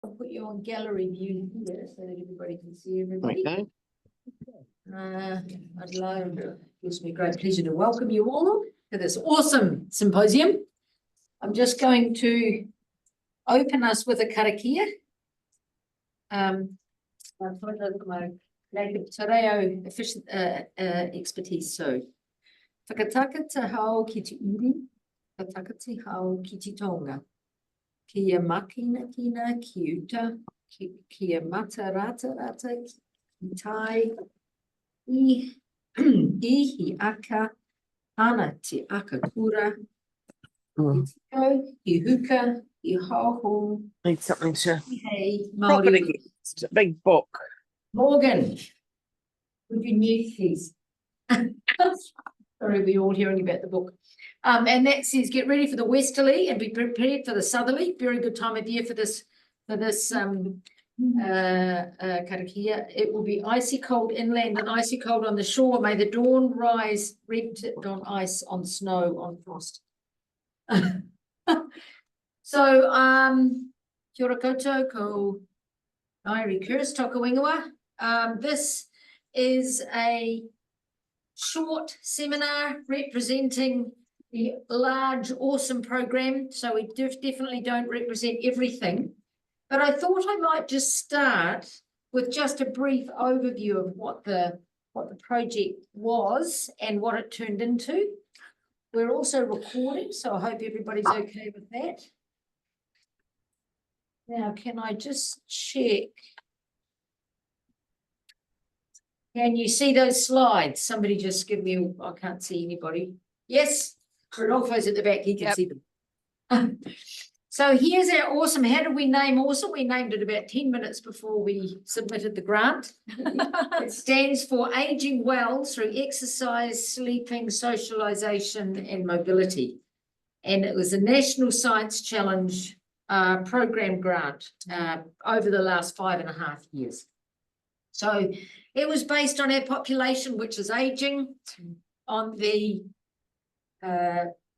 I'll put you on gallery view here so that everybody can see everybody. Okay. Gives me great pleasure to welcome you all to this awesome symposium. I'm just going to open us with a karakia. My native te reo expertise. So, whakataka te hao ki te uri, whakataka te hao ki te tonga. Kia makina kina ki uta, kia mata rata rata ki tai, hi aka, ana te aka kura, ki huka, ki hoho, Need something to hey, prop it Māori. against. A big book. Morgan, would you mute please? Sorry, we're all hearing about the book. And that says, get ready for the westerly and be prepared for the southerly. Very good time of year for this karakia. It will be icy cold inland and icy cold on the shore. May the dawn rise red tipped on ice, on snow, on frost. So, kia ora koutou, ko Nairi Curse Toka Wingua. This is a short seminar representing the large, awesome program. So we definitely don't represent everything. But I thought I might just start with just a brief overview of what the project was and what it turned into. We're also recording, so I hope everybody's okay with that. Now, can I just check? Can you see those slides? Somebody just give me, I can't see anybody. Yes, Rodolfo's at the back, he can see them. So here's our awesome. How did we name awesome? We named it about 10 minutes before we submitted the grant. It stands for Aging Well Through Exercise, Sleeping, Socialisation and Mobility. And it was a National Science Challenge program grant over the last 5.5 years. So it was based on our population, which is aging, on the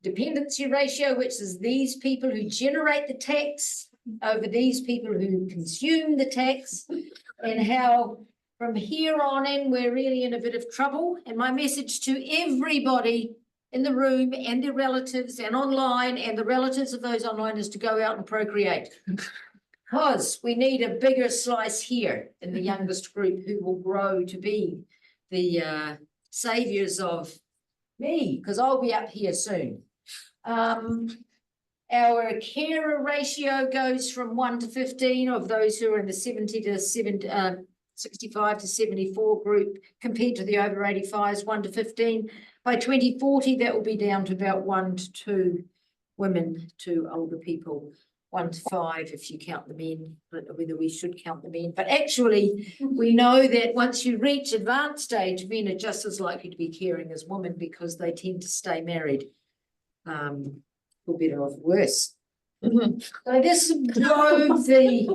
dependency ratio, which is these people who generate the tax over these people who consume the tax, and how from here on in, we're really in a bit of trouble. And my message to everybody in the room and their relatives and online and the relatives of those online is to go out and procreate. Because we need a bigger slice here in the youngest group who will grow to be the saviors of me, because I'll be up here soon. Our carer ratio goes from 1 to 15 of those who are in the 65 to 74 group compared to the over 85s, 1 to 15. By 2040, that will be down to about 1 to 2 women to older people. 1 to 5 if you count the men, whether we should count the men. But actually, we know that once you reach advanced age, men are just as likely to be caring as women because they tend to stay married, for better or for worse. So this drove the...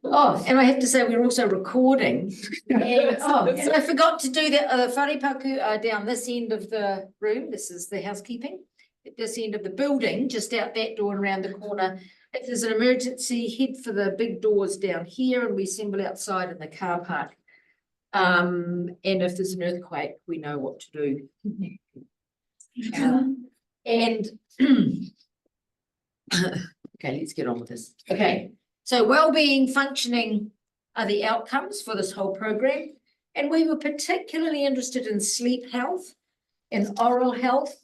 Oh, and I have to say we're also recording. And I forgot to do the wharepaku down this end of the room. This is the housekeeping. At this end of the building, just out that door and around the corner. If there's an emergency, head for the big doors down here and we assemble outside in the car park. And if there's an earthquake, we know what to do. Okay, let's get on with this. Okay, so well-being, functioning are the outcomes for this whole program. And we were particularly interested in sleep health, in oral health,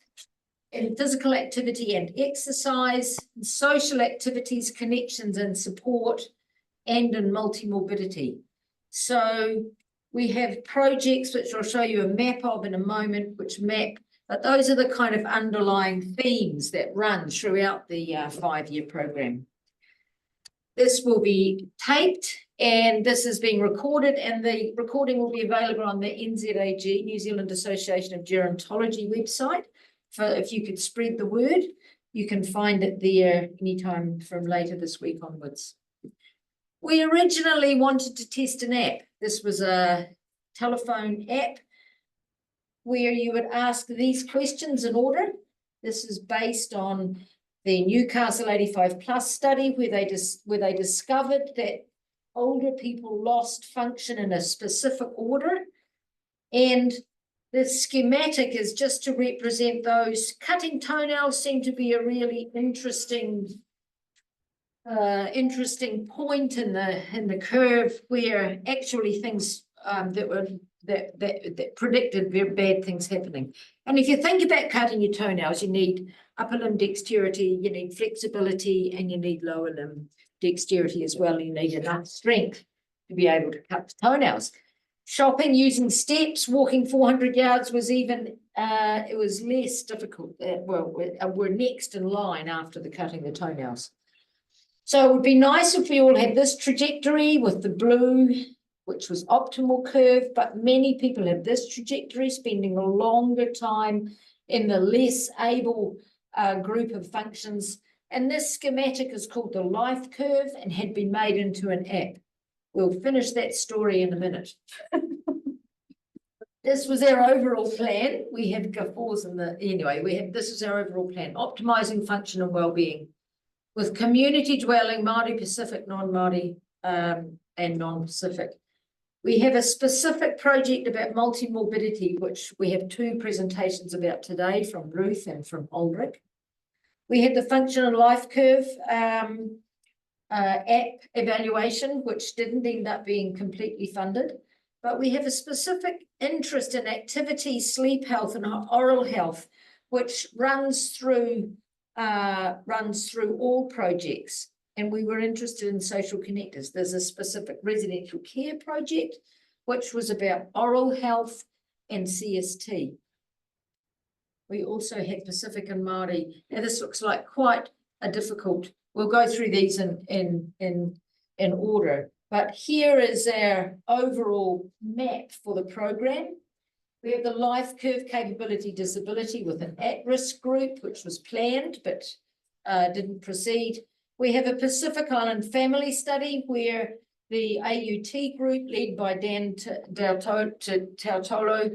in physical activity and exercise, in social activities, connections and support, and in multimorbidity. So we have projects which I'll show you a map of in a moment, which map, but those are the kind of underlying themes that run throughout the 5-year program. This will be taped and this is being recorded, and the recording will be available on the NZAG, New Zealand Association of Gerontology website. If you could spread the word, you can find it there anytime from later this week onwards. We originally wanted to test an app. This was a telephone app where you would ask these questions in order. This is based on the Newcastle 85+ study, where they discovered that older people lost function in a specific order. And the schematic is just to represent those. Cutting toenails seemed to be a really interesting point in the curve, where actually things that predicted very bad things happening. And if you think about cutting your toenails, you need upper limb dexterity, you need flexibility, and you need lower limb dexterity as well. You need enough strength to be able to cut the toenails. Shopping using steps, walking 400 yards was even, it was less difficult. We're next in line after the cutting the toenails. So it would be nice if we all had this trajectory with the blue, which was optimal curve, but many people have this trajectory, spending a longer time in the less able group of functions. And this schematic is called the life curve and had been made into an app. We'll finish that story in a minute. This was our overall plan. We had guffaws in the, anyway, this is our overall plan: optimizing function and well-being with community dwelling, Māori, Pacific, non-Māori, and non-Pacific. We have a specific project about multi-morbidity, which we have 2 presentations about today from Ruth and from Ulrich. We had the function and life curve app evaluation, which didn't end up being completely funded, but we have a specific interest in activity, sleep health, and oral health, which runs through all projects. And we were interested in social connectors. There's a specific residential care project, which was about oral health and CST. We also had Pacific and Māori. Now this looks like quite a difficult. We'll go through these in order. But here is our overall map for the program. We have the life curve capability disability with an at-risk group, which was planned but didn't proceed. We have a Pacific Island family study where the AUT group, led by Dan Tautolo,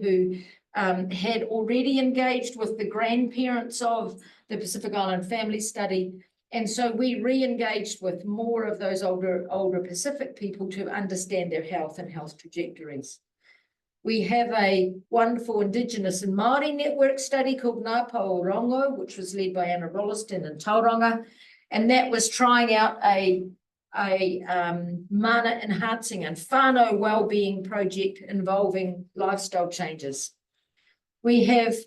who had already engaged with the grandparents of the Pacific Island family study. And so we re-engaged with more of those older Pacific people to understand their health and health trajectories. We have a wonderful Indigenous and Māori network study called Ngā Pauorongo, which was led by Anna Rolleston in Tauranga. And that was trying out a mana enhancing and whānau wellbeing project involving lifestyle changes. We have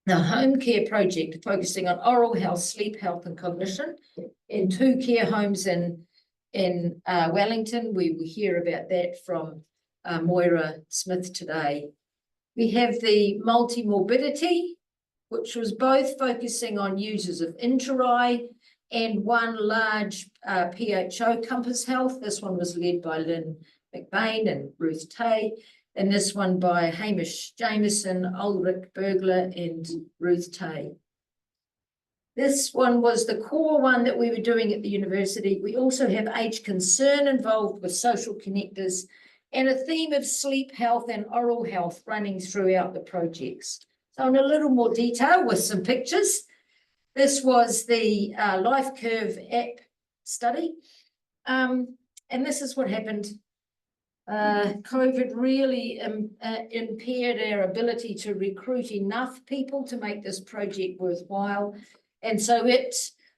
the home care project focusing on oral health, sleep health, and cognition in 2 care homes in Wellington. We will hear about that from Moira Smith today. We have the multi-morbidity, which was both focusing on users of Interi and 1 large PHO, Compass Health. This one was led by Lynn McBain and Ruth Tay, and this one by Hamish Jameson, Ulrich Bergler, and Ruth Tay. This one was the core one that we were doing at the university. We also have age concern involved with social connectors and a theme of sleep health and oral health running throughout the projects. So in a little more detail with some pictures. This was the Life Curve app study. And this is what happened. COVID really impaired our ability to recruit enough people to make this project worthwhile. And so it,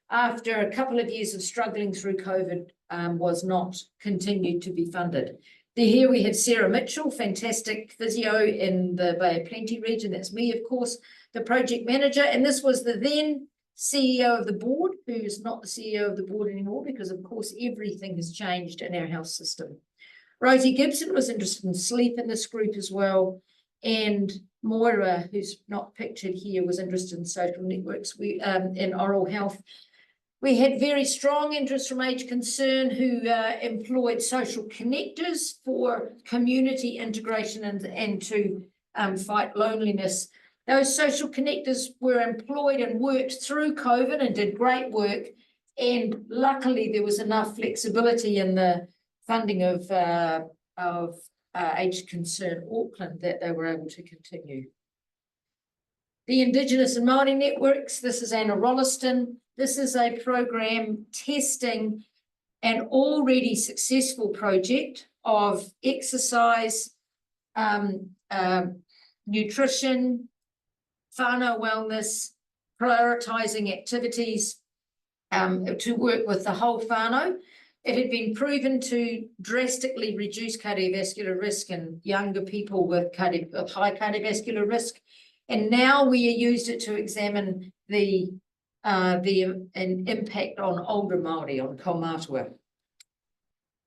after a couple of years of struggling through COVID, was not continued to be funded. Here we have Sarah Mitchell, fantastic physio in the Bay of Plenty region. That's me, of course, the project manager. And this was the then CEO of the board, who's not the CEO of the board anymore, because of course everything has changed in our health system. Rosie Gibson was interested in sleep in this group as well. And Moira, who's not pictured here, was interested in social networks in oral health. We had very strong interest from Age Concern, who employed social connectors for community integration and to fight loneliness. Those social connectors were employed and worked through COVID and did great work. And luckily, there was enough flexibility in the funding of Age Concern Auckland that they were able to continue. The Indigenous and Māori networks, this is Anna Rolleston. This is a program testing an already successful project of exercise, nutrition, whānau wellness, prioritising activities to work with the whole whānau. It had been proven to drastically reduce cardiovascular risk in younger people with high cardiovascular risk. And now we used it to examine the impact on older Māori, on kaumātua.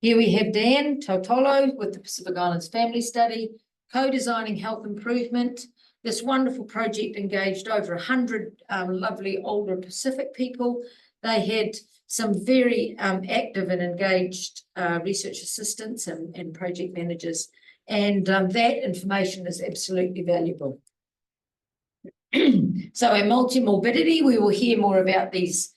Here we have Dan Tautolo with the Pacific Islands Family Study, co-designing health improvement. This wonderful project engaged over 100 lovely older Pacific people. They had some very active and engaged research assistants and project managers, and that information is absolutely valuable. So in multimorbidity, we will hear more about these.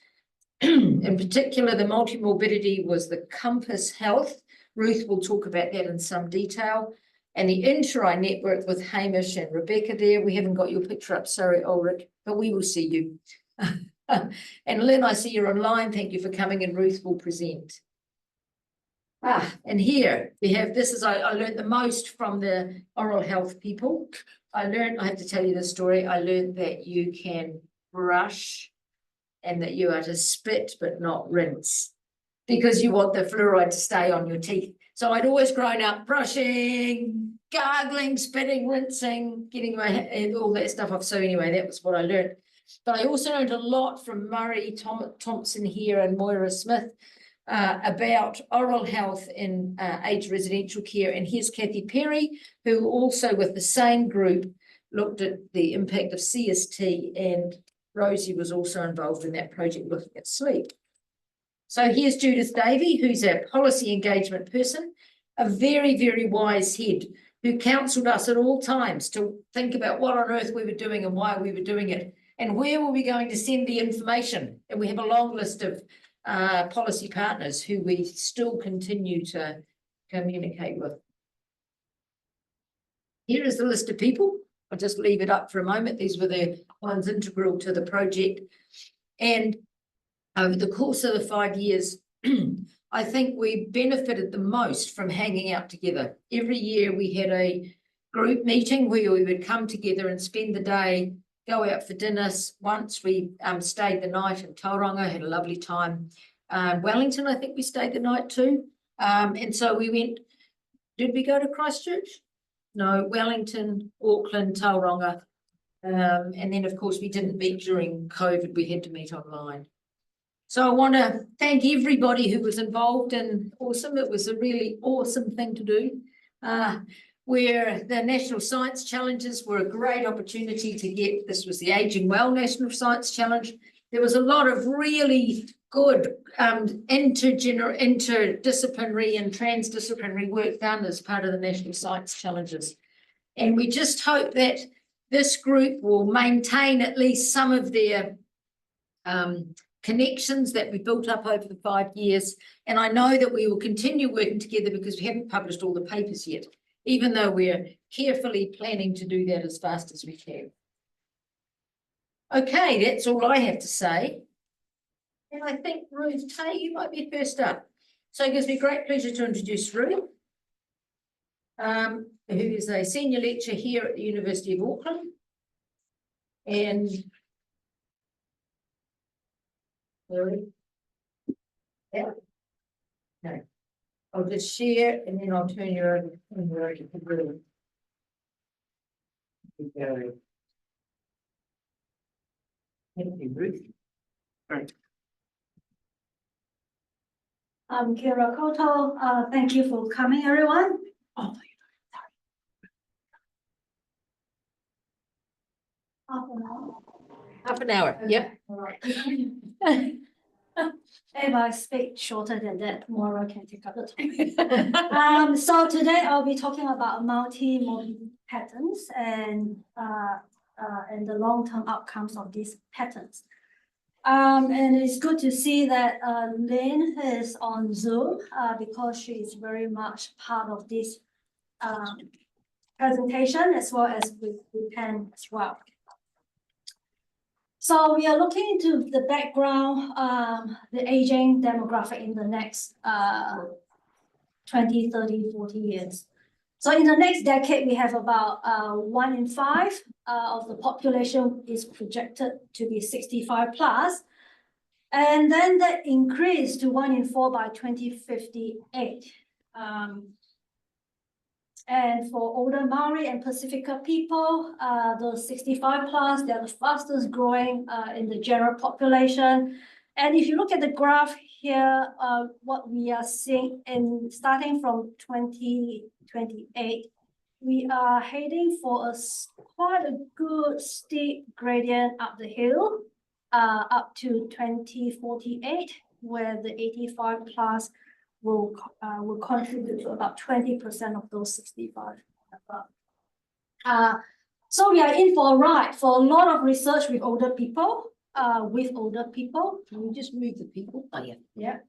In particular, the multimorbidity was the Compass Health. Ruth will talk about that in some detail. And the Inter-Eye network with Hamish and Rebecca there. We haven't got your picture up, sorry, Ulrich, but we will see you. And Lynn, I see you're online. Thank you for coming, and Ruth will present. And here we have, this is, I learned the most from the oral health people. I have to tell you this story. I learned that you can brush and that you are to spit but not rinse, because you want the fluoride to stay on your teeth. So I'd always grown up brushing, gargling, spitting, rinsing, getting my all that stuff off. So anyway, that was what I learned. But I also learned a lot from Murray Thompson here and Moira Smith about oral health in aged residential care. And here's Kathy Perry, who also with the same group looked at the impact of CST, and Rosie was also involved in that project looking at sleep. So here's Judith Davey, who's a policy engagement person, a very, very wise head who counselled us at all times to think about what on earth we were doing and why we were doing it, and where were we going to send the information. And we have a long list of policy partners who we still continue to communicate with. Here is the list of people. I'll just leave it up for a moment. These were the ones integral to the project. And over the course of the 5 years, I think we benefited the most from hanging out together. Every year we had a group meeting where we would come together and spend the day, go out for dinners. Once we stayed the night in Tauranga, had a lovely time. Wellington, I think we stayed the night too. And so we went, did we go to Christchurch? No, Wellington, Auckland, Tauranga. And then of course we didn't meet during COVID, we had to meet online. So I want to thank everybody who was involved in AWESSoM. It was a really awesome thing to do. Where the National Science Challenges were a great opportunity to get, this was the Aging Well National Science Challenge. There was a lot of really good interdisciplinary and transdisciplinary work done as part of the National Science Challenges. And we just hope that this group will maintain at least some of their connections that we built up over the 5 years. And I know that we will continue working together because we haven't published all the papers yet, even though we're carefully planning to do that as fast as we can. Okay, that's all I have to say. And I think Ruth Tay, you might be first up. So it gives me great pleasure to introduce Ruth, who is a senior lecturer here at the University of Auckland. And yeah. No. I'll just share and then I'll turn you over to Ruth. Thank you, Ruth. Great. Kia ora koutou. Thank you for coming, everyone. Oh, sorry. Half an hour. Yep. All right. If I speak shorter than that, Maura can take up the time. So today I'll be talking about multi-morbidity patterns and the long-term outcomes of these patterns. And it's good to see that Lynn is on Zoom because she is very much part of this presentation, as well as with Pen as well. So we are looking into the background, the aging demographic in the next 20, 30, 40 years. So in the next decade, we have about 1 in 5 of the population is projected to be 65 plus. And then that increased to 1 in 4 by 2058. And for older Maori and Pacifica people, those 65 plus, they're the fastest growing in the general population. And if you look at the graph here, what we are seeing in starting from 2028, we are heading for quite a good steep gradient up the hill, up to 2048, where the 85 plus will contribute to about 20% of those 65 above. So we are in for a ride for a lot of research with older people. Can we just move the people? Oh, yeah. Yeah.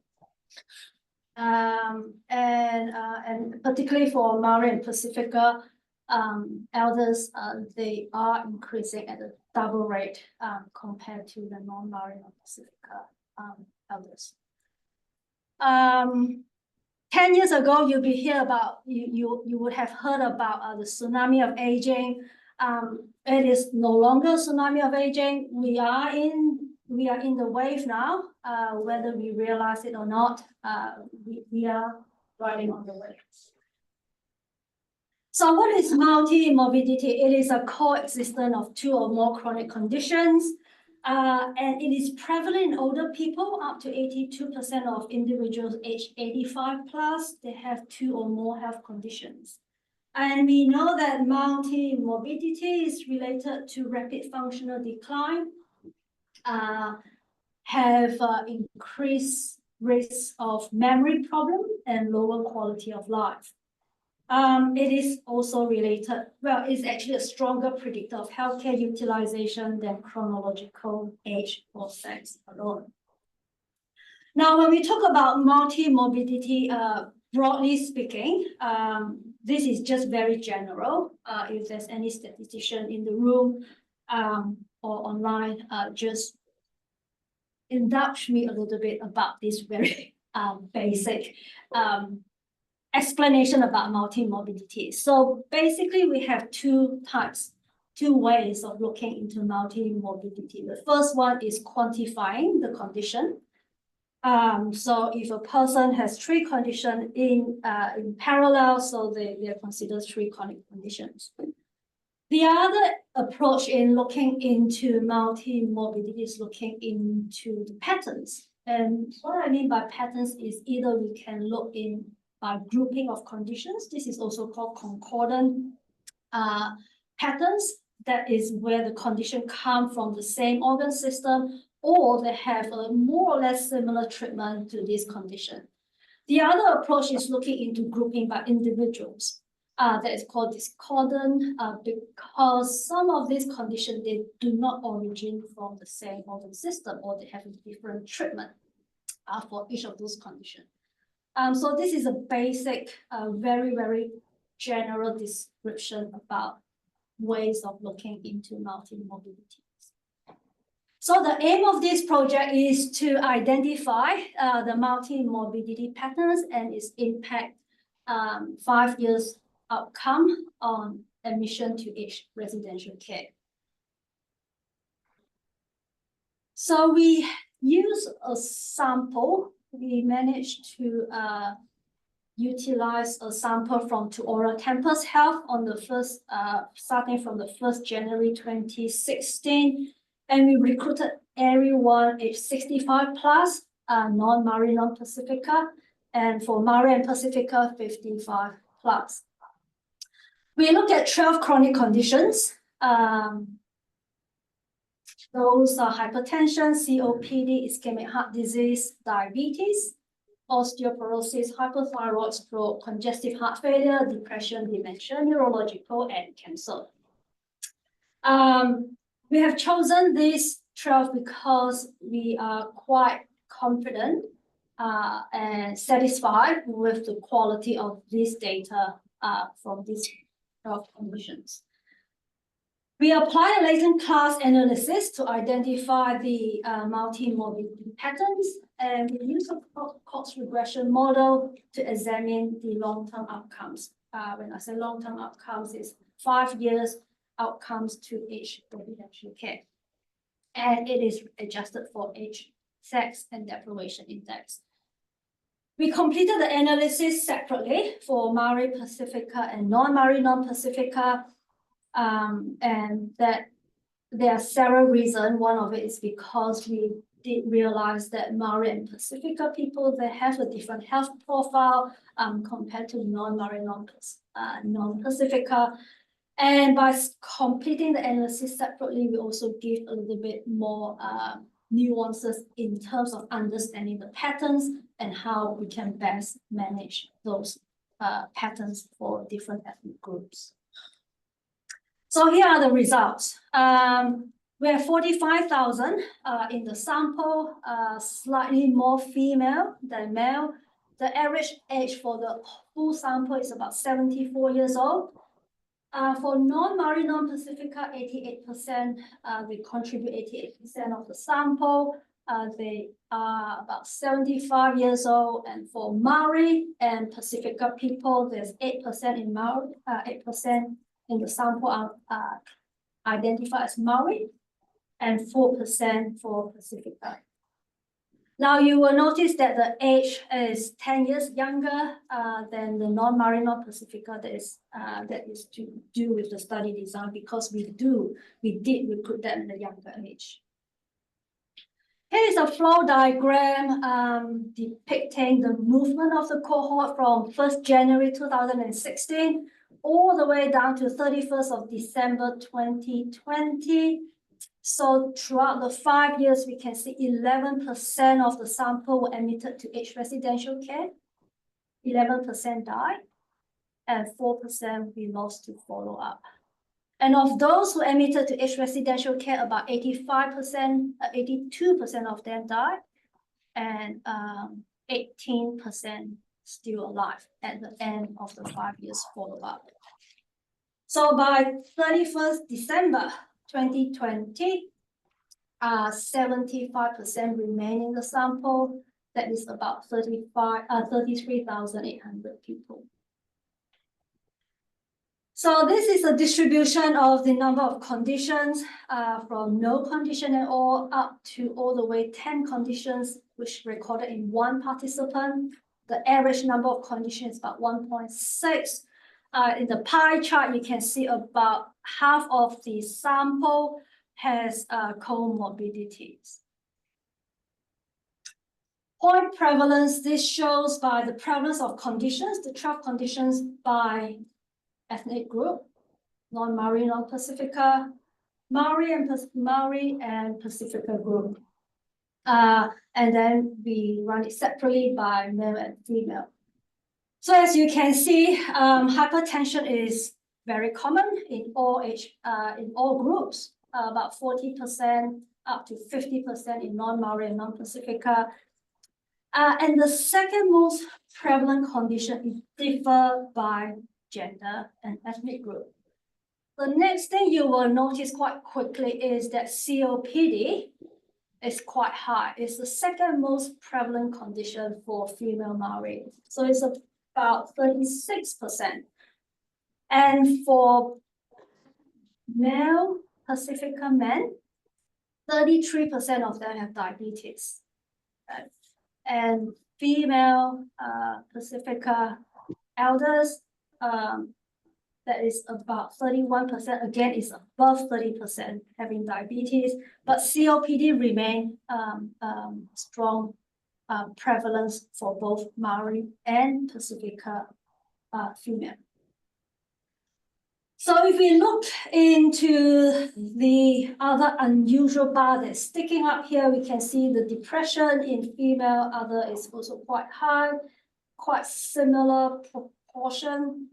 And particularly for Maori and Pacifica elders, they are increasing at a double rate compared to the non-Maori and Pacifica elders. 10 years ago, you would have heard about the tsunami of aging. It is no longer a tsunami of aging. We are in the wave now, whether we realize it or not. We are riding on the wave. So what is multi-morbidity? It is a coexistence of 2 or more chronic conditions. And it is prevalent in older people. Up to 82% of individuals aged 85 plus, they have 2 or more health conditions. And we know that multi-morbidity is related to rapid functional decline, have increased risks of memory problem and lower quality of life. It is also related, well, it's actually a stronger predictor of healthcare utilization than chronological age or sex alone. Now, when we talk about multi-morbidity, broadly speaking, this is just very general. If there's any statistician in the room or online, just indulge me a little bit about this very basic explanation about multi-morbidity. So basically, we have 2 ways of looking into multi-morbidity. The first one is quantifying the condition. So if a person has 3 conditions in parallel, so they are considered 3 chronic conditions. The other approach in looking into multi-morbidity is looking into the patterns. And what I mean by patterns is either we can look in by grouping of conditions. This is also called concordant patterns. That is where the condition come from the same organ system, or they have a more or less similar treatment to this condition. The other approach is looking into grouping by individuals. That is called discordant because some of these conditions, they do not originate from the same organ system, or they have a different treatment for each of those conditions. So this is a basic, very, very general description about ways of looking into multi-morbidities. So the aim of this project is to identify the multi-morbidity patterns and its impact 5 years outcome on admission to each residential care. So we use a sample. We managed to utilize a sample from Tuora Campus Health on the first, starting from the 1st January 2016, and we recruited everyone aged 65 plus, non-Maori, non-Pacifica, and for Maori and Pacifica, 55 plus. We look at 12 chronic conditions. Those are hypertension, COPD, ischemic heart disease, diabetes, osteoporosis, hypothyroid, stroke, congestive heart failure, depression, dementia, neurological, and cancer. We have chosen these 12 because we are quite confident and satisfied with the quality of this data from these 12 conditions. We apply a latent class analysis to identify the multi-morbidity patterns, and we use a cost regression model to examine the long-term outcomes. When I say long-term outcomes, it's 5 years outcomes to age residential care. And it is adjusted for age, sex, and deprivation index. We completed the analysis separately for Maori Pacifica and non-Maori non-Pacifica. And that there are several reasons. One of it is because we did realize that Maori and Pacifica people, they have a different health profile compared to non-Maori non-Pacifica. And by completing the analysis separately, we also give a little bit more nuances in terms of understanding the patterns and how we can best manage those patterns for different ethnic groups. So here are the results. We have 45,000 in the sample, slightly more female than male. The average age for the full sample is about 74 years old. For non-Maori non-Pacifica, 88%, we contribute 88% of the sample. They are about 75 years old. And for Maori and Pacifica people, there's 8% in Maori, 8% in the sample are identified as Maori, and 4% for Pacifica. Now you will notice that the age is 10 years younger than the non-Maori non-Pacifica. That is to do with the study design, because we did recruit them in the younger age. Here is a flow diagram depicting the movement of the cohort from 1st January 2016 all the way down to 31st of December 2020. So throughout the 5 years, we can see 11% of the sample were admitted to age residential care, 11% died, and 4% we lost to follow-up. And of those who admitted to age residential care, about 85%, 82% of them died, and 18% still alive at the end of the 5 years follow-up. So by 31st December 2020, 75% remain in the sample. That is about 33,800 people. So this is a distribution of the number of conditions from no condition at all up to all the way 10 conditions, which recorded in one participant. The average number of conditions is about 1.6. In the pie chart, you can see about half of the sample has comorbidities. Point prevalence, this shows by the prevalence of conditions, the 12 conditions by ethnic group, non-Maori, non-Pacifica, Maori and Pacifica group. And then we run it separately by male and female. So as you can see, hypertension is very common in all groups, about 40% up to 50% in non-Maori and non-Pacifica. And the second most prevalent condition is differ by gender and ethnic group. The next thing you will notice quite quickly is that COPD is quite high. It's the second most prevalent condition for female Maori. So it's about 36%. And for male Pacifica men, 33% of them have diabetes. And female Pacifica elders, that is about 31%. Again, it's above 30% having diabetes, but COPD remain strong prevalence for both Maori and Pacifica female. So if we look into the other unusual bar that's sticking up here, we can see the depression in female other is also quite high, quite similar proportion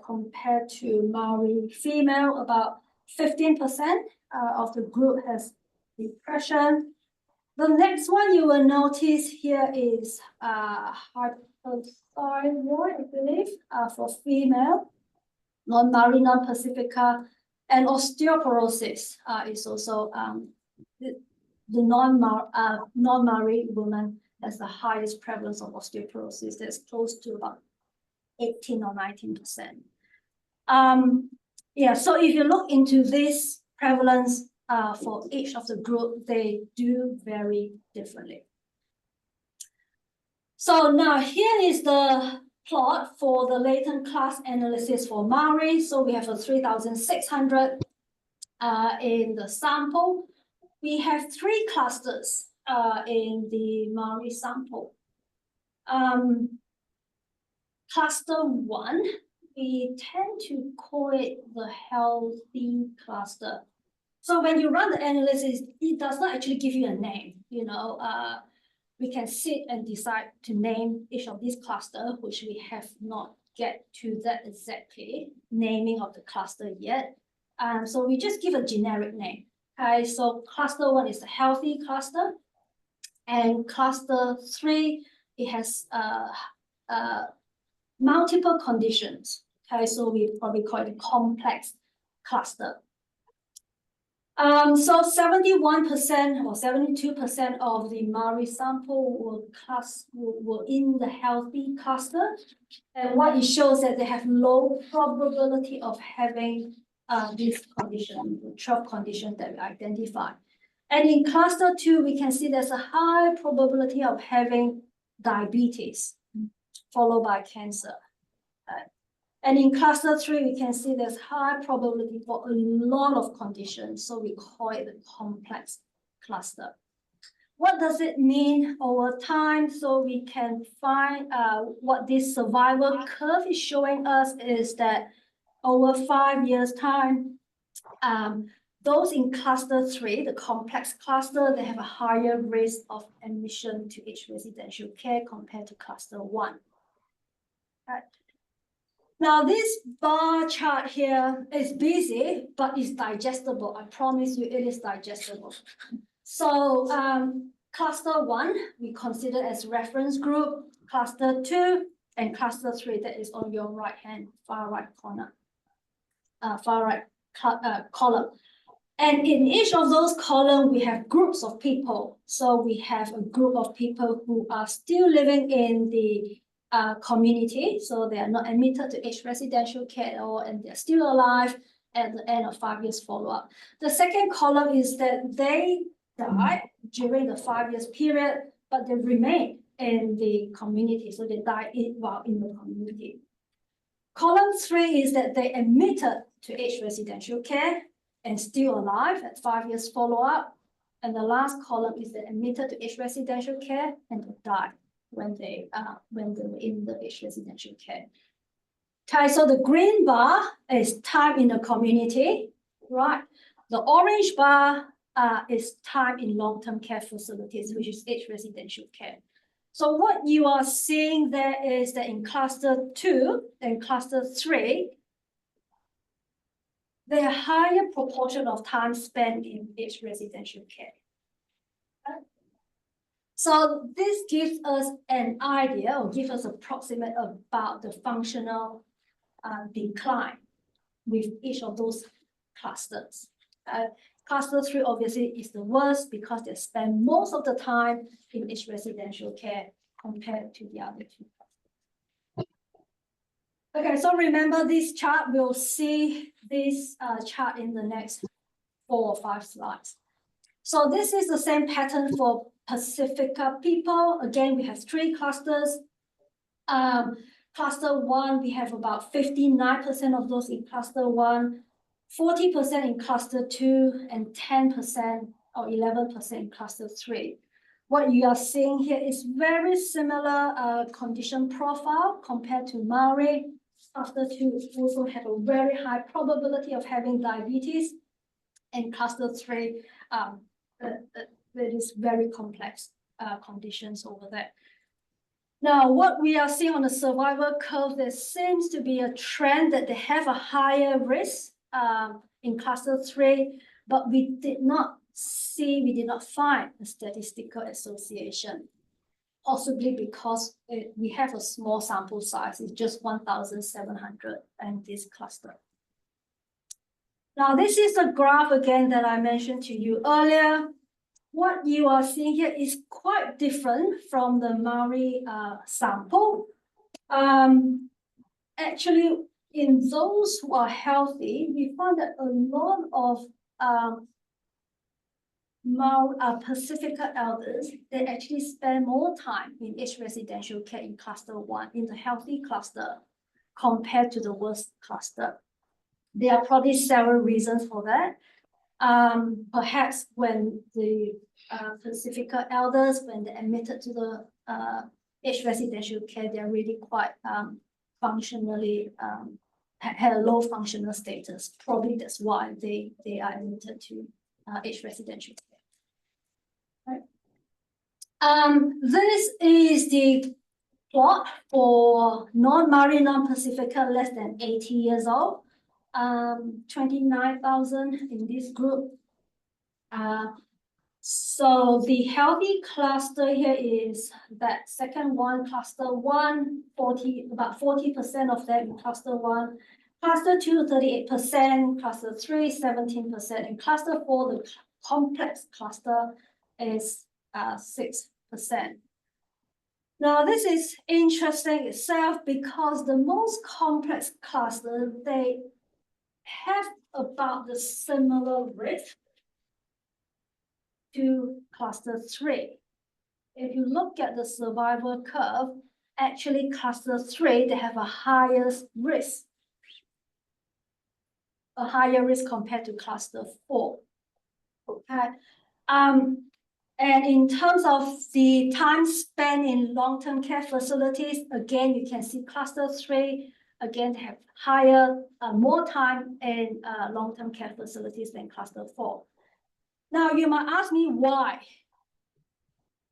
compared to Maori female. About 15% of the group has depression. The next one you will notice here is hypothyroid, I believe, for female, non-Maori, non-Pacifica, And osteoporosis is also the non-married woman has the highest prevalence of osteoporosis. That's close to about 18 or 19%. Yeah, so if you look into this prevalence for each of the group, they do vary differently. So now here is the plot for the latent class analysis for Maori. So we have a 3,600 in the sample. We have 3 clusters in the Maori sample. Cluster 1, we tend to call it the healthy cluster. So when you run the analysis, it does not actually give you a name. We can sit and decide to name each of these clusters, which we have not get to that exactly naming of the cluster yet. So we just give a generic name. Okay, so cluster 1 is the healthy cluster, and cluster 3, it has multiple conditions. Okay, so we probably call it a complex cluster. So 71% or 72% of the Maori sample were in the healthy cluster. And what it shows that they have low probability of having this condition, the 12 condition that we identified. And in cluster 2, we can see there's a high probability of having diabetes, followed by cancer. And in cluster 3, we can see there's high probability for a lot of conditions. So we call it the complex cluster. What does it mean over time? So we can find what this survival curve is showing us is that over 5 years' time, those in cluster 3, the complex cluster, they have a higher risk of admission to each residential care compared to cluster 1. Right. Now, this bar chart here is busy, but it's digestible. I promise you it is digestible. So cluster 1, we consider as reference group, cluster 2, and cluster 3, that is on your far right corner, column. And in each of those columns, we have groups of people. So we have a group of people who are still living in the community, so they are not admitted to each residential care at all, and they're still alive at the end of 5 years follow-up. The second column is that they died during the 5 years period, but they remain in the community, so they died while in the community. Column 3 is that they admitted to each residential care and still alive at 5 years follow-up, and the last column is they admitted to each residential care and they died when they were in the each residential care. Okay, so the green bar is time in the community, right? The orange bar is time in long-term care facilities, which is each residential care. So what you are seeing there is that in cluster 2 and cluster 3, there are higher proportion of time spent in each residential care. So this gives us an idea or gives us approximate about the functional decline with each of those clusters. Cluster 3 obviously is the worst because they spend most of the time in each residential care compared to the other 2 clusters. Okay, so remember this chart, we'll see this chart in the next 4 or 5 slides. So this is the same pattern for Pacifica people. Again, we have 3 clusters. Cluster 1, we have about 59% of those in cluster 1, 40% in cluster 2, and 10% or 11% in cluster 3. What you are seeing here is very similar condition profile compared to Maori. Cluster 2 also have a very high probability of having diabetes, and cluster 3 it is very complex conditions over there. Now, what we are seeing on the survival curve, there seems to be a trend that they have a higher risk in cluster 3, but we did not find a statistical association, possibly because we have a small sample size. It's just 1,700 in this cluster. Now, this is a graph again that I mentioned to you earlier. What you are seeing here is quite different from the Maori sample. Actually, in those who are healthy, we found that a lot of Pacifica elders, they actually spend more time in each residential care in cluster 1, in the healthy cluster, compared to the worst cluster. There are probably several reasons for that. Perhaps when the Pacifica elders, when they're admitted to the each residential care, they're really quite functionally had a low functional status. Probably that's why they are admitted to each residential care. Right. This is the plot for non-Maori, non-Pacifica less than 80 years old. 29,000 in this group. So the healthy cluster here is that second one, cluster 1, about 40% of them in cluster 1, cluster 2, 38%, cluster 3, 17%, and cluster 4, the complex cluster is 6%. Now, this is interesting itself because the most complex cluster, they have about the similar risk to cluster 3. If you look at the survival curve, actually cluster 3, they have a higher risk compared to cluster 4. Okay. And in terms of the time spent in long-term care facilities, again, you can see cluster 3, again, have more time in long-term care facilities than cluster 4. Now, you might ask me why.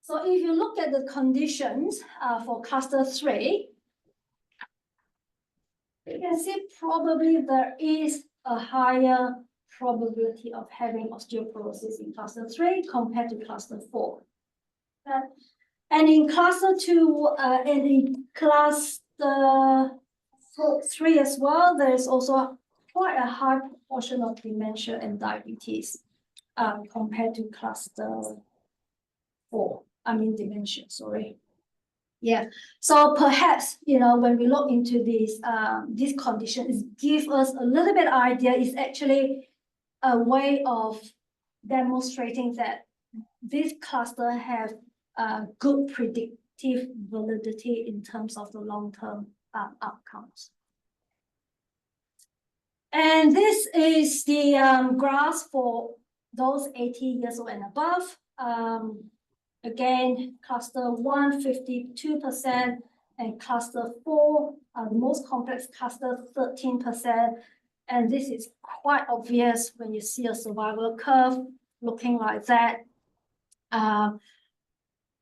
So if you look at the conditions for cluster 3, you can see probably there is a higher probability of having osteoporosis in cluster 3 compared to cluster 4. And in cluster 2 and in cluster 3 as well, there is also quite a high proportion of dementia and diabetes compared to cluster 4. I mean dementia, sorry. Yeah, so perhaps, when we look into these conditions, give us a little bit idea. It's actually a way of demonstrating that this cluster have good predictive validity in terms of the long-term outcomes. And this is the graphs for those 80 years old and above. Again, cluster 1, 52%, and cluster 4, the most complex cluster, 13%. And this is quite obvious when you see a survival curve looking like that.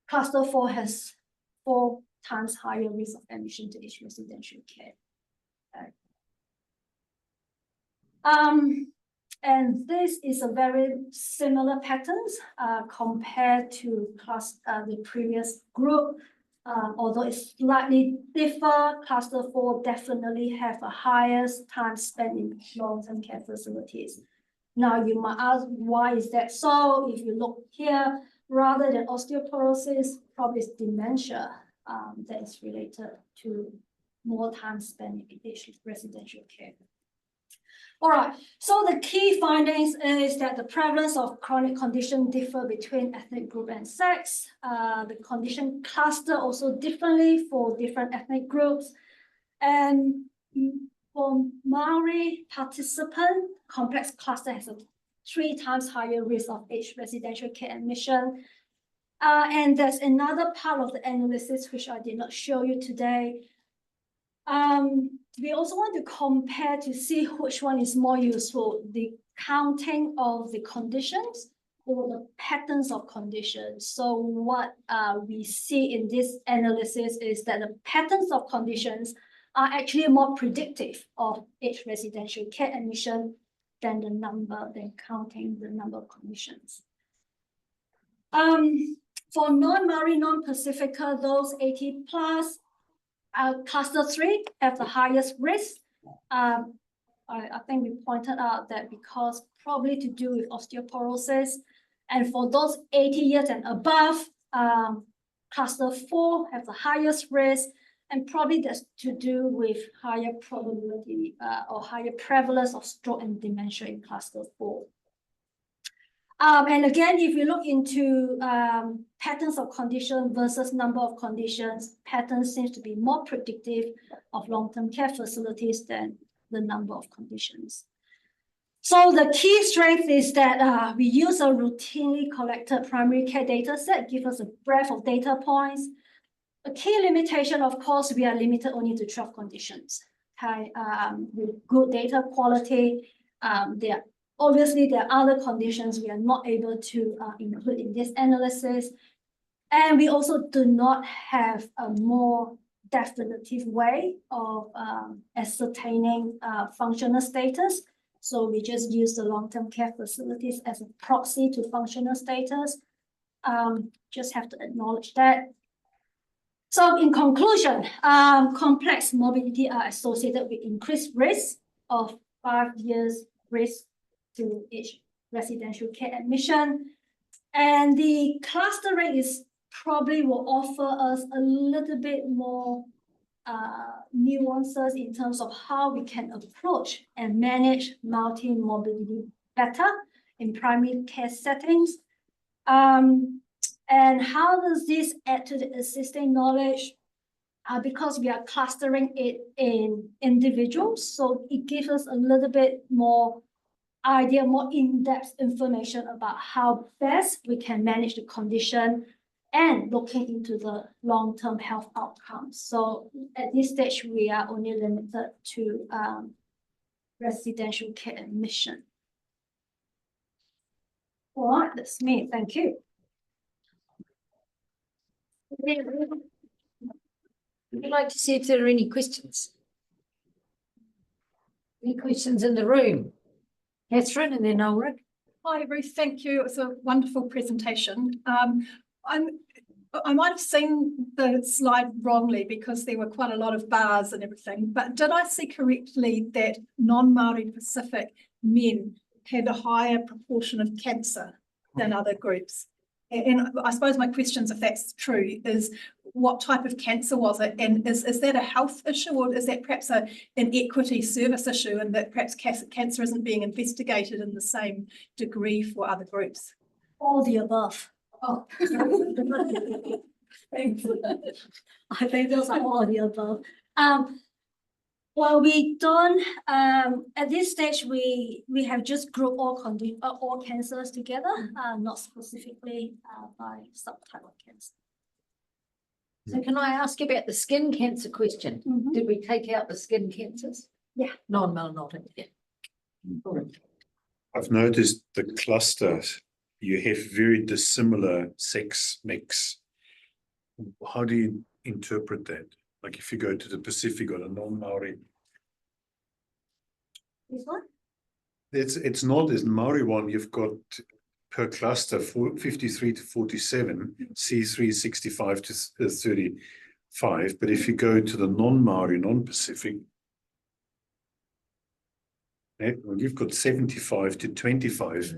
Cluster 4 has 4 times higher risk of admission to each residential care. And this is a very similar patterns compared to the previous group. Although it's slightly different, cluster 4 definitely have a highest time spent in long-term care facilities. Now you might ask, why is that so? If you look here, rather than osteoporosis, probably it's dementia that is related to more time spent in each residential care. All right, so the key findings is that the prevalence of chronic condition differ between ethnic group and sex. The condition cluster also differently for different ethnic groups. And for Maori participant, complex cluster has a 3 times higher risk of each residential care admission. And there's another part of the analysis which I did not show you today. We also want to compare to see which one is more useful, the counting of the conditions or the patterns of conditions. So what we see in this analysis is that the patterns of conditions are actually more predictive of each residential care admission than counting the number of conditions. For non-Maori, non-Pacifica, those 80 plus, cluster 3 have the highest risk. I think we pointed out that because probably to do with osteoporosis, and for those 80 years and above, cluster 4 have the highest risk, and probably that's to do with higher probability or higher prevalence of stroke and dementia in cluster 4. And again, if you look into patterns of condition versus number of conditions, patterns seems to be more predictive of long-term care facilities than the number of conditions. So the key strength is that we use a routinely collected primary care data set, give us a breadth of data points. A key limitation, of course, we are limited only to 12 conditions. Okay, with good data quality, obviously, there are other conditions we are not able to include in this analysis. And we also do not have a more definitive way of ascertaining functional status. So we just use the long-term care facilities as a proxy to functional status. Just have to acknowledge that. So in conclusion, complex morbidity are associated with increased risk of 5 years risk to each residential care admission. And the cluster rate is probably will offer us a little bit more nuances in terms of how we can approach and manage multi-morbidity better in primary care settings. And how does this add to the existing knowledge? Because we are clustering it in individuals, so it gives us a little bit more idea, more in-depth information about how best we can manage the condition and looking into the long-term health outcomes. So at this stage, we are only limited to residential care admission. All right, that's me. Thank you. Would you like to see if there are any questions? Any questions in the room? Catherine and then Ulrich. Hi, Ruth. Thank you. It was a wonderful presentation. I might have seen the slide wrongly because there were quite a lot of bars and everything, but did I see correctly that non-Māori Pacific men had a higher proportion of cancer than other groups? And I suppose my questions, if that's true, is what type of cancer was it? And is that a health issue, or is that perhaps an equity service issue, and that perhaps cancer isn't being investigated in the same degree for other groups? All the above. Oh. Thanks. I think those are all the above. Well, we don't, at this stage, we have just grouped all cancers together, not specifically by subtype of cancer. So can I ask about the skin cancer question? Mhm. Did we take out the skin cancers? Yeah. Non-melanotic, yeah. I've noticed the clusters, you have very dissimilar sex mix. How do you interpret that? Like if you go to the Pacific or the non-Maori, This one? it's not as Maori one, you've got per cluster 53 to 47, C3 65 to 35. But if you go to the non-Maori, non-Pacific, well, you've got 75 to 25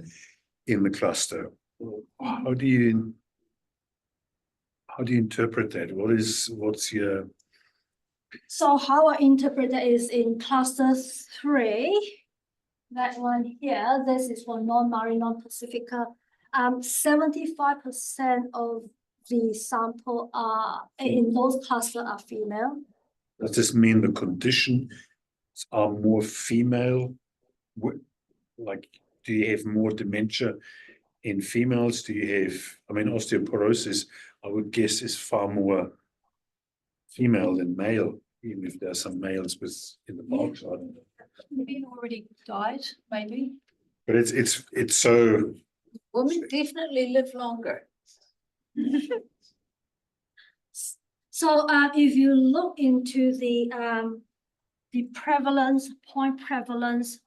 in the cluster. How do you interpret that? What's your... So how I interpret that is in cluster 3, that one here, this is for non-Maori, non-Pacifica. 75% of the sample are in those clusters are female. Does this mean the conditions are more female? Like, do you have more dementia in females? Do you have, I mean, osteoporosis, I would guess, is far more female than male, even if there are some males in the bulk side. Men already died, maybe. But it's so... Women definitely live longer. So if you look into the prevalence, point prevalence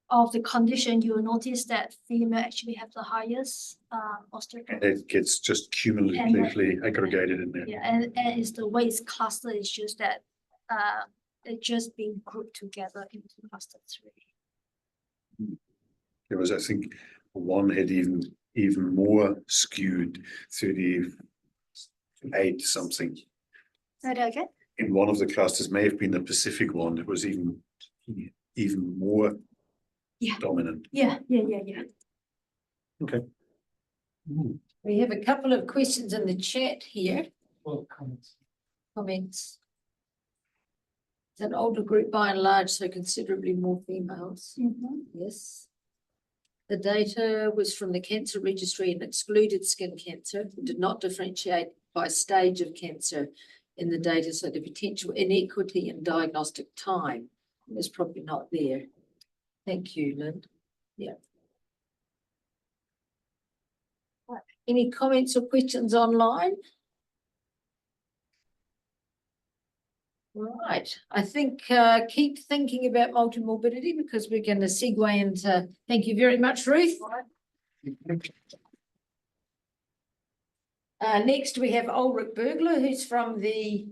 of the condition, you will notice that female actually have the highest osteoporosis. It gets just cumulatively aggregated in there. Yeah, and it's the way it's clustered. It's just that They're just being grouped together into cluster 3. There was, I think, one had even more skewed, 38 something. Say that again? In one of the clusters, may have been the Pacific one, it was even more Yeah. dominant. Yeah. Okay. We have a couple of questions in the chat here. Comments. It's an older group by and large, so considerably more females. Yes. The data was from the cancer registry and excluded skin cancer. It did not differentiate by stage of cancer in the data, so the potential inequity in diagnostic time is probably not there. Thank you, Lynn. Yeah. Any comments or questions online? Right, I think keep thinking about multimorbidity because we're going to segue into, thank you very much, Ruth. Next we have Ulrich Bergler, who's from the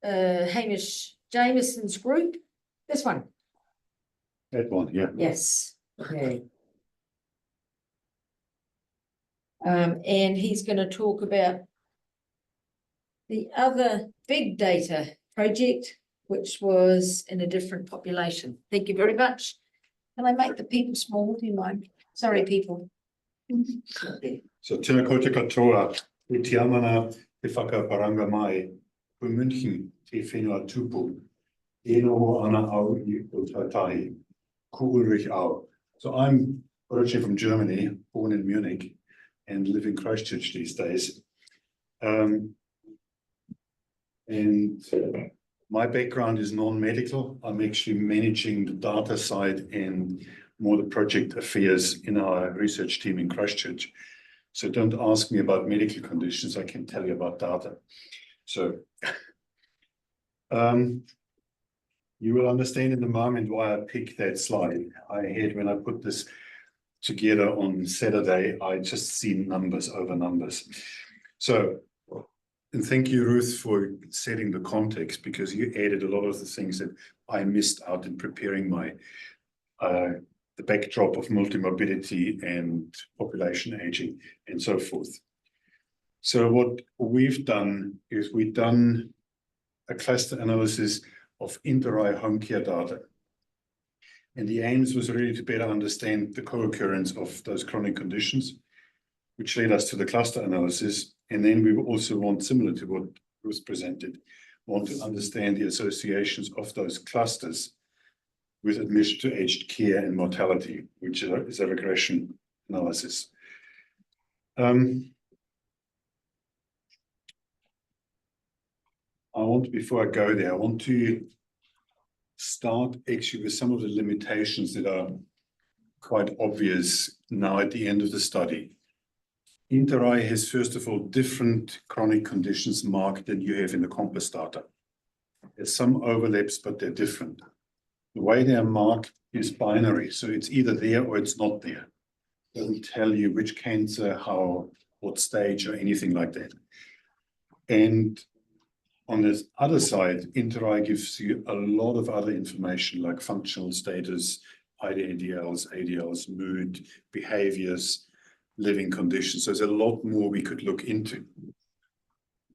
Hamish Jameson's group. This one. That one, yeah. Yes, okay. And he's going to talk about the other big data project, which was in a different population. Thank you very much. Can I make the people small? Do you mind? Sorry, people. So tēnā koutou katoa, e te amana te whakaparanga mai, ko München te whenua tupu, e noho ana au I o tātai, ko Ulrich au. So I'm originally from Germany, born in Munich, and live in Christchurch these days. And my background is non-medical. I'm actually managing the data side and more the project affairs in our research team in Christchurch. So don't ask me about medical conditions, I can tell you about data. So you will understand in a moment why I picked that slide. I had, when I put this together on Saturday, I just seen numbers over numbers. So, and thank you, Ruth, for setting the context, because you added a lot of the things that I missed out in preparing my the backdrop of multimorbidity and population aging and so forth. So what we've done is we've done a cluster analysis of inter-eye home care data. And the aims was really to better understand the co-occurrence of those chronic conditions, which led us to the cluster analysis. And then we also want, similar to what was presented, want to understand the associations of those clusters with admission to aged care and mortality, which is a regression analysis. I want, before I go there, I want to start actually with some of the limitations that are quite obvious now at the end of the study. Inter-eye has, first of all, different chronic conditions marked than you have in the compass data. There's some overlaps, but they're different. The way they are marked is binary, so it's either there or it's not there. It doesn't tell you which cancer, how, what stage, or anything like that. And on the other side, inter-eye gives you a lot of other information like functional status, IDLs, ADLs, mood, behaviors, living conditions. So there's a lot more we could look into.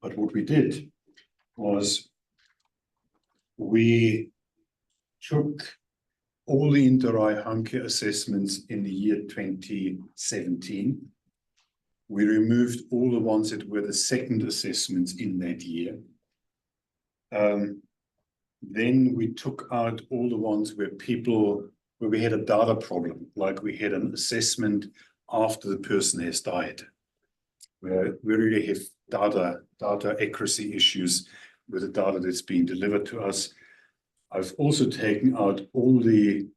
But what we did was we took all the inter-eye home care assessments in the year 2017. We removed all the ones that were the second assessments in that year. Then we took out all the ones where we had a data problem, like we had an assessment after the person has died, where we really have data accuracy issues with the data that's being delivered to us. I've also taken out all the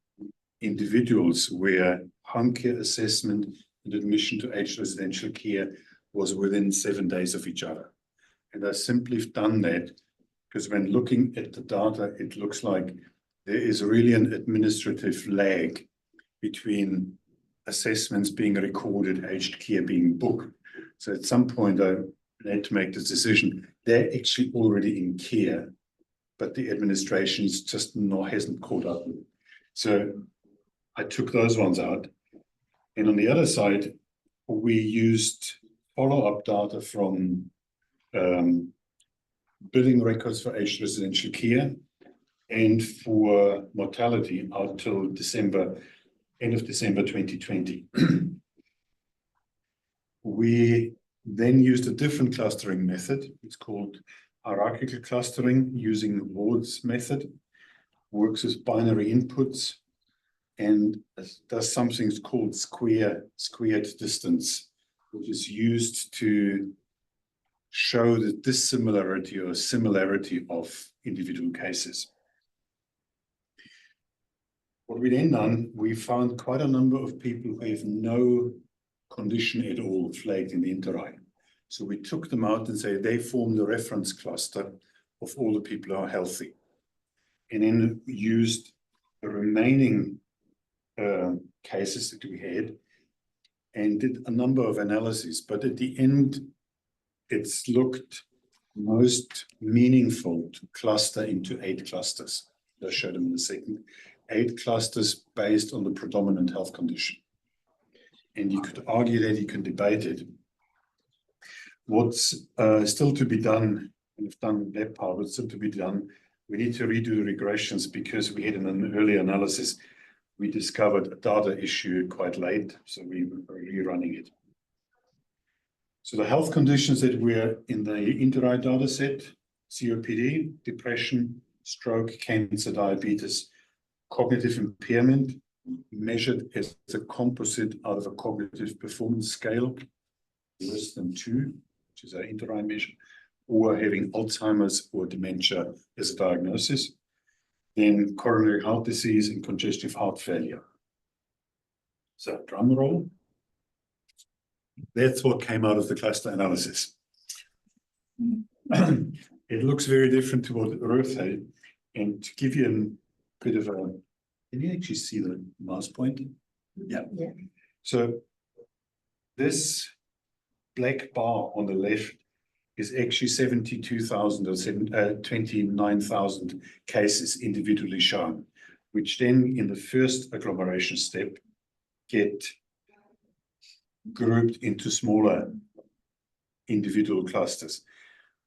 individuals where home care assessment and admission to aged residential care was within 7 days of each other. And I've simply done that because when looking at the data, it looks like there is really an administrative lag between assessments being recorded, aged care being booked. So at some point I had to make this decision. They're actually already in care. but the administration is just hasn't caught up. So I took those ones out. And on the other side, we used follow-up data from billing records for aged residential care and for mortality out till end of December 2020. We then used a different clustering method. It's called hierarchical clustering using Ward's method. Works with binary inputs and does something called squared distance, which is used to show the dissimilarity or similarity of individual cases. What we then done, we found quite a number of people who have no condition at all flagged in the interi. So we took them out and say they form the reference cluster of all the people who are healthy. And then used the remaining cases that we had and did a number of analyses. But at the end, it's looked most meaningful to cluster into 8 clusters. I'll show them in a second. 8 clusters based on the predominant health condition. And you could argue that, you can debate it. What's still to be done, and we've done that part, what's still to be done, we need to redo the regressions because we had in an early analysis, we discovered a data issue quite late, so we were rerunning it. So the health conditions that were in the interi data set, COPD, depression, stroke, cancer, diabetes, cognitive impairment, measured as a composite out of a cognitive performance scale, less than 2, which is our interi measure, or having Alzheimer's or dementia as a diagnosis, then coronary heart disease and congestive heart failure. So drum roll. That's what came out of the cluster analysis. It looks very different to what Ruth had. And to give you a bit of a, can you actually see the mouse pointer? Yeah. So this black bar on the left is actually 72,000 or 29,000 cases individually shown, which then in the first agglomeration step get grouped into smaller individual clusters.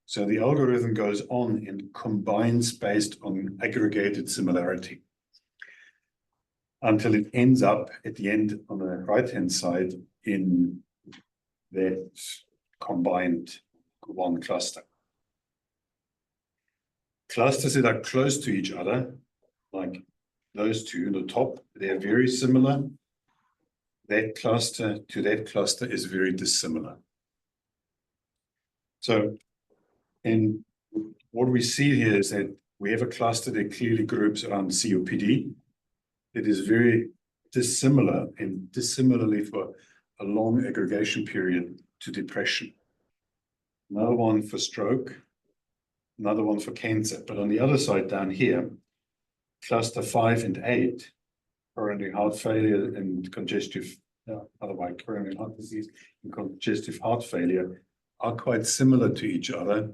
So the algorithm goes on and combines based on aggregated similarity until it ends up at the end on the right-hand side in that combined one cluster. Clusters that are close to each other, like those two in the top, they're very similar. That cluster to that cluster is very dissimilar. So, and what we see here is that we have a cluster that clearly groups around COPD. It is very dissimilar and dissimilarly for a long aggregation period to depression. Another one for stroke, another one for cancer. But on the other side down here, cluster 5 and 8, coronary heart failure and congestive, otherwise coronary heart disease and congestive heart failure are quite similar to each other.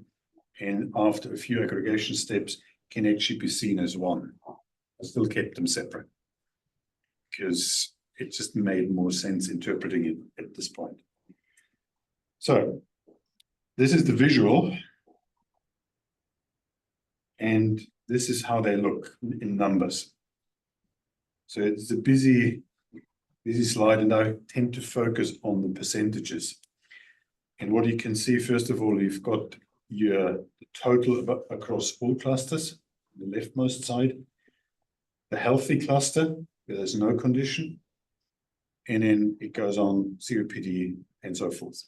And after a few aggregation steps can actually be seen as one. I still kept them separate because it just made more sense interpreting it at this point. So this is the visual, and this is how they look in numbers. So it's a busy slide, and I tend to focus on the percentages. And what you can see, first of all, you've got your total across all clusters, the leftmost side, the healthy cluster, where there's no condition, and then it goes on COPD and so forth.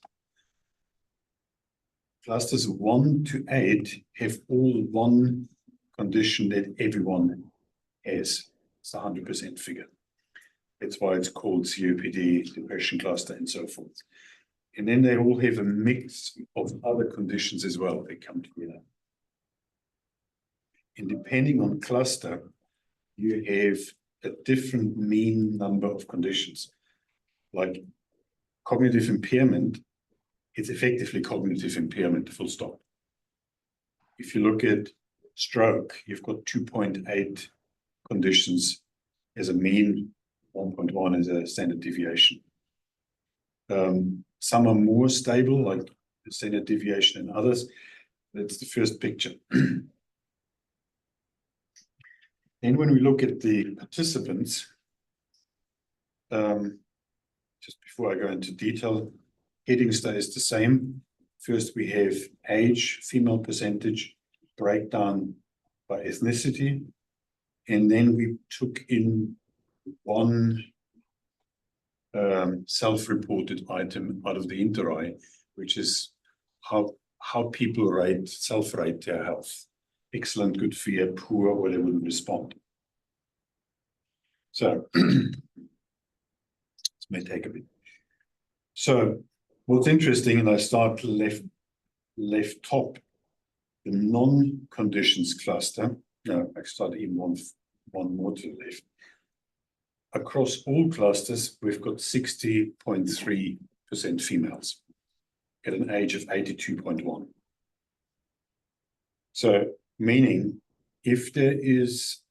Clusters 1 to 8 have all one condition that everyone has. It's a 100% figure. That's why it's called COPD, depression cluster, and so forth. And then they all have a mix of other conditions as well. They come together. And depending on cluster, you have a different mean number of conditions. Like cognitive impairment, it's effectively cognitive impairment, full stop. If you look at stroke, you've got 2.8 conditions as a mean, 1.1 as a standard deviation. Some are more stable, like the standard deviation and others. That's the first picture. Then when we look at the participants, just before I go into detail, heading stays the same. First we have age, female percentage, breakdown by ethnicity, and then we took in one self-reported item out of the inter-eye, which is how people self-rate their health. Excellent, good, fair, poor, or they wouldn't respond. So this may take a bit. So what's interesting, and I start left top, the non-conditions cluster. No, I start even one more to the left. Across all clusters, we've got 60.3% females at an age of 82.1. So meaning if there is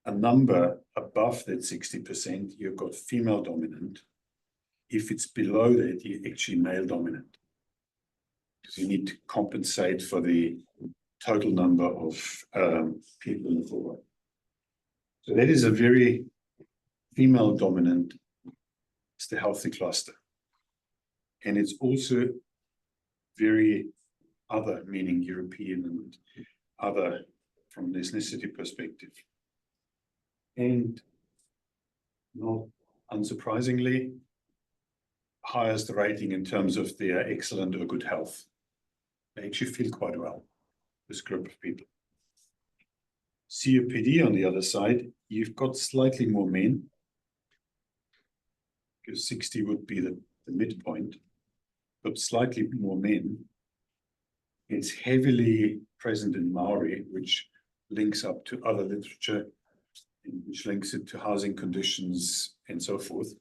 a number above that 60%, you've got female dominant. If it's below that, you're actually male dominant. Because you need to compensate for the total number of people in the cohort. So that is a very female dominant, it's the healthy cluster. And it's also very other, meaning European and other from an ethnicity perspective. And not unsurprisingly, highest rating in terms of their excellent or good health. They actually feel quite well, this group of people. COPD on the other side, you've got slightly more men, because 60 would be the midpoint, but slightly more men. It's heavily present in Maori, which links up to other literature, which links it to housing conditions and so forth.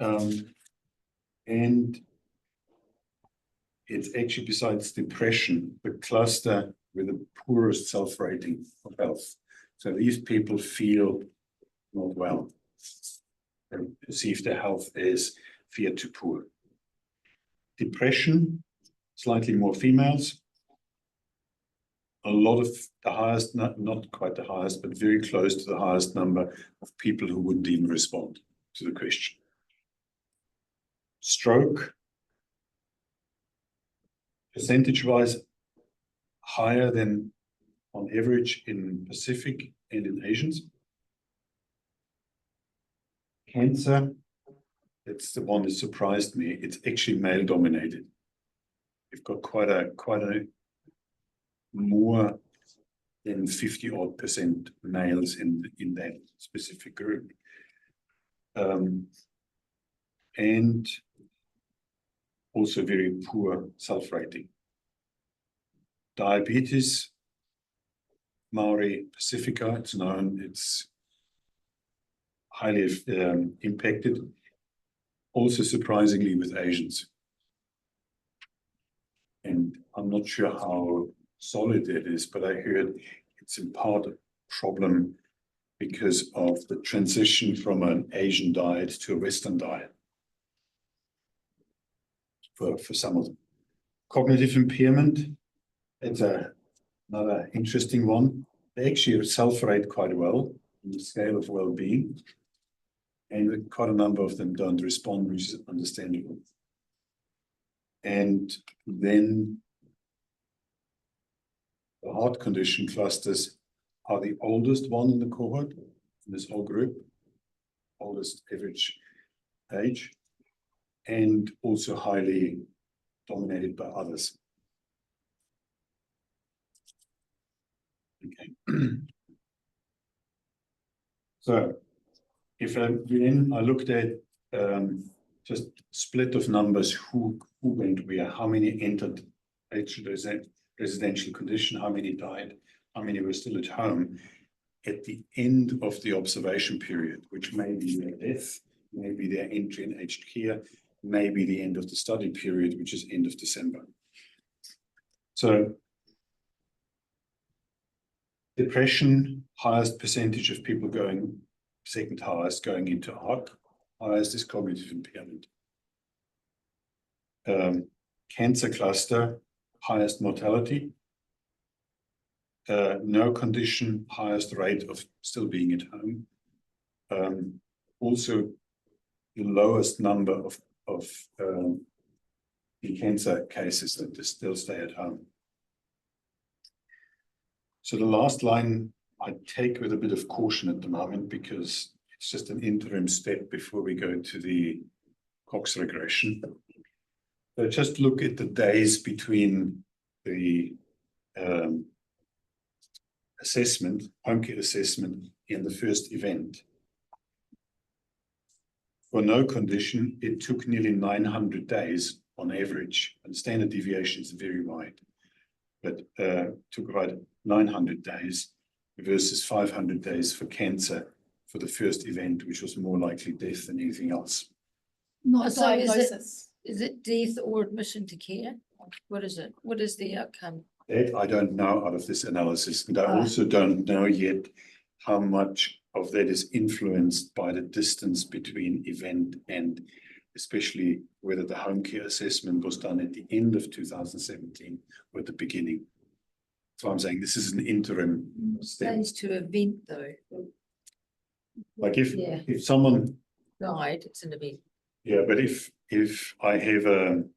And it's actually, besides depression, the cluster with the poorest self-rating of health. So these people feel not well. They perceive their health as fair to poor. Depression, slightly more females. A lot of the highest, not quite the highest, but very close to the highest number of people who wouldn't even respond to the question. Stroke, percentage-wise, higher than on average in Pacific and in Asians. Cancer, that's the one that surprised me. It's actually male-dominated. We've got quite a more than 50-odd% males in that specific group. And also very poor self-rating. Diabetes, Maori Pacifica, it's known, it's highly impacted, also surprisingly with Asians. And I'm not sure how solid it is, but I heard it's in part a problem because of the transition from an Asian diet to a Western diet for some of them. Cognitive impairment, it's another interesting one. They actually self-rate quite well on the scale of well-being, and quite a number of them don't respond, which is understandable. And then the heart condition clusters are the oldest one in the cohort, in this whole group, oldest average age, and also highly dominated by others. Okay. So if I looked at just split of numbers, who went where, how many entered residential condition, how many died, how many were still at home at the end of the observation period, which may be their death, maybe their entry in aged care, maybe the end of the study period, which is end of December. So Depression, highest percentage of people going, second highest going into ARC, highest is cognitive impairment. Cancer cluster, highest mortality. No condition, highest rate of still being at home. Also, the lowest number of cancer cases that still stay at home. So the last line I take with a bit of caution at the moment, because it's just an interim step before we go to the Cox regression. So just look at the days between the assessment, home care assessment, and the first event. For no condition, it took nearly 900 days on average, and standard deviation is very wide, but took about 900 days versus 500 days for cancer for the first event, which was more likely death than anything else. Not So is it- diagnosis. Is it death or admission to care? What is it? What is the outcome? That I don't know out of this analysis, and I Ah. also don't know yet how much of that is influenced by the distance between event and especially whether the home care assessment was done at the end of 2017 or at the beginning. So I'm saying this is an interim step. Days to event though. Like Yeah. if someone, Died, it's an event. yeah, but if I have a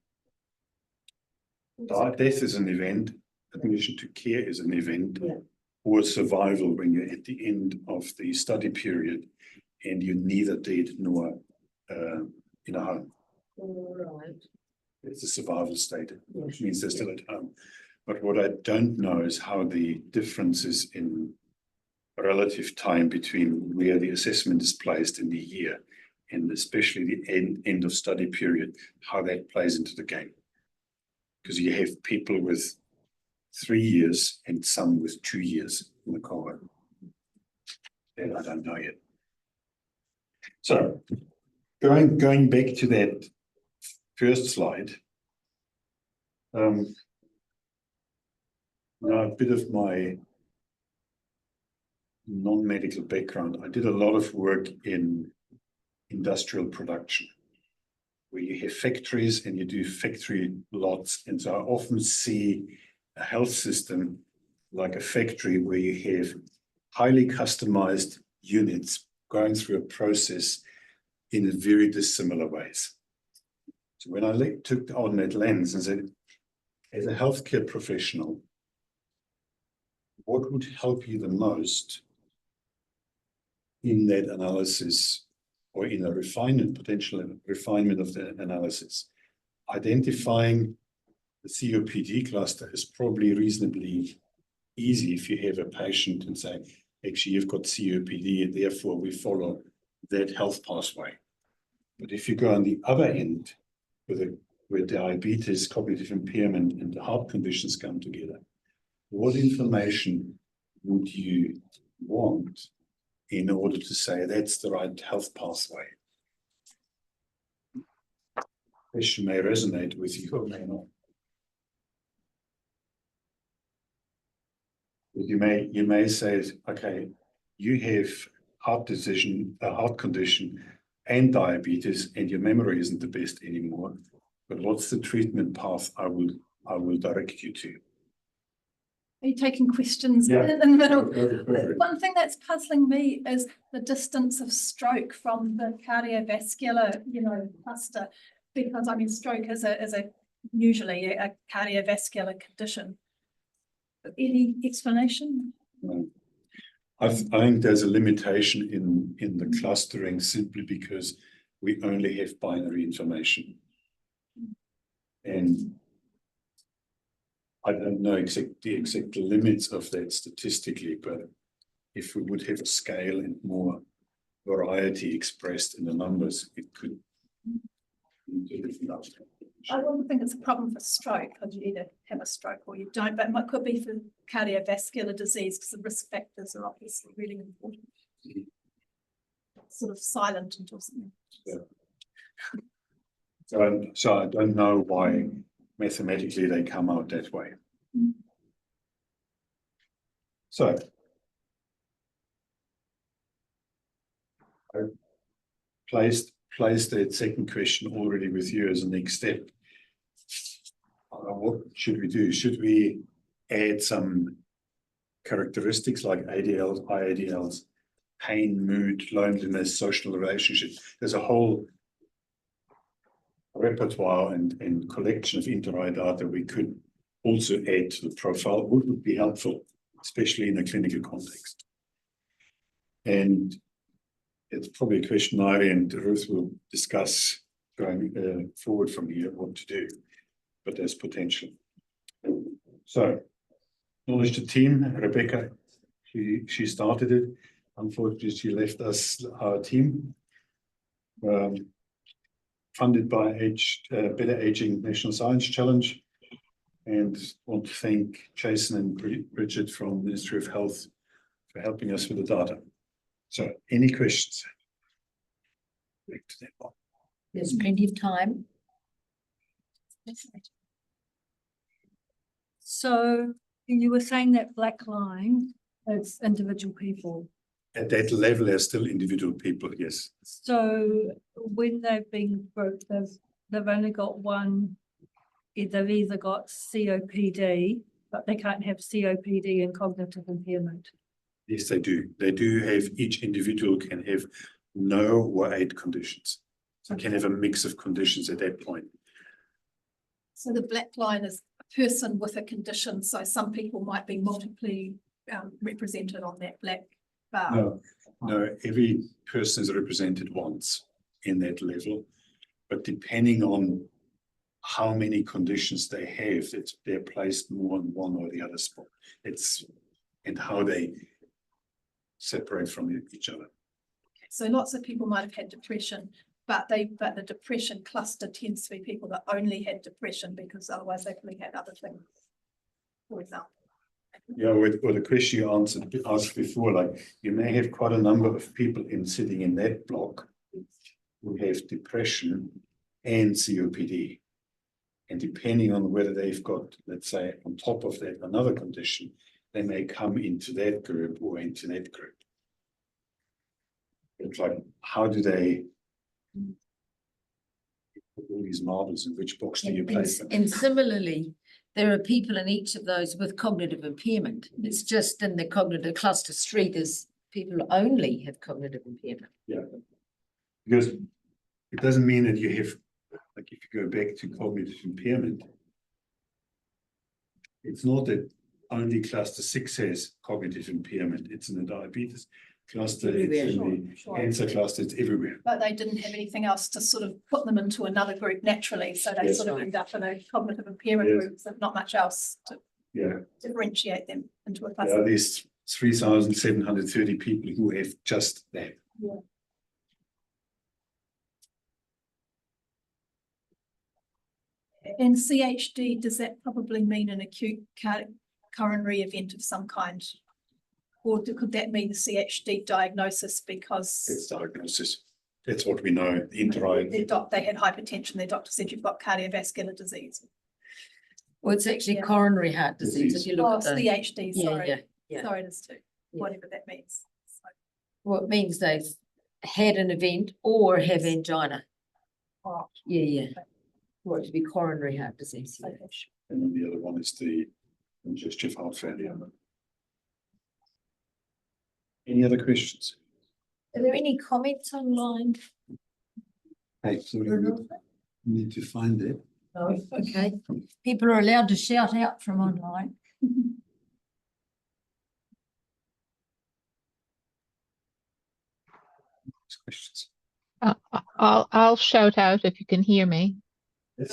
death is an event, admission to care is an event, Yeah. or survival when you're at the end of the study period and you're neither dead nor in a home. All right. It's a survival state, which means they're still at home. But what I don't know is how the differences in relative time between where the assessment is placed in the year and especially the end of study period, how that plays into the game. Because you have people with 3 years and some with 2 years in the cohort. And I don't know yet. So going back to that first slide, now a bit of my non-medical background. I did a lot of work in industrial production, where you have factories and you do factory lots. And so I often see a health system like a factory where you have highly customized units going through a process in very dissimilar ways. So when I took on that lens and said, as a healthcare professional, what would help you the most in that analysis or in a potential refinement of the analysis? Identifying the COPD cluster is probably reasonably easy if you have a patient and say, actually, you've got COPD, and therefore we follow that health pathway. But if you go on the other end, where diabetes, cognitive impairment, and the heart conditions come together, what information would you want in order to say that's the right health pathway? Question may resonate with you or may not. You may say, okay, you have heart condition and diabetes, and your memory isn't the best anymore. But what's the treatment path I will direct you to? Are you taking questions Yeah. in the middle? Perfect. One thing that's puzzling me is the distance of stroke from the cardiovascular, cluster, because I mean, stroke is usually a cardiovascular condition. Any explanation? I think there's a limitation in the clustering simply because we only have binary information. And I don't know the exact limits of that statistically, but if we would have a scale and more variety expressed in the numbers, it could. I wouldn't think it's a problem for stroke, because you either have a stroke or you don't, but it could be for cardiovascular disease, because the risk factors are obviously really important. Sort of silent until something. Yeah. So I don't know why mathematically they come out that way. So placed that second question already with you as a next step. What should we do? Should we add some characteristics like ADLs, IADLs, pain, mood, loneliness, social relationships? There's a whole repertoire and collection of inter-eye data we could also add to the profile. What would be helpful, especially in a clinical context? And it's probably a question Mari and Ruth will discuss going forward from here, what to do, but there's potential. So, knowledge to team, Rebecca, she started it. Unfortunately, she left us our team. Funded by Better Aging National Science Challenge. And want to thank Jason and Bridget from Ministry of Health for helping us with the data. So, any questions? Back to that one. There's plenty of time. So you were saying that black line is individual people. At that level, there's still individual people, yes. So when they've been grouped, they've only got one. They've either got COPD, but they can't have COPD and cognitive impairment. Yes, they do. They do have, each individual can have no or 8 conditions. So can have a mix of conditions at that point. So the black line is a person with a condition. So some people might be multiply represented on that black bar. No, every person is represented once in that level, but depending on how many conditions they have, they're placed more on one or the other spot. And how they separate from each other. So lots of people might have had depression, but the depression cluster tends to be people that only had depression because otherwise they probably had other things, for example. Yeah, or the question you asked before, like you may have quite a number of people sitting in that block who have depression and COPD. And depending on whether they've got, let's say, on top of that, another condition, they may come into that group or into that group. It's like, how do they put all these marbles in which box do you place them? And similarly, there are people in each of those with cognitive impairment. It's just in the cognitive cluster street is people who only have cognitive impairment. Yeah, because it doesn't mean that you have, like if you go back to cognitive impairment, it's not that only cluster 6 has cognitive impairment. It's in the diabetes cluster, Everywhere. it's in the Sure. cancer cluster, it's everywhere. But they didn't have anything else to sort of put them into another group naturally. So they Yes. sort of end up in a cognitive impairment Yes. group, so not much else to Yeah, differentiate them into a there cluster. are these 3,730 people who have just that. And CHD, does that probably mean an acute coronary event of some kind? Or could that mean the CHD diagnosis because It's diagnosis. That's what we know. The inter-eye. they had hypertension, their doctor said you've got cardiovascular disease? Well, it's actually Yeah. coronary heart disease. If you Oh, look at the, CHD, yeah, sorry. yeah. Sorry, it is too, Yeah. whatever that means. So, well, it means they've had an event or have angina. oh, Yeah. Or it would be coronary heart disease. Yeah. okay. And then the other one is the congestive heart failure. Any other questions? Are there any comments online? Hey, sorry, we need to find it. No, okay. People are allowed to shout out from online. Questions? I'll shout out if you can hear me.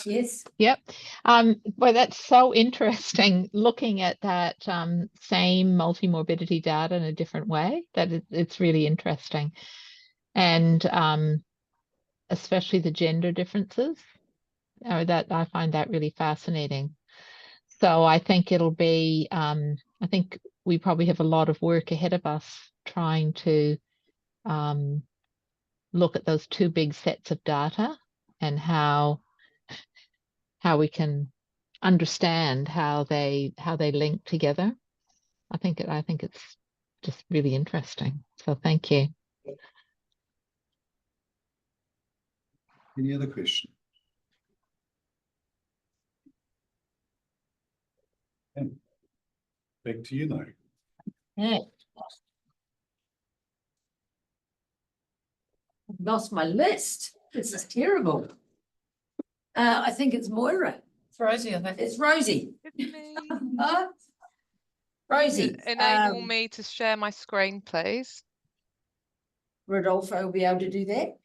Yes. Yep. Well, that's so interesting looking at that same multimorbidity data in a different way. It's really interesting. And especially the gender differences. That I find that really fascinating. So I think it'll be, I think we probably have a lot of work ahead of us trying to look at those 2 big sets of data and how we can understand how they link together. I think it's just really interesting. So thank you. Any other question? Okay. Back to you now. Yeah. I've lost my list. This is terrible. I think it's Moira. It's Rosie, I think. It's Rosie. It's me. Rosie. Enable me to share my screen, please. Rodolfo will be able to do that.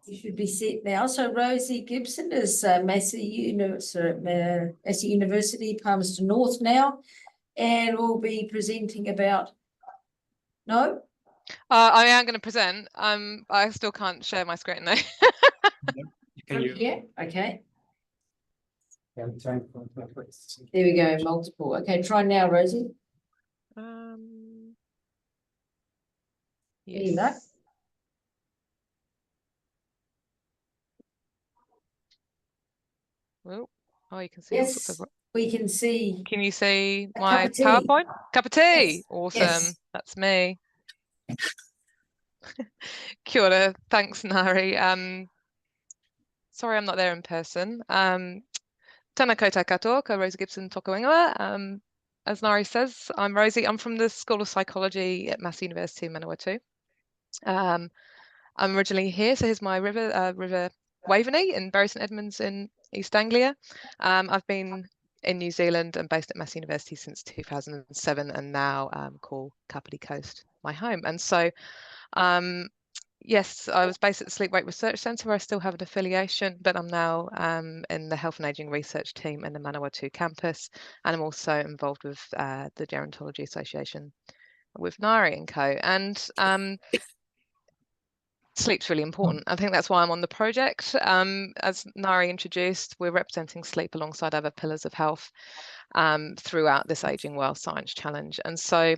You should be set now. So Rosie Gibson is Massey University, Palmerston North now, and will be presenting about. No. I am going to present. I still can't share my screen though. Yeah. Okay. There we go. Multiple. Okay. Try now, Rosie. Any luck? Yes. Oh, you can see all sorts Yes, of. we can see. Can you see A my cup of tea. PowerPoint? Cup of tea. Yes, Awesome. yes. That's me. Kia ora. Thanks, Nari. Sorry, I'm not there in person. Tēnā koutou katoa, ko Rosie Gibson toko ingoa. As Nari says, I'm Rosie. I'm from the School of Psychology at Massey University in Manawatu. I'm originally here, so here's my River Waveney in Bury St Edmunds in East Anglia. I've been in New Zealand and based at Massey University since 2007, and now call Kapiti Coast my home. And so, yes, I was based at the Sleep Wake Research Centre, where I still have an affiliation, but I'm now in the Health and Ageing Research team in the Manawatu campus, and I'm also involved with the Gerontology Association with Nari and co. And sleep's really important. I think that's why I'm on the project. As Nari introduced, we're representing sleep alongside other pillars of health throughout this Ageing Well Science Challenge. And so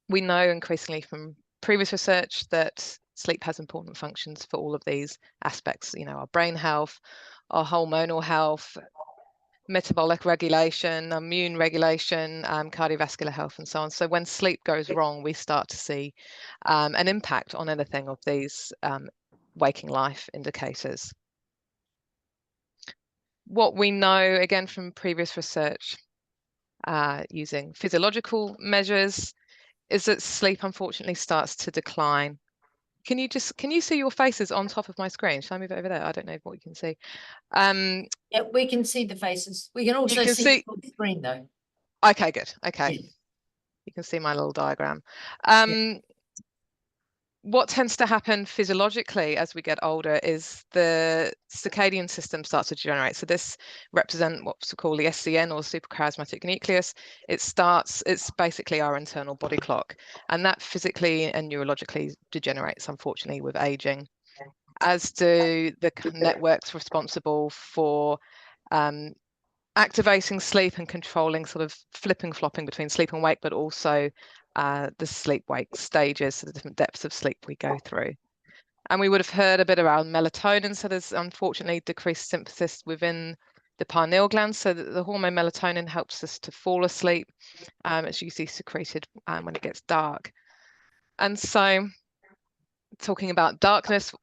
we know increasingly from previous research that sleep has important functions for all of these aspects, you know, our brain health, our hormonal health, metabolic regulation, immune regulation, cardiovascular health, and so on. So when sleep goes wrong, we start to see an impact on anything of these waking life indicators. What we know, again, from previous research using physiological measures, is that sleep unfortunately starts to decline. Can you see your faces on top of my screen? Shall I move it over there? I don't know what you can see. Yeah, we can see the faces. We can also can see see- the screen though. Okay, good. Okay. Yeah. You can see my little diagram. What tends to happen physiologically as we get older is the circadian system starts to degenerate. So this represents what's called the SCN, or suprachiasmatic nucleus. It's basically our internal body clock, and that physically and neurologically degenerates, unfortunately, with aging, as do the networks responsible for activating sleep and controlling sort of flopping between sleep and wake, but also the sleep-wake stages, so the different depths of sleep we go through. And we would have heard a bit around melatonin. So there's unfortunately decreased synthesis within the pineal gland. So that the hormone melatonin helps us to fall asleep, as you see secreted when it gets dark. And so talking about darkness,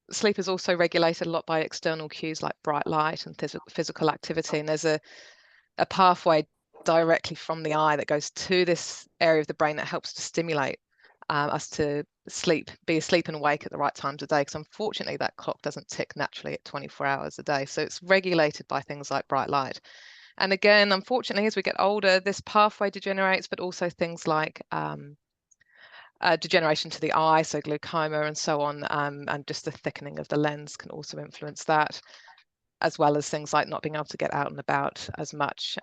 sleep is also regulated a lot by external cues like bright light and physical activity. And there's a pathway directly from the eye that goes to this area of the brain that helps to stimulate us to be asleep and awake at the right times of day, because unfortunately that clock doesn't tick naturally at 24 hours a day. So it's regulated by things like bright light. And again, unfortunately, as we get older, this pathway degenerates, but also things like degeneration to the eye, so glaucoma and so on, and just the thickening of the lens can also influence that, as well as things like not being able to get out and about as much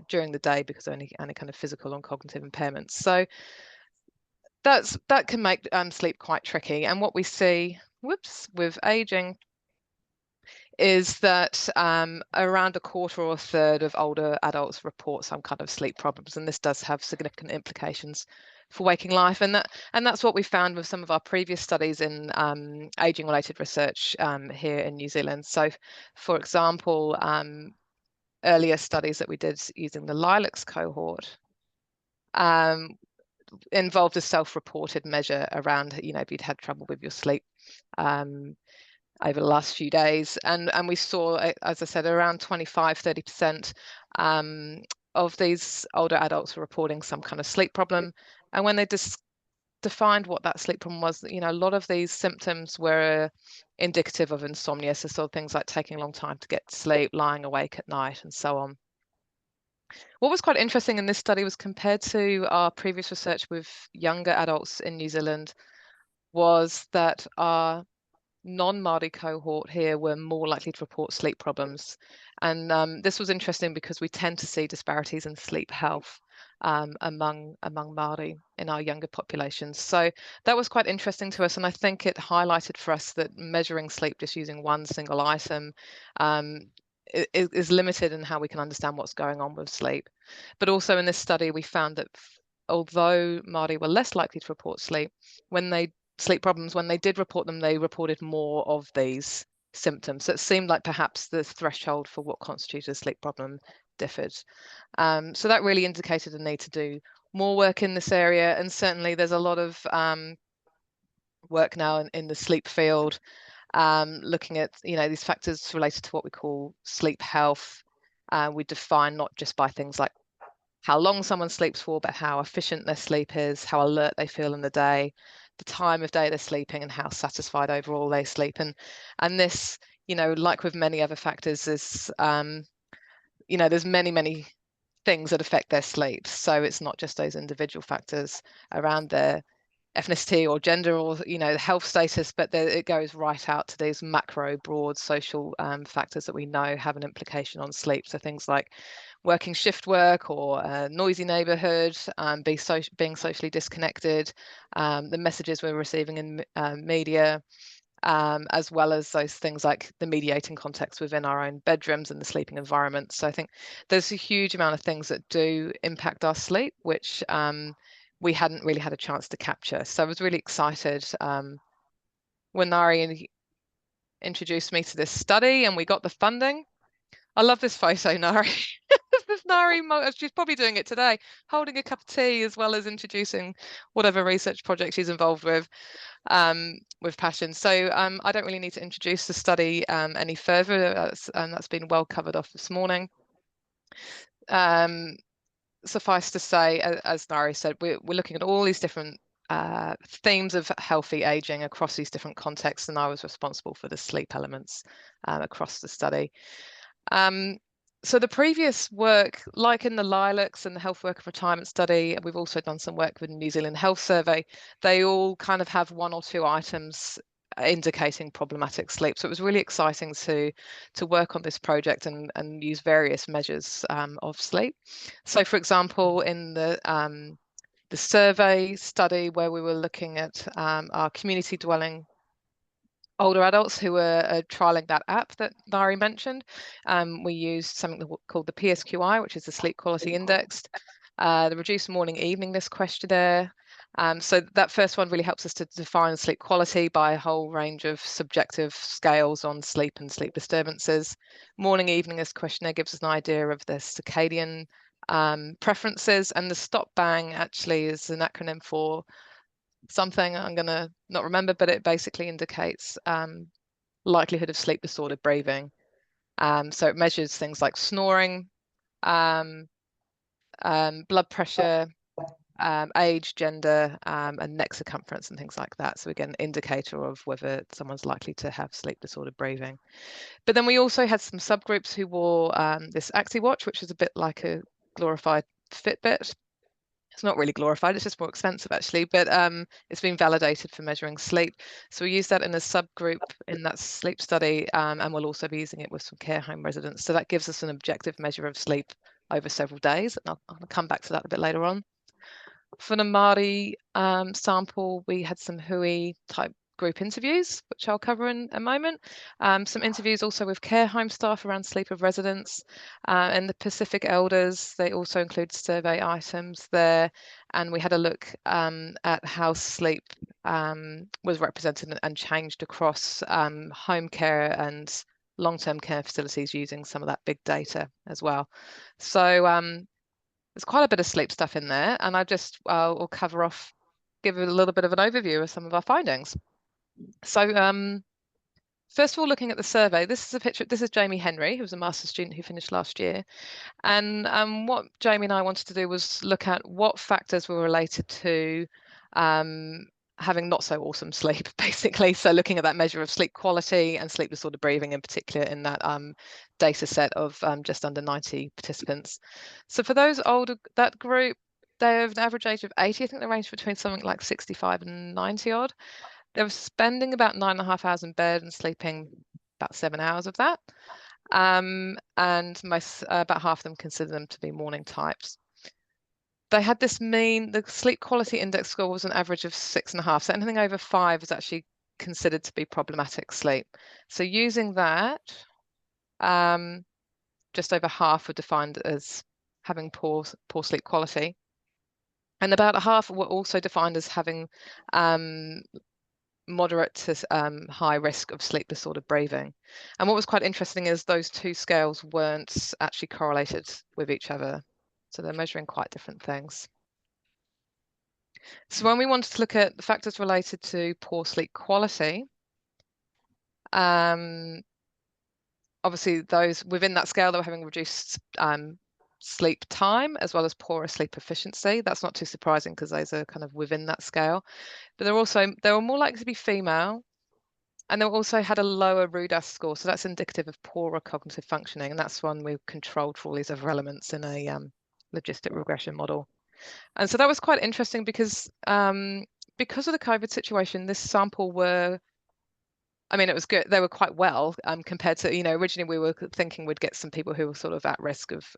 during the day because of any kind of physical and cognitive impairments. So that can make sleep quite tricky. And what we see, with aging, is that around a quarter or a third of older adults report some kind of sleep problems, and this does have significant implications for waking life. And that's what we found with some of our previous studies in aging related research here in New Zealand. So for example, earlier studies that we did using the Lilacs cohort, involved a self-reported measure around, you know, if you'd had trouble with your sleep over the last few days. And we saw, as I said, around 25-30% of these older adults were reporting some kind of sleep problem. And when they defined what that sleep problem was, you know, a lot of these symptoms were indicative of insomnia. So sort of things like taking a long time to get to sleep, lying awake at night, and so on. What was quite interesting in this study was, compared to our previous research with younger adults in New Zealand, was that our non-Māori cohort here were more likely to report sleep problems. And this was interesting because we tend to see disparities in sleep health among Māori in our younger populations. So that was quite interesting to us, and I think it highlighted for us that measuring sleep just using one single item is limited in how we can understand what's going on with sleep. But also in this study, we found that although Māori were less likely to report sleep problems, when they did report them, they reported more of these symptoms. So it seemed like perhaps the threshold for what constituted a sleep problem differed. So that really indicated a need to do more work in this area. And certainly there's a lot of work now in the sleep field, looking at, you know, these factors related to what we call sleep health. We define not just by things like how long someone sleeps for, but how efficient their sleep is, how alert they feel in the day, the time of day they're sleeping, and how satisfied overall they sleep. And this, you know, like with many other factors, is you know, there's many things that affect their sleep. So it's not just those individual factors around their ethnicity or gender or, you know, health status, but it goes right out to these macro, broad social factors that we know have an implication on sleep. So things like working shift work, or a noisy neighborhood, being socially disconnected, the messages we're receiving in media, as well as those things like the mediating context within our own bedrooms and the sleeping environment. So I think there's a huge amount of things that do impact our sleep, which we hadn't really had a chance to capture. So I was really excited when Nari introduced me to this study and we got the funding. I love this photo, Nari. This Nari, she's probably doing it today, holding a cup of tea as well as introducing whatever research project she's involved with passion. So I don't really need to introduce the study any further. That's been well covered off this morning. Suffice to say, as Nari said, we're looking at all these different themes of healthy aging across these different contexts, and I was responsible for the sleep elements across the study. So the previous work, like in the Lilacs and the Health Worker Retirement Study, we've also done some work with the New Zealand Health Survey. They all kind of have one or two items indicating problematic sleep. So it was really exciting to work on this project and use various measures of sleep. So for example, in the survey study, where we were looking at our community dwelling older adults who were trialing that app that Nari mentioned, we used something called the PSQI, which is the Sleep Quality Index, the Reduced Morning Eveningness Questionnaire. So that first one really helps us to define sleep quality by a whole range of subjective scales on sleep and sleep disturbances. Morning Eveningness Questionnaire gives us an idea of the circadian preferences, and the Stop Bang actually is an acronym for something I'm going to not remember, but it basically indicates likelihood of sleep disordered breathing. So it measures things like snoring, blood pressure, age, gender, and neck circumference and things like that. So again, indicator of whether someone's likely to have sleep disordered breathing. But then we also had some subgroups who wore this AxiWatch, which is a bit like a glorified Fitbit. It's not really glorified, it's just more expensive actually, but it's been validated for measuring sleep. So we use that in a subgroup in that sleep study, and we'll also be using it with some care home residents. So that gives us an objective measure of sleep over several days. And I'll come back to that a bit later on. For the Māori sample, we had some hui type group interviews, which I'll cover in a moment. Some interviews also with care home staff around sleep of residents, and the Pacific elders. They also include survey items there, and we had a look at how sleep was represented and changed across home care and long-term care facilities using some of that big data as well. So There's quite a bit of sleep stuff in there, and I just will cover off, give a little bit of an overview of some of our findings. So first of all, looking at the survey, this is a picture. This is Jamie Henry, who was a master's student who finished last year. And what Jamie and I wanted to do was look at what factors were related to having not so awesome sleep, basically. So looking at that measure of sleep quality and sleep disorder breathing in particular in that data set of just under 90 participants. So for those older, that group, they have an average age of 80. I think they range between something like 65 and 90 odd. They were spending about 9.5 hours in bed and sleeping about 7 hours of that. And most, about half of them consider them to be morning types. They had this mean, the sleep quality index score was an average of 6.5. So anything over 5 is actually considered to be problematic sleep. So using that, just over half were defined as having poor sleep quality. And about a half were also defined as having moderate to high risk of sleep disorder breathing. And what was quite interesting is those two scales weren't actually correlated with each other. So they're measuring quite different things. So when we wanted to look at the factors related to poor sleep quality, obviously those within that scale, they were having reduced sleep time as well as poorer sleep efficiency. That's not too surprising because those are kind of within that scale. But they were more likely to be female, and they also had a lower RUDAS score. So that's indicative of poorer cognitive functioning. And that's one we've controlled for all these other elements in a logistic regression model. And so that was quite interesting because of the COVID situation, this sample were, I mean, it was good. They were quite well compared to, originally we were thinking we'd get some people who were sort of at risk of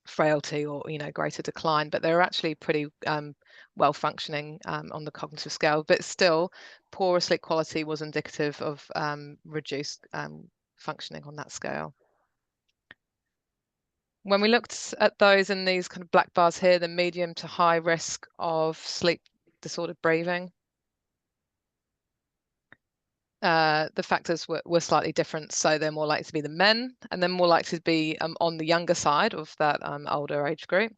frailty or, greater decline, but they're actually pretty well functioning on the cognitive scale, but still poorer sleep quality was indicative of reduced functioning on that scale. When we looked at those in these kind of black bars here, the medium to high risk of sleep disordered breathing, the factors were slightly different. So they're more likely to be the men, and they're more likely to be on the younger side of that older age group.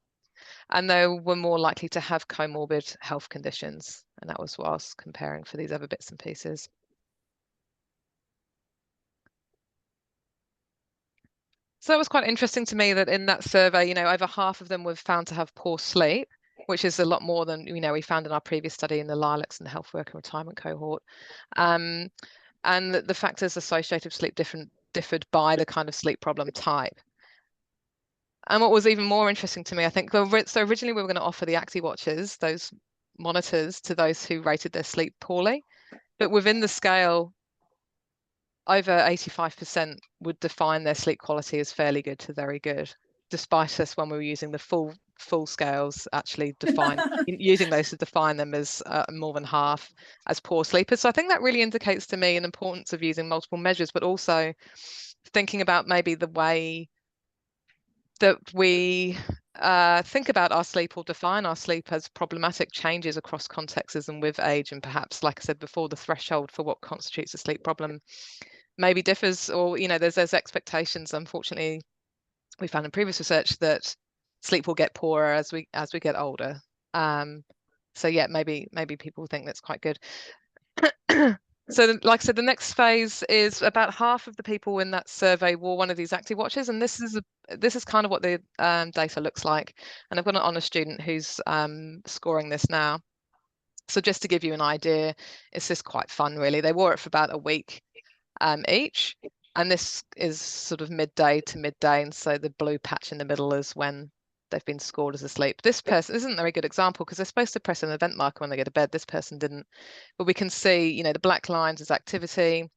And they were more likely to have comorbid health conditions. And that was what I was comparing for these other bits and pieces. So that was quite interesting to me that in that survey, over half of them were found to have poor sleep, which is a lot more than, we found in our previous study in the lilacs and the health worker retirement cohort. And the factors associated with sleep differed by the kind of sleep problem type. And what was even more interesting to me, I think, so originally we were going to offer the ActiWatchers, those monitors, to those who rated their sleep poorly. But within the scale, over 85% would define their sleep quality as fairly good to very good, despite us when we were using the full scales actually using those to define them as more than half as poor sleepers. So I think that really indicates to me an importance of using multiple measures, but also thinking about maybe the way that we think about our sleep or define our sleep as problematic changes across contexts and with age, and perhaps, like I said before, the threshold for what constitutes a sleep problem maybe differs, or there's those expectations. Unfortunately, we found in previous research that sleep will get poorer as we get older. So yeah, maybe people think that's quite good. So like I said, the next phase is about half of the people in that survey wore one of these ActiWatchers, and this is kind of what the data looks like. And I've got an honours student who's scoring this now. So just to give you an idea, it's just quite fun, really. They wore it for about a week each, and this is sort of midday to midday, and so the blue patch in the middle is when they've been scored as asleep. This person isn't a very good example because they're supposed to press an event marker when they go to bed. This person didn't, but we can see, the black lines is activity,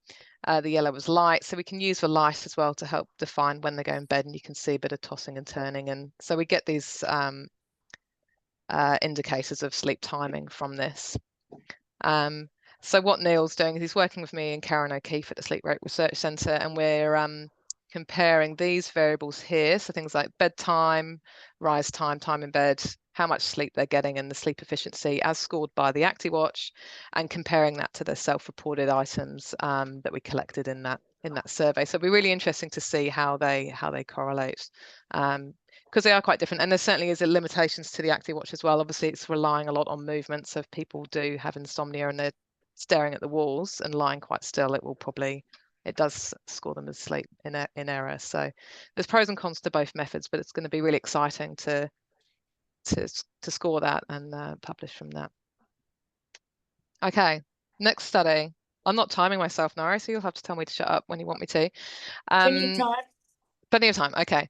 the yellow was light, so we can use the light as well to help define when they go in bed, and you can see a bit of tossing and turning, and so we get these indicators of sleep timing from this. So what Neil's doing is he's working with me and Karen O'Keefe at the Sleep Rate Research Centre, and we're comparing these variables here, so things like bedtime, rise time, time in bed, how much sleep they're getting, and the sleep efficiency as scored by the ActiWatch, and comparing that to the self-reported items that we collected in that that survey. So it'll be really interesting to see how they correlate, because they are quite different. And there certainly is limitations to the ActiWatch as well. Obviously, it's relying a lot on movement. So if people do have insomnia and they're staring at the walls and lying quite still, it does score them as sleep in error. So there's pros and cons to both methods, but it's going to be really exciting to score that and publish from that. Okay, next study. I'm not timing myself, Nara, so you'll have to tell me to shut up when you want me to. Plenty of time. Plenty of time. Okay.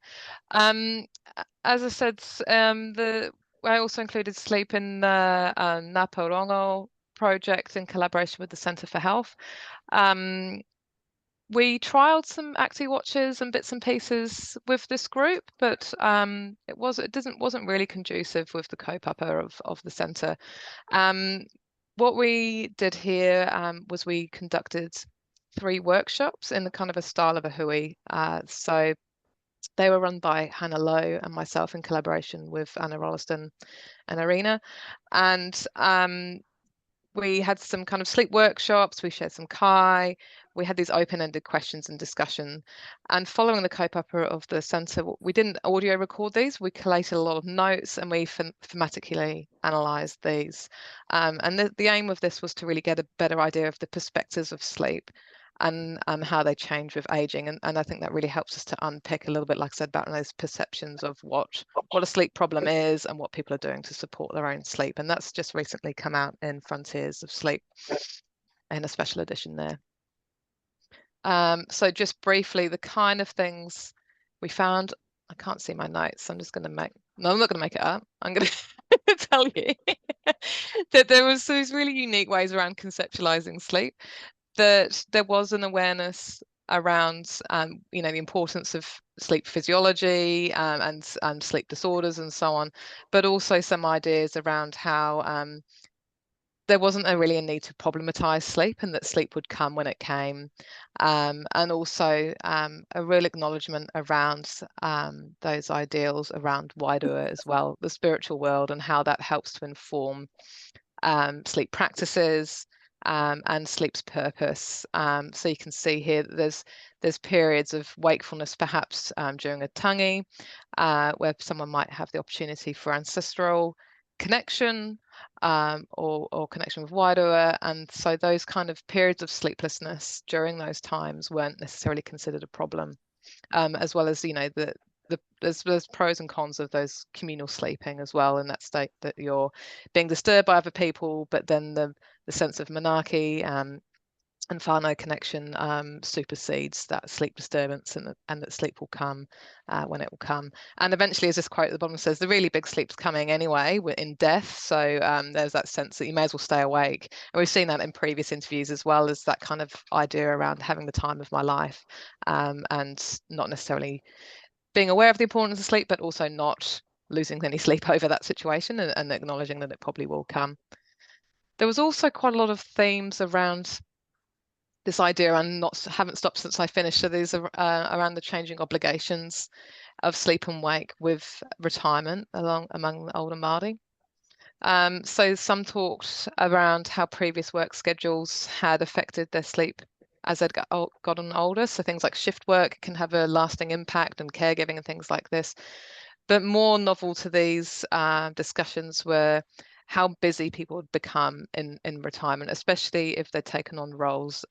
As I said, I also included sleep in the Naporongo project in collaboration with the Centre for Health. We trialed some ActiWatches and bits and pieces with this group, but it wasn't really conducive with the kaupapa of the centre. What we did here was we conducted 3 workshops in the kind of a style of a hui. So they were run by Hannah Lowe and myself in collaboration with Anna Rolliston and Arena. And we had some kind of sleep workshops, we shared some kai, we had these open-ended questions and discussion. And following the kaupapa of the centre, we didn't audio record these, we collated a lot of notes and we thematically analysed these. And the aim of this was to really get a better idea of the perspectives of sleep and how they change with aging. And I think that really helps us to unpick a little bit, like I said, about those perceptions of what a sleep problem is and what people are doing to support their own sleep. And that's just recently come out in Frontiers of Sleep in a special edition there. So just briefly, the kind of things we found, I can't see my notes, so I'm just going to I'm not going to make it up. I'm going to tell you that there was these really unique ways around conceptualizing sleep, that there was an awareness around the importance of sleep physiology and sleep disorders and so on, but also some ideas around how there wasn't really a need to problematize sleep and that sleep would come when it came, and also a real acknowledgement around those ideals around wairua as well, the spiritual world, and how that helps to inform sleep practices and sleep's purpose. So you can see here that there's periods of wakefulness, perhaps during a tangi, where someone might have the opportunity for ancestral connection or connection with wairua, and so those kind of periods of sleeplessness during those times weren't necessarily considered a problem, as well as there's pros and cons of those communal sleeping as well, in that state that you're being disturbed by other people, but then the sense of monarchy and whānau connection supersedes that sleep disturbance, and that sleep will come when it will come. And eventually, as this quote at the bottom says, the really big sleep's coming anyway in death. So there's that sense that you may as well stay awake. And we've seen that in previous interviews as well, as that kind of idea around having the time of my life, and not necessarily being aware of the importance of sleep, but also not losing any sleep over that situation, and acknowledging that it probably will come. There was also quite a lot of themes around this idea, and haven't stopped since I finished. So these are around the changing obligations of sleep and wake with retirement among the older Māori. So some talked around how previous work schedules had affected their sleep as they'd gotten older. So things like shift work can have a lasting impact, and caregiving and things like this. But more novel to these discussions were how busy people would become in retirement, especially if they'd taken on roles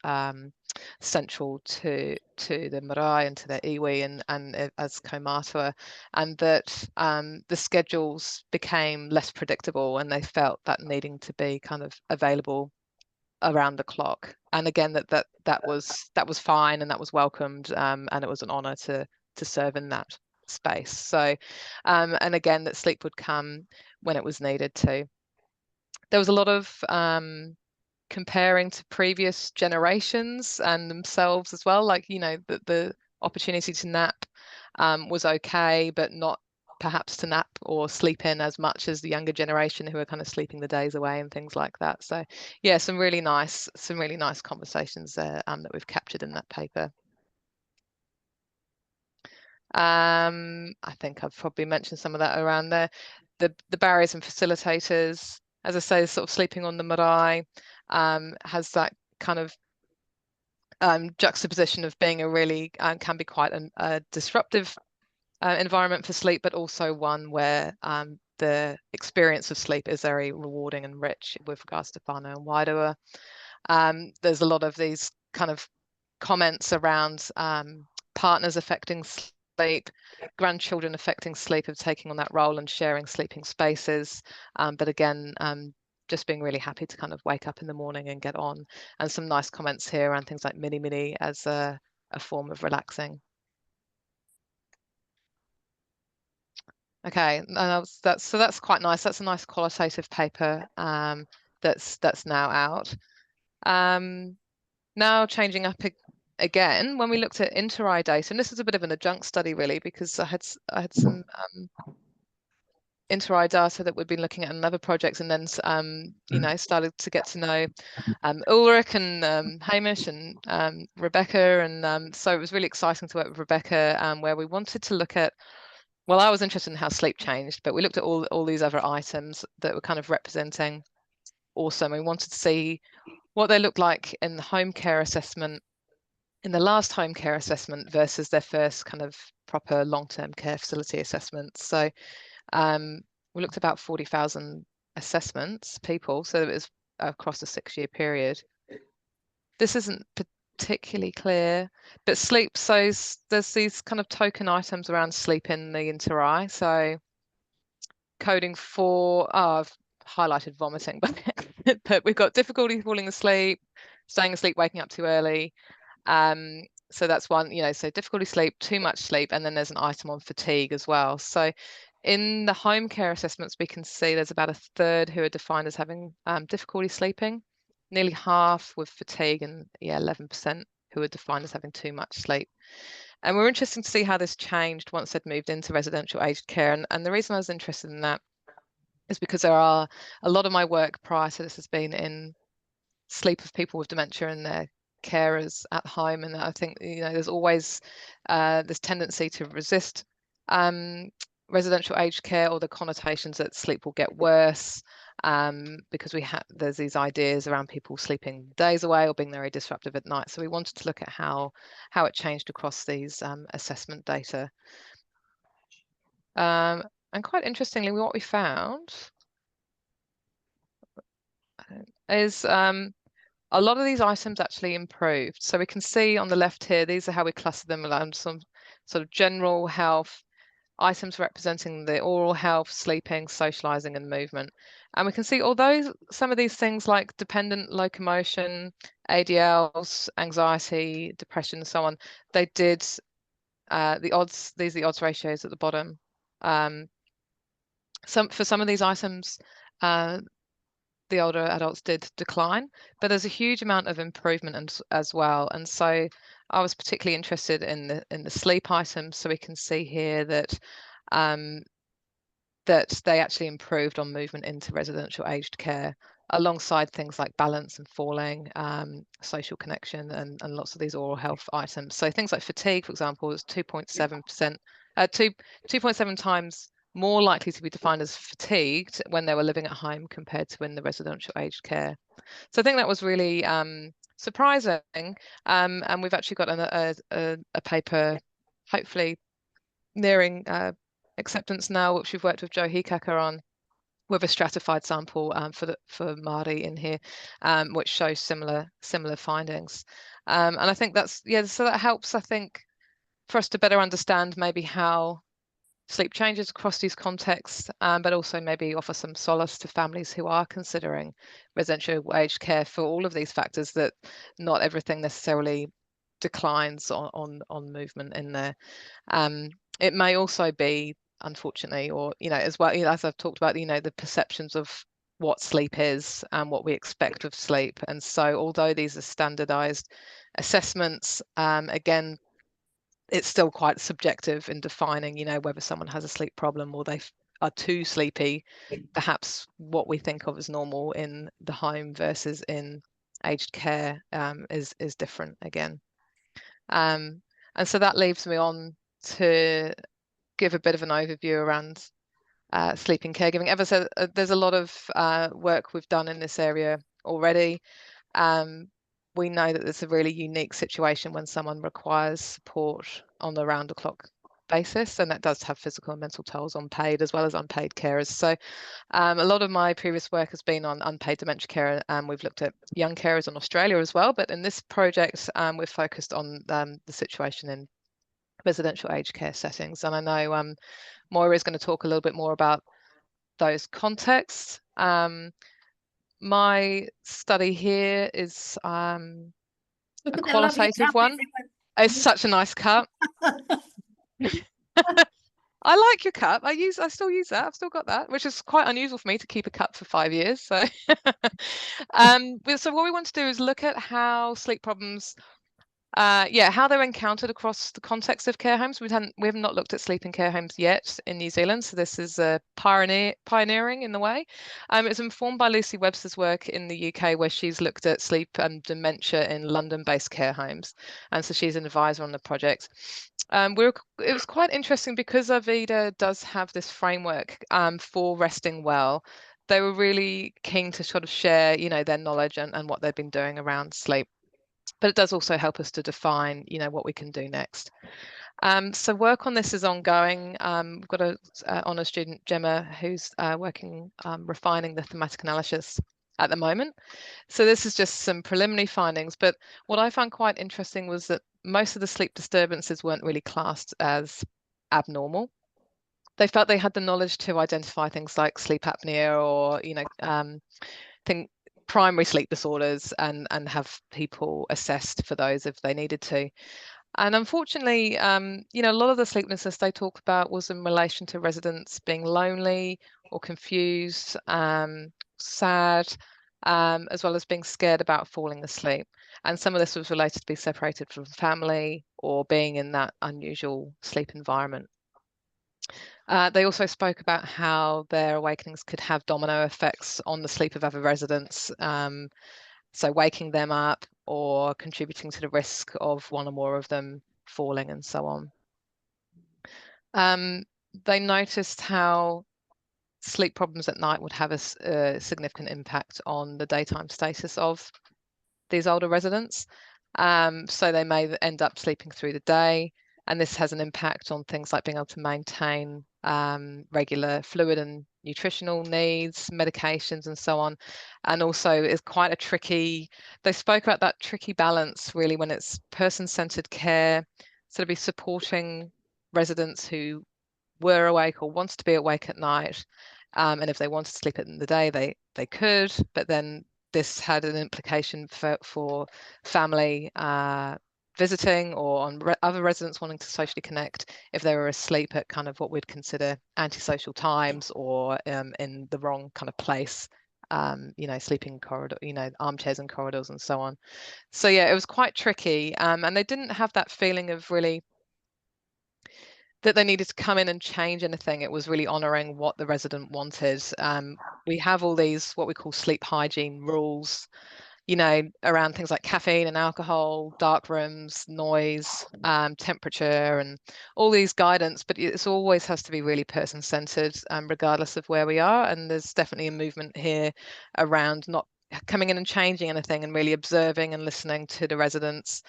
central to the marae and to their iwi and as kaumātua, and that the schedules became less predictable, and they felt that needing to be kind of available around the clock. And again, that was fine, and that was welcomed, and it was an honour to serve in that space. So and again, that sleep would come when it was needed to. There was a lot of comparing to previous generations and themselves as well, like the opportunity to nap was okay, but not perhaps to nap or sleep in as much as the younger generation, who are kind of sleeping the days away and things like that. So yeah, some really nice conversations there that we've captured in that paper. I think I've probably mentioned some of that around there. The barriers and facilitators, as I say, sort of sleeping on the marae has that kind of juxtaposition of being a really can be quite a disruptive environment for sleep, but also one where the experience of sleep is very rewarding and rich with regards to whānau and wairua. There's a lot of these kind of comments around partners affecting sleep, grandchildren affecting sleep, of taking on that role and sharing sleeping spaces. But again, just being really happy to kind of wake up in the morning and get on. And some nice comments here around things like mini as a form of relaxing. Okay, that's quite nice. That's a nice qualitative paper that's now out. Now changing up again, when we looked at inter-eye data, and this is a bit of an adjunct study really, because I had some inter-eye data that we've been looking at in other projects, and then you know, started to get to know Ulrich and Hamish and Rebecca, and so it was really exciting to work with Rebecca, where we wanted to look at, well, I was interested in how sleep changed, but we looked at all these other items that were kind of representing AWESSoM. We wanted to see what they looked like in the home care assessment, in the last home care assessment versus their first kind of proper long-term care facility assessment. So we looked at about 40,000 assessments, people, so it was across a 6-year period. This isn't particularly clear, but sleep, so there's these kind of token items around sleep in the inter-eye. So coding for, I've highlighted vomiting, but we've got difficulty falling asleep, staying asleep, waking up too early. So that's one, you know, so difficulty sleep, too much sleep, and then there's an item on fatigue as well. So in the home care assessments, we can see there's about a third who are defined as having difficulty sleeping, nearly half with fatigue, and 11% who are defined as having too much sleep. And we're interested to see how this changed once they'd moved into residential aged care. And the reason I was interested in that is because there are a lot of my work prior to this has been in sleep of people with dementia and their carers at home, and I think, you know, there's always this tendency to resist residential aged care, or the connotations that sleep will get worse, because there's these ideas around people sleeping days away or being very disruptive at night. So we wanted to look at how it changed across these assessment data. And quite interestingly, what we found is a lot of these items actually improved. So we can see on the left here, these are how we cluster them around some sort of general health items representing the oral health, sleeping, socializing, and movement. And we can see, although some of these things like dependent locomotion, ADLs, anxiety, depression, and so on, they did the odds, these are the odds ratios at the bottom. For some of these items, the older adults did decline, but there's a huge amount of improvement as well. And so I was particularly interested in the sleep items. So we can see here that that they actually improved on movement into residential aged care, alongside things like balance and falling, social connection, and lots of these oral health items. So things like fatigue, for example, was 2.7%, 2.7 times more likely to be defined as fatigued when they were living at home compared to in the residential aged care. So I think that was really surprising, and we've actually got a paper hopefully nearing acceptance now, which we've worked with Joe Hikaka on, with a stratified sample for Māori in here, which shows similar findings. And I think that's, so that helps, I think, for us to better understand maybe how sleep changes across these contexts, but also maybe offer some solace to families who are considering residential aged care for all of these factors, that not everything necessarily declines on movement in there. It may also be, unfortunately, or, you know, as well, you know, as I've talked about, you know, the perceptions of what sleep is and what we expect of sleep. And so although these are standardized assessments, again, it's still quite subjective in defining, you know, whether someone has a sleep problem or they are too sleepy. Perhaps what we think of as normal in the home versus in aged care is different again. And so that leaves me on to give a bit of an overview around sleeping caregiving. As I said, there's a lot of work we've done in this area already. we know that it's a really unique situation when someone requires support on the round-the-clock basis, and that does have physical and mental tolls on paid as well as unpaid carers. So a lot of my previous work has been on unpaid dementia care, and we've looked at young carers in Australia as well. But in this project, we're focused on the situation in residential aged care settings. And I know Moira is going to talk a little bit more about those contexts. My study here is a Look at that lovely qualitative cup, one. It's such a nice cup. I like your cup. I still use that. I've still got that, which is quite unusual for me to keep a cup for 5 years. So, so what we want to do is look at how sleep problems, how they're encountered across the context of care homes. We have not looked at sleep in care homes yet in New Zealand, so this is pioneering in the way. It's informed by Lucy Webster's work in the UK, where she's looked at sleep and dementia in London-based care homes, and so she's an advisor on the project. It was quite interesting because Avida does have this framework for resting well. They were really keen to sort of share, their knowledge and what they've been doing around sleep. But it does also help us to define, what we can do next. So work on this is ongoing. We've got a honours student, Gemma, who's working refining the thematic analysis at the moment. So this is just some preliminary findings. But what I found quite interesting was that most of the sleep disturbances weren't really classed as abnormal. They felt they had the knowledge to identify things like sleep apnea or, primary sleep disorders and have people assessed for those if they needed to. And unfortunately, a lot of the sleeplessness they talked about was in relation to residents being lonely or confused, sad, as well as being scared about falling asleep. And some of this was related to being separated from family or being in that unusual sleep environment. They also spoke about how their awakenings could have domino effects on the sleep of other residents, so waking them up or contributing to the risk of one or more of them falling and so on. They noticed how sleep problems at night would have a significant impact on the daytime status of these older residents. So they may end up sleeping through the day, and this has an impact on things like being able to maintain regular fluid and nutritional needs, medications, and so on. And also is quite a tricky, they spoke about that tricky balance really when it's person-centered care, so to be supporting residents who were awake or wanted to be awake at night. And if they wanted to sleep in the day, they could, but then this had an implication for family visiting or on other residents wanting to socially connect if they were asleep at kind of what we'd consider antisocial times or in the wrong kind of place, sleeping corridor, armchairs and corridors and so on. So yeah, it was quite tricky, and they didn't have that feeling of really that they needed to come in and change anything. It was really honouring what the resident wanted. We have all these what we call sleep hygiene rules, around things like caffeine and alcohol, dark rooms, noise, temperature, and all these guidance, but it always has to be really person-centered, regardless of where we are. And there's definitely a movement here around not coming in and changing anything and really observing and listening to the residents,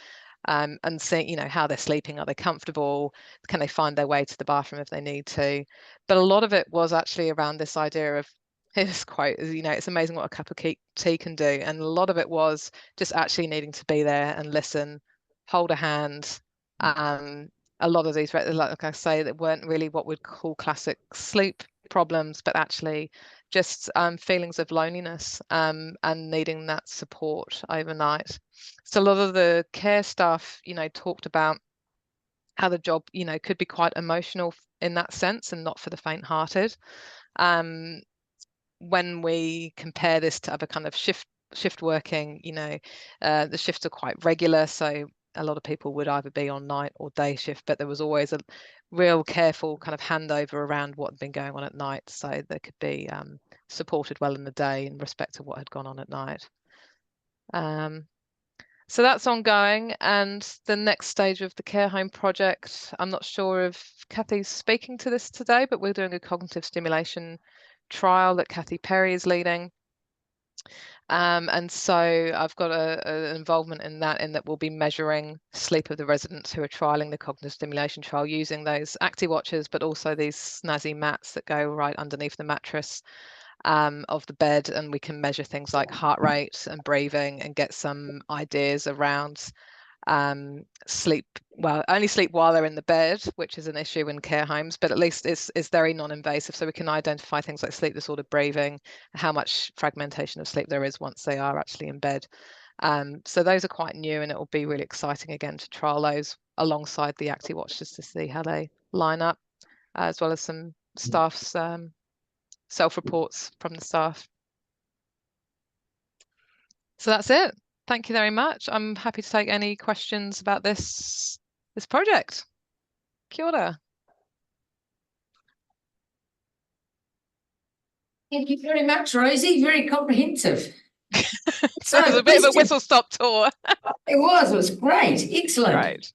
and seeing, how they're sleeping. Are they comfortable? Can they find their way to the bathroom if they need to? But a lot of it was actually around this idea of, this quote is, it's amazing what a cup of tea can do. And a lot of it was just actually needing to be there and listen, hold a hand. A lot of these, like I say, that weren't really what we'd call classic sleep problems, but actually just feelings of loneliness and needing that support overnight. So a lot of the care staff, talked about how the job, could be quite emotional in that sense and not for the faint-hearted. When we compare this to other kind of shift working, the shifts are quite regular. So a lot of people would either be on night or day shift, but there was always a real careful kind of handover around what had been going on at night, so they could be supported well in the day in respect to what had gone on at night. So that's ongoing. And the next stage of the care home project, I'm not sure if Kathy's speaking to this today, but we're doing a cognitive stimulation trial that Kathy Perry is leading. And so I've got an involvement in that we'll be measuring sleep of the residents who are trialing the cognitive stimulation trial using those ActiWatchers, but also these snazzy mats that go right underneath the mattress of the bed, and we can measure things like heart rate and breathing and get some ideas around sleep. Well, only sleep while they're in the bed, which is an issue in care homes, but at least it's very non-invasive, so we can identify things like sleep disorder breathing, how much fragmentation of sleep there is once they are actually in bed. So those are quite new, and it will be really exciting again to trial those alongside the ActiWatch just to see how they line up, as well as some staff's self-reports from the staff. So that's it. Thank you very much. I'm happy to take any questions about this project. Kia ora. Thank you very much, Rosie. Very comprehensive. So it was a bit of a whistle-stop tour. It was great. Excellent. Right.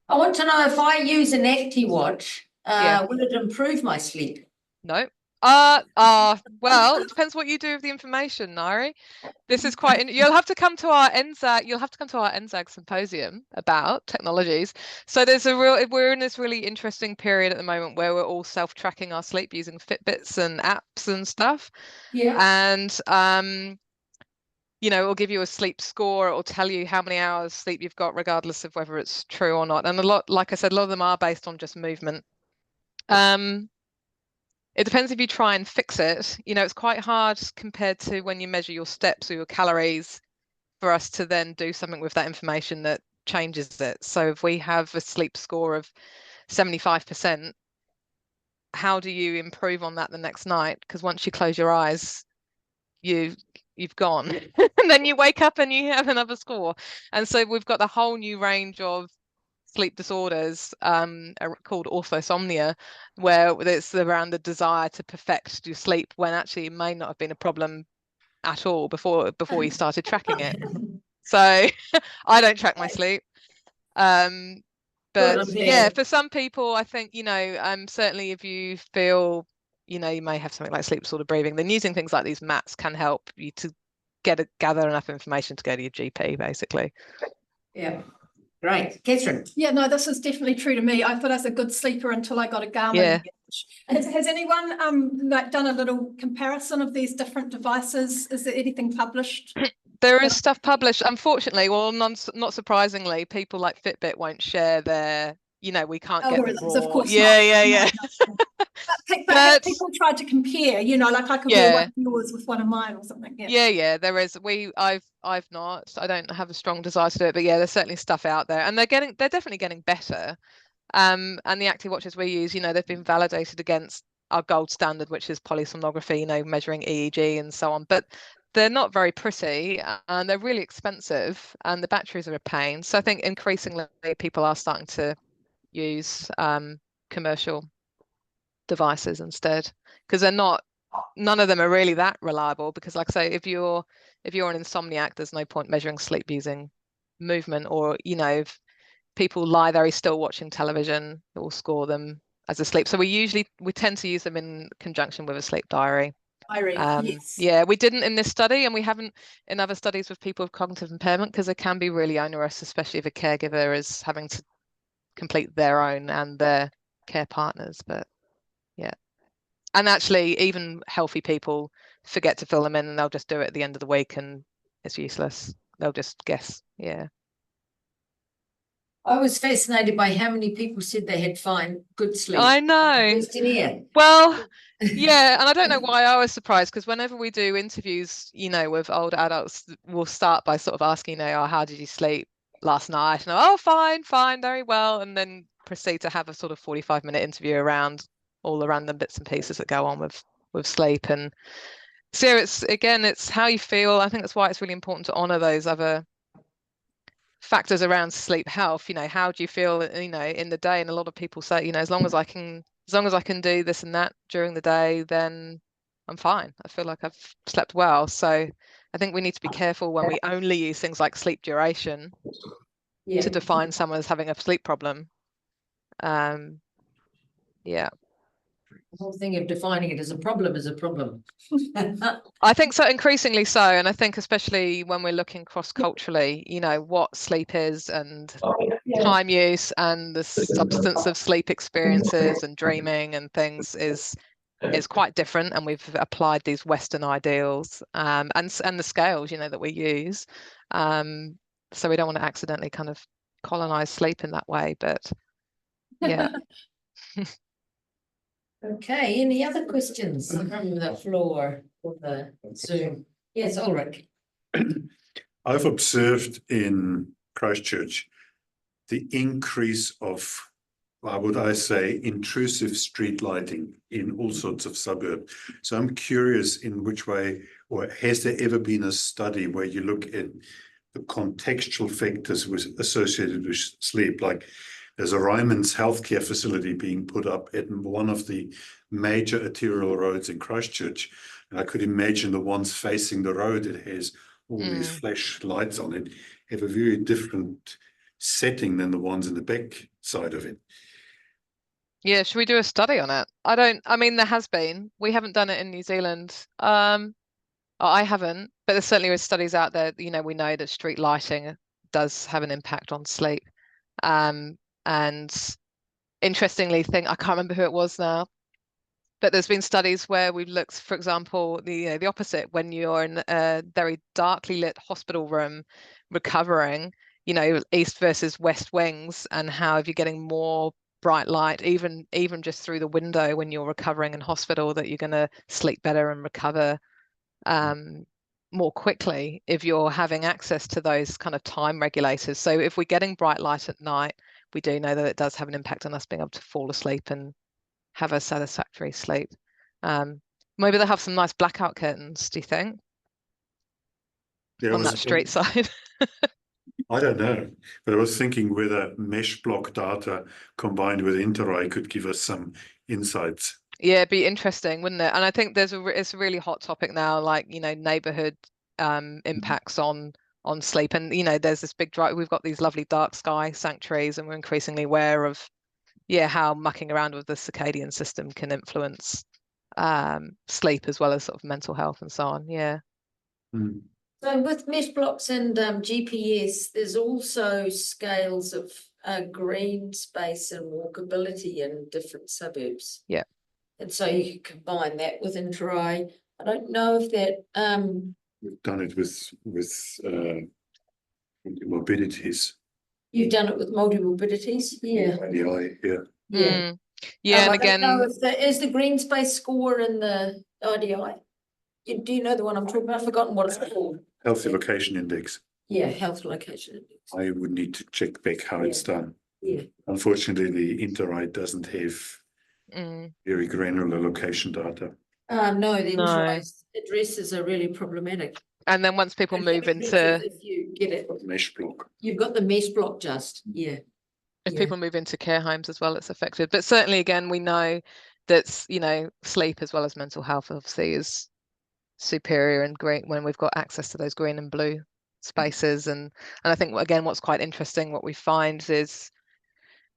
I want to know, if I use an ActiWatch, Yeah. will it improve my sleep? No. Well, it depends what you do with the information, Nairi. This is quite, you'll have to come to our NZAG Symposium about technologies. So we're in this really interesting period at the moment where we're all self-tracking our sleep using Fitbits and apps and stuff. Yeah. And it'll give you a sleep score. It'll tell you how many hours sleep you've got, regardless of whether it's true or not. And like I said, a lot of them are based on just movement. It depends if you try and fix it. It's quite hard compared to when you measure your steps or your calories for us to then do something with that information that changes it. So if we have a sleep score of 75%, how do you improve on that the next night? Because once you close your eyes, you've gone. And then you wake up and you have another score. And so we've got a whole new range of sleep disorders called orthosomnia, where it's around the desire to perfect your sleep when actually it may not have been a problem at all before you started tracking it. So I don't track my sleep. But yeah, for some people, I think, certainly if you feel, you may have something like sleep disorder breathing, then using things like these mats can help you to gather enough information to go to your GP, basically. Yeah. Right, Catherine. Yeah, no, this is definitely true to me. I thought I was a good sleeper until I got a Garmin. Yeah. Has anyone done a little comparison of these different devices? Is there anything published? There is stuff published. Unfortunately, well, not surprisingly, people like Fitbit won't share their. We can't get the raw. Of course Yeah. But people tried to compare. Like I could wear one of yours with one of mine or something. Yeah. There is. I've not. I don't have a strong desire to do it, but yeah, there's certainly stuff out there, and they're definitely getting better. And the ActiWatches we use, they've been validated against our gold standard, which is polysomnography, measuring EEG and so on. But they're not very pretty, and they're really expensive, and the batteries are a pain. So I think increasingly people are starting to use commercial devices instead, because none of them are really that reliable. Because like I say, if you're an insomniac, there's no point measuring sleep using movement, or if people lie very still watching television, it will score them as a sleep. So we tend to use them in conjunction with a sleep diary. Yes. Yeah, we didn't in this study, and we haven't in other studies with people with cognitive impairment, because it can be really onerous, especially if a caregiver is having to complete their own and their care partners. But yeah, and actually even healthy people forget to fill them in, and they'll just do it at the end of the week, and it's useless. They'll just guess. Yeah. I was fascinated by how many people said they had good sleep. I know. Well, yeah, and I don't know why I was surprised, because whenever we do interviews, with older adults, we'll start by sort of asking, how did you sleep last night? And oh, fine, very well, and then proceed to have a sort of 45-minute interview around all the random bits and pieces that go on with sleep. And so it's how you feel. I think that's why it's really important to honor those other factors around sleep health. How do you feel in the day? And a lot of people say, as long as I can do this and that during the day, then I'm fine. I feel like I've slept well. So I think we need to be careful when we only use things like sleep duration to define someone as having a sleep problem. Yeah. The whole thing of defining it as a problem is a problem. I think so, increasingly so, and I think especially when we're looking cross-culturally, you know, what sleep is and time use and the substance of sleep experiences and dreaming and things is quite different, and we've applied these Western ideals and the scales, you know, that we use. So we don't want to accidentally kind of colonize sleep in that way, but yeah. Okay, any other questions from the floor or the Zoom? Yes, Ulrich. I've observed in Christchurch the increase of, how would I say, intrusive street lighting in all sorts of suburbs. So I'm curious in which way, or has there ever been a study where you look at the contextual factors associated with sleep? Like there's a Ryman's healthcare facility being put up at one of the major arterial roads in Christchurch. And I could imagine the ones facing the road, it has all these flash lights on it, have a very different setting than the ones in the back side of it. Yeah, should we do a study on it? I mean, there has been. We haven't done it in New Zealand. I haven't, but there certainly are studies out there. You know, we know that street lighting does have an impact on sleep. And interestingly, I can't remember who it was now, but there's been studies where we've looked, for example, the opposite, when you're in a very darkly lit hospital room recovering, you know, east versus west wings, and how if you're getting more bright light, even just through the window when you're recovering in hospital, that you're going to sleep better and recover more quickly if you're having access to those kind of time regulators. So if we're getting bright light at night, we do know that it does have an impact on us being able to fall asleep and have a satisfactory sleep. Maybe they'll have some nice blackout curtains, do you think? Yeah, on that street side. I don't know, but I was thinking whether mesh block data combined with Intereye could give us some insights. Yeah, it'd be interesting, wouldn't it? And I think it's a really hot topic now, like, you know, neighborhood impacts on sleep. And, you know, there's this big drive. We've got these lovely dark sky sanctuaries, and we're increasingly aware of, how mucking around with the circadian system can influence sleep as well as sort of mental health and so on. Yeah. Mm. So with mesh blocks and GPS, there's also scales of green space and walkability in different suburbs. Yeah. And so you can combine that with Intereye. I don't know if that We've done it with morbidities. you've done it with multi-morbidities. Yeah. Yeah. Yeah. Yeah, and I don't know again, if is the green space score in the IDI. Do you know the one I'm talking about? I've forgotten what it's called. Healthy location index. Yeah, health location index. I would need to check back how it's done. Yeah. Unfortunately, the Intereye doesn't have very granular location data. No, the No. Intereye addresses are really problematic. and then once people move into If you get it, Mesh block. you've got the mesh block just, yeah. if Yeah. people move into care homes as well, it's affected. But certainly, again, we know that, you know, sleep as well as mental health obviously is superior and great when we've got access to those green and blue spaces. And I think, again, what's quite interesting, what we find is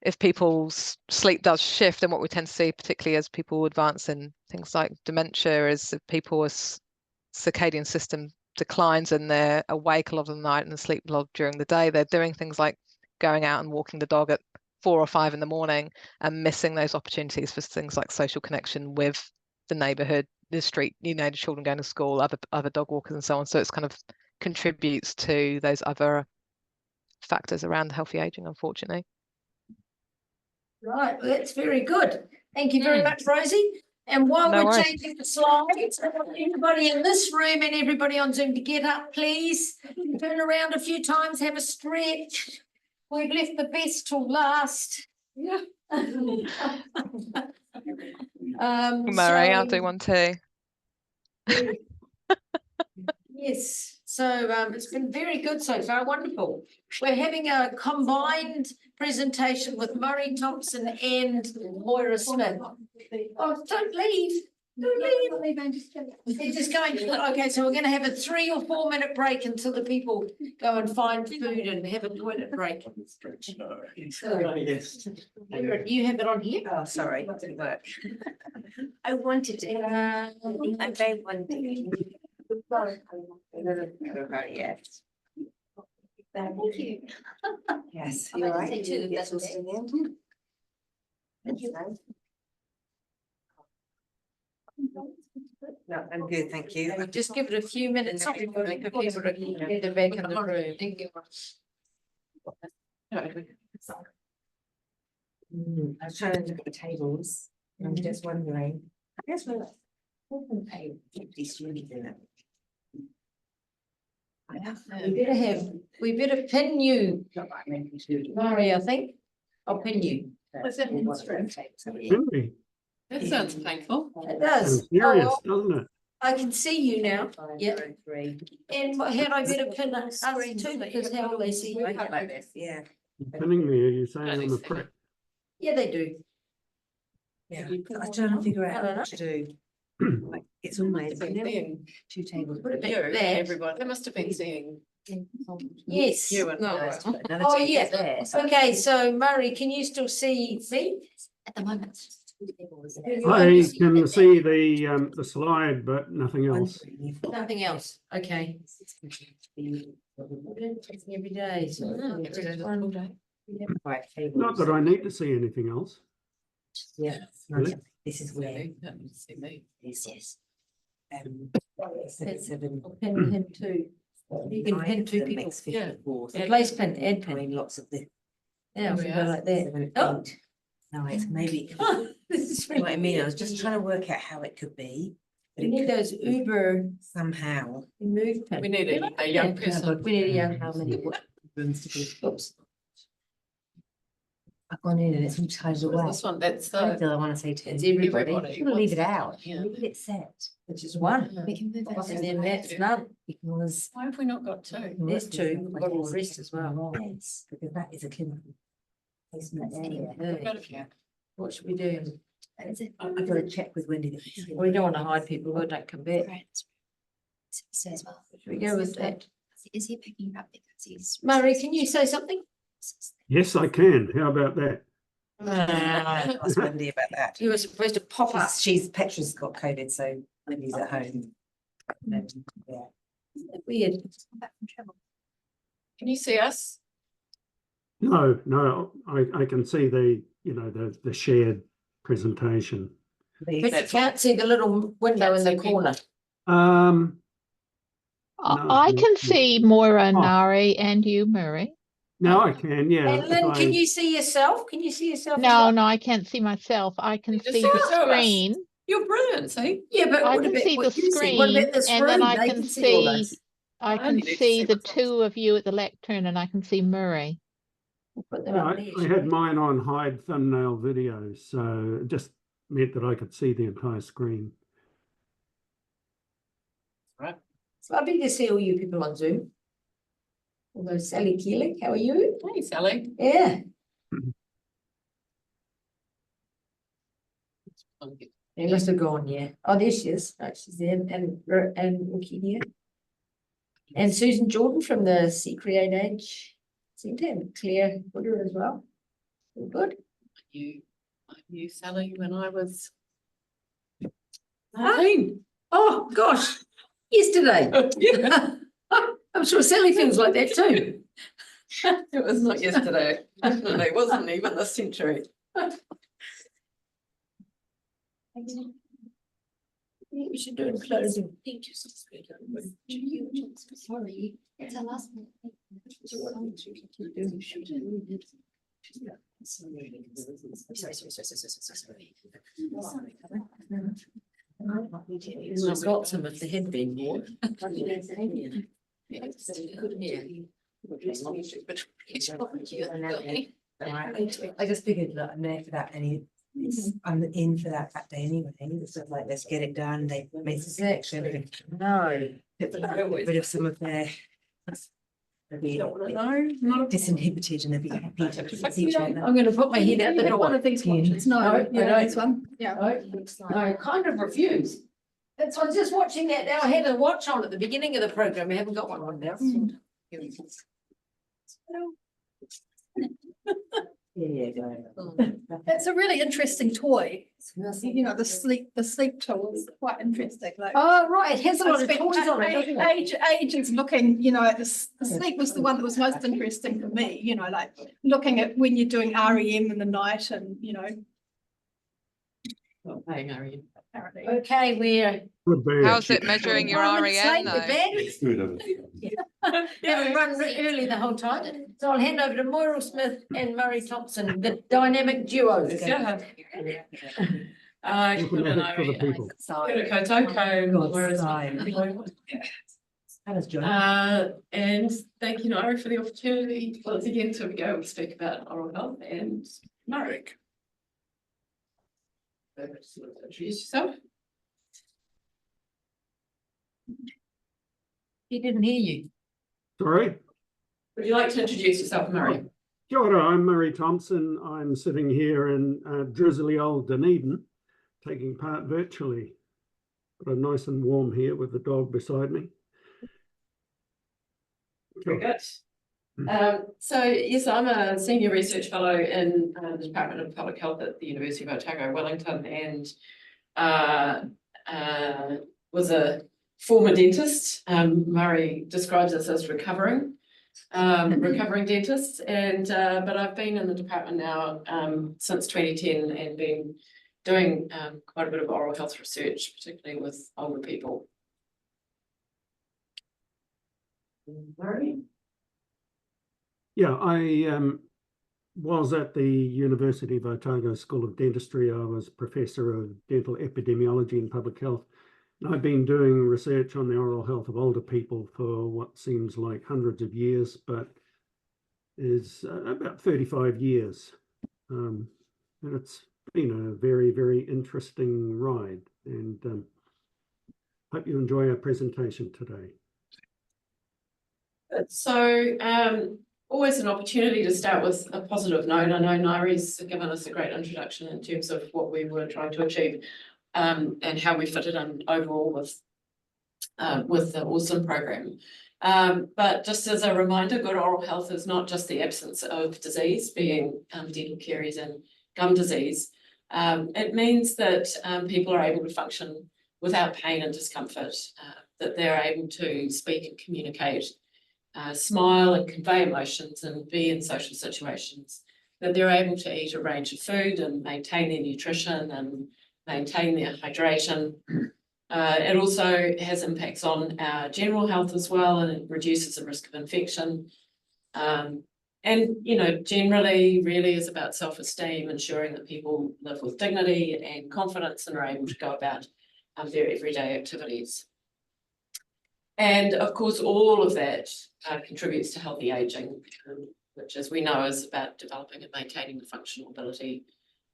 if people's sleep does shift, and what we tend to see, particularly as people advance in things like dementia, is if people's circadian system declines and they're awake a lot of the night and sleep a lot during the day, they're doing things like going out and walking the dog at 4 or 5 in the morning and missing those opportunities for things like social connection with the neighborhood, the street, you know, the children going to school, other dog walkers and so on. So it's kind of contributes to those other factors around healthy aging, unfortunately. Right, well, that's very good. Thank you very much, Rosie. And while No we're worries. changing the slides, I want everybody in this room and everybody on Zoom to get up, please. Turn around a few times, have a stretch. We've left the best till last. Yeah. Murray, I'll do one too. Yes, so it's been very good so far, wonderful. We're having a combined presentation with Murray Thompson and Moira Smith. Oh, don't leave. It's just going, okay, so we're gonna have a 3 or 4 minute break until the people go and find food and have a toilet break. So, you have it on here? Oh, sorry, it didn't work. I wanted to. I'm very wanting. Yes. Thank you. Yes. I You're might right. say too that Yes, that's we're okay. still in. Thank you. No, I'm good, thank you. Just give it a few minutes for people to get back in the room. I was trying to look at the tables. and I'm just wondering, I guess we're like 50 students in it. We better pin you, Mari, I think. I'll pin you. Was it in Really? That sounds painful. It does. Sounds Oh, serious, well, doesn't it? I can see you now. Yeah. And had I better pin Ari too, because how will they see you? Like this, yeah. You're pinning me, are you saying I'm a prick? Yeah, they do. Yeah, I was trying to figure I out don't know. what to do. Like, it's almost two tables. Put it back there. Everyone, they must have been seeing. Yes. You and Oh, yeah. Okay, so Murray, can you still see me? At the moment. I can see the slide, but nothing else. Nothing else, okay. Every day, so. Right, Not that I need to see anything else. Yeah, Really? this is where. Yes, yes. Seven. Pin him too. You can pin two people. Yeah, place pin, add I mean, pin. lots of the. Yeah, we go like that. Seven, Oh. eight. No, it's maybe. This is You know what I mean? I was just trying to work out how it could be. But We need it could those Uber somehow. move pin. We need a young person. We need a young How many person. rooms to be? Oops. I've gone in and it's all tied away. This one, that's I the. want to say to It's everybody. Everybody. I'm gonna leave it out. Yeah. Leave it set. Which is one. We can move And then that's none. Because. Why have we not got two? There's two. We've got all the rest as well. Yes, because that is a clinical placement area. Yeah. What should we do? I've got to check with Wendy. We don't want to hide people who don't come back. Says well. Should we go with that? Is he picking up because he's? Murray, can you say something? Yes, I can. How about that? Ask Wendy about that. You were supposed to pop up. Petra's got COVID, so Wendy's at home. Yeah. Weird. Can you see us? No, I can see the shared presentation. But you can't see the little window in the corner. No, I no, can no. see Moira, Oh. Nari, and you, Murray. No, I can, yeah. And Lynn, if can I- you see yourself? Can you see yourself? as No, well? no, I can't see myself. I can just see see the the two of us. screen. You're brilliant, see? Yeah, but I what can about see the what you see? What screen, about this and then room? I They can all see, this. I I can only need to see see the myself. two of you at the lectern, and I can see Murray. We'll put them Yeah, up I there. had mine on hide thumbnail videos, so it just meant that I could see the entire screen. It's lovely to see all you people on Zoom. Although Sally Keeling, how are you? Hey, Sally. Yeah. They must have gone, yeah. Oh, there she is. Oh, she's there, and Rookie here. And Susan Jordan from the Sea Create Age Centre, and Claire Butter as well. All good. I knew Sally when I was. Oh, gosh, yesterday. I'm sure Sally feels like that too. It was not yesterday. Definitely wasn't even this century. We should do it closing. Sorry, it's our last minute. It's got some of the head being worn. I just figured that I'm there for that I'm in for that day anyway. It's sort of like, let's get it done. They made a selection. No. Get rid of some of their be Don't wanna know, not a. disinhibited and they'll be happy to see each other. I'm gonna put my head out the door. One of these watches, no, No, yeah, no. this one, yeah. No, I kind of refuse. That's, I was just watching that now. I had a watch on at the beginning of the program. We haven't got one on now. Yeah, go. It's a really interesting toy. You know, the sleep tool is quite interesting, like. Oh, right. It has a I lot of spent toys on it, doesn't it? ages looking, you know, the sleep was the one that was most interesting for me, you know, like looking at when you're doing REM in the night and, you know, apparently. Okay, we're Good bad. How's it measuring your 5 minutes REM late, we're though? bad. It's good, isn't it? Haven't run early the whole time. So I'll hand over to Moira Smith and Murray Thompson, the dynamic duo. Diplomatic for the people. And thank you, Naira, for the opportunity once again to be able to speak about oral health and Murray. Introduce yourself. He didn't hear you. Sorry. Would you like to introduce yourself, Murray? Kia ora, I'm Murray Thompson. I'm sitting here in drizzly old Dunedin, taking part virtually. But I'm nice and warm here with the dog beside me. Very good. So yes, I'm a senior research fellow in the Department of Public Health at the University of Otago, Wellington, and was a former dentist. Murray describes us as recovering dentists, and but I've been in the department now since 2010 and been doing quite a bit of oral health research, particularly with older people. Murray? Yeah, I was at the University of Otago School of Dentistry. I was professor of dental epidemiology and public health. And I've been doing research on the oral health of older people for what seems like hundreds of years, but is about 35 years. And it's been a very, very interesting ride, and hope you enjoy our presentation today. So always an opportunity to start with a positive note. I know Nairi's given us a great introduction in terms of what we were trying to achieve and how we fitted in overall with the AWESSoM program. But just as a reminder, good oral health is not just the absence of disease, being dental caries and gum disease. It means that people are able to function without pain and discomfort, that they're able to speak and communicate, smile and convey emotions and be in social situations, that they're able to eat a range of food and maintain their nutrition and maintain their hydration. It also has impacts on our general health as well, and it reduces the risk of infection. And, you know, generally really is about self-esteem, ensuring that people live with dignity and confidence and are able to go about their everyday activities. And of course, all of that contributes to healthy aging, which, as we know, is about developing and maintaining the functional ability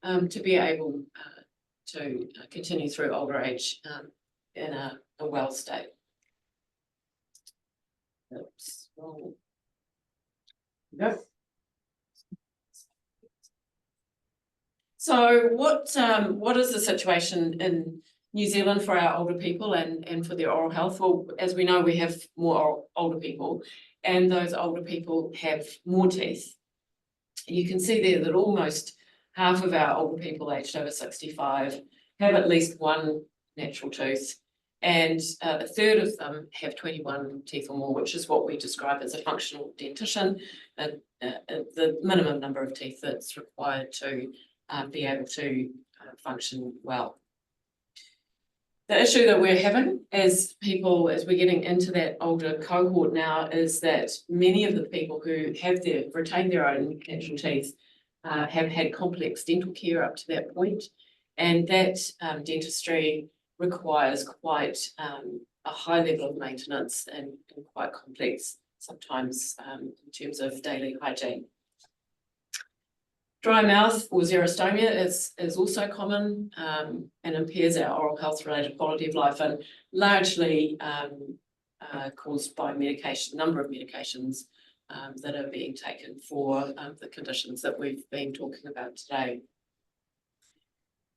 to be able to continue through older age in a well state. Oops. Yep. So what is the situation in New Zealand for our older people and for their oral health? Well, as we know, we have more older people, and those older people have more teeth. You can see there that almost half of our older people aged over 65 have at least one natural tooth, and a third of them have 21 teeth or more, which is what we describe as a functional dentition, the minimum number of teeth that's required to be able to function well. The issue that we're having as people, as we're getting into that older cohort now, is that many of the people who have retained their own natural teeth have had complex dental care up to that point, and that dentistry requires quite a high level of maintenance and quite complex sometimes in terms of daily hygiene. Dry mouth or xerostomia is also common and impairs our oral health related quality of life, and largely caused by number of medications that are being taken for the conditions that we've been talking about today.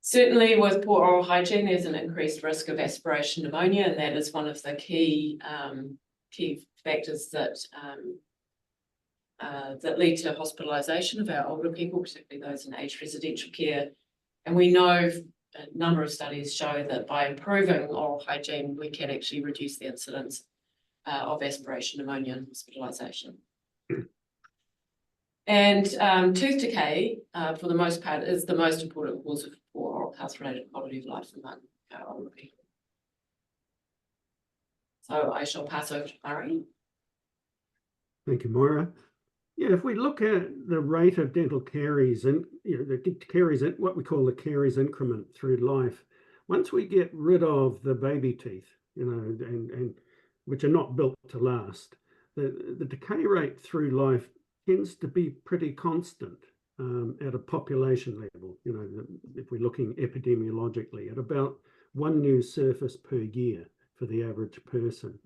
Certainly with poor oral hygiene, there's an increased risk of aspiration pneumonia, and that is one of the key factors that that lead to hospitalisation of our older people, particularly those in aged residential care. And we know a number of studies show that by improving oral hygiene, we can actually reduce the incidence of aspiration pneumonia and hospitalisation. And tooth decay, for the most part, is the most important cause of poor oral health-related quality of life among our older people. So I shall pass over to Murray. Thank you, Moira. Yeah, if we look at the rate of dental caries and the caries, what we call the caries increment through life, once we get rid of the baby teeth, and which are not built to last, the decay rate through life tends to be pretty constant at a population level. If we're looking epidemiologically, at about 1 new surface per year for the average person.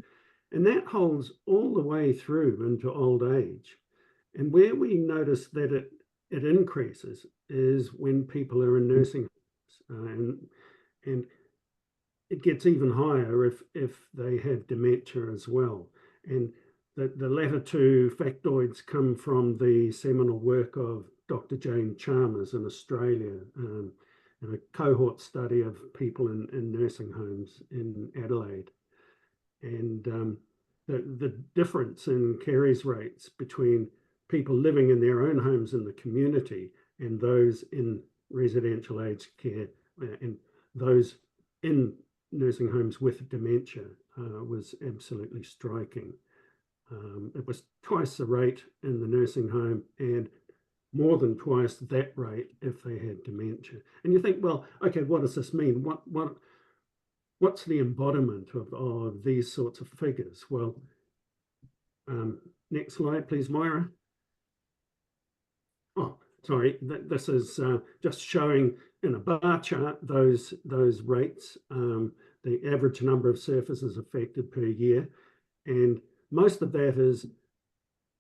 And that holds all the way through into old age. And where we notice that it increases is when people are in nursing homes, and it gets even higher if they have dementia as well. And the latter two factoids come from the seminal work of Dr. Jane Chalmers in Australia, and a cohort study of people in nursing homes in Adelaide. And the difference in caries rates between people living in their own homes in the community and those in residential aged care and those in nursing homes with dementia was absolutely striking. It was twice the rate in the nursing home and more than twice that rate if they had dementia. And you think, well, okay, what does this mean? What's the embodiment of these sorts of figures? Well, next slide, please, Moira. Oh, sorry, this is just showing in a bar chart those rates, the average number of surfaces affected per year. And most of that is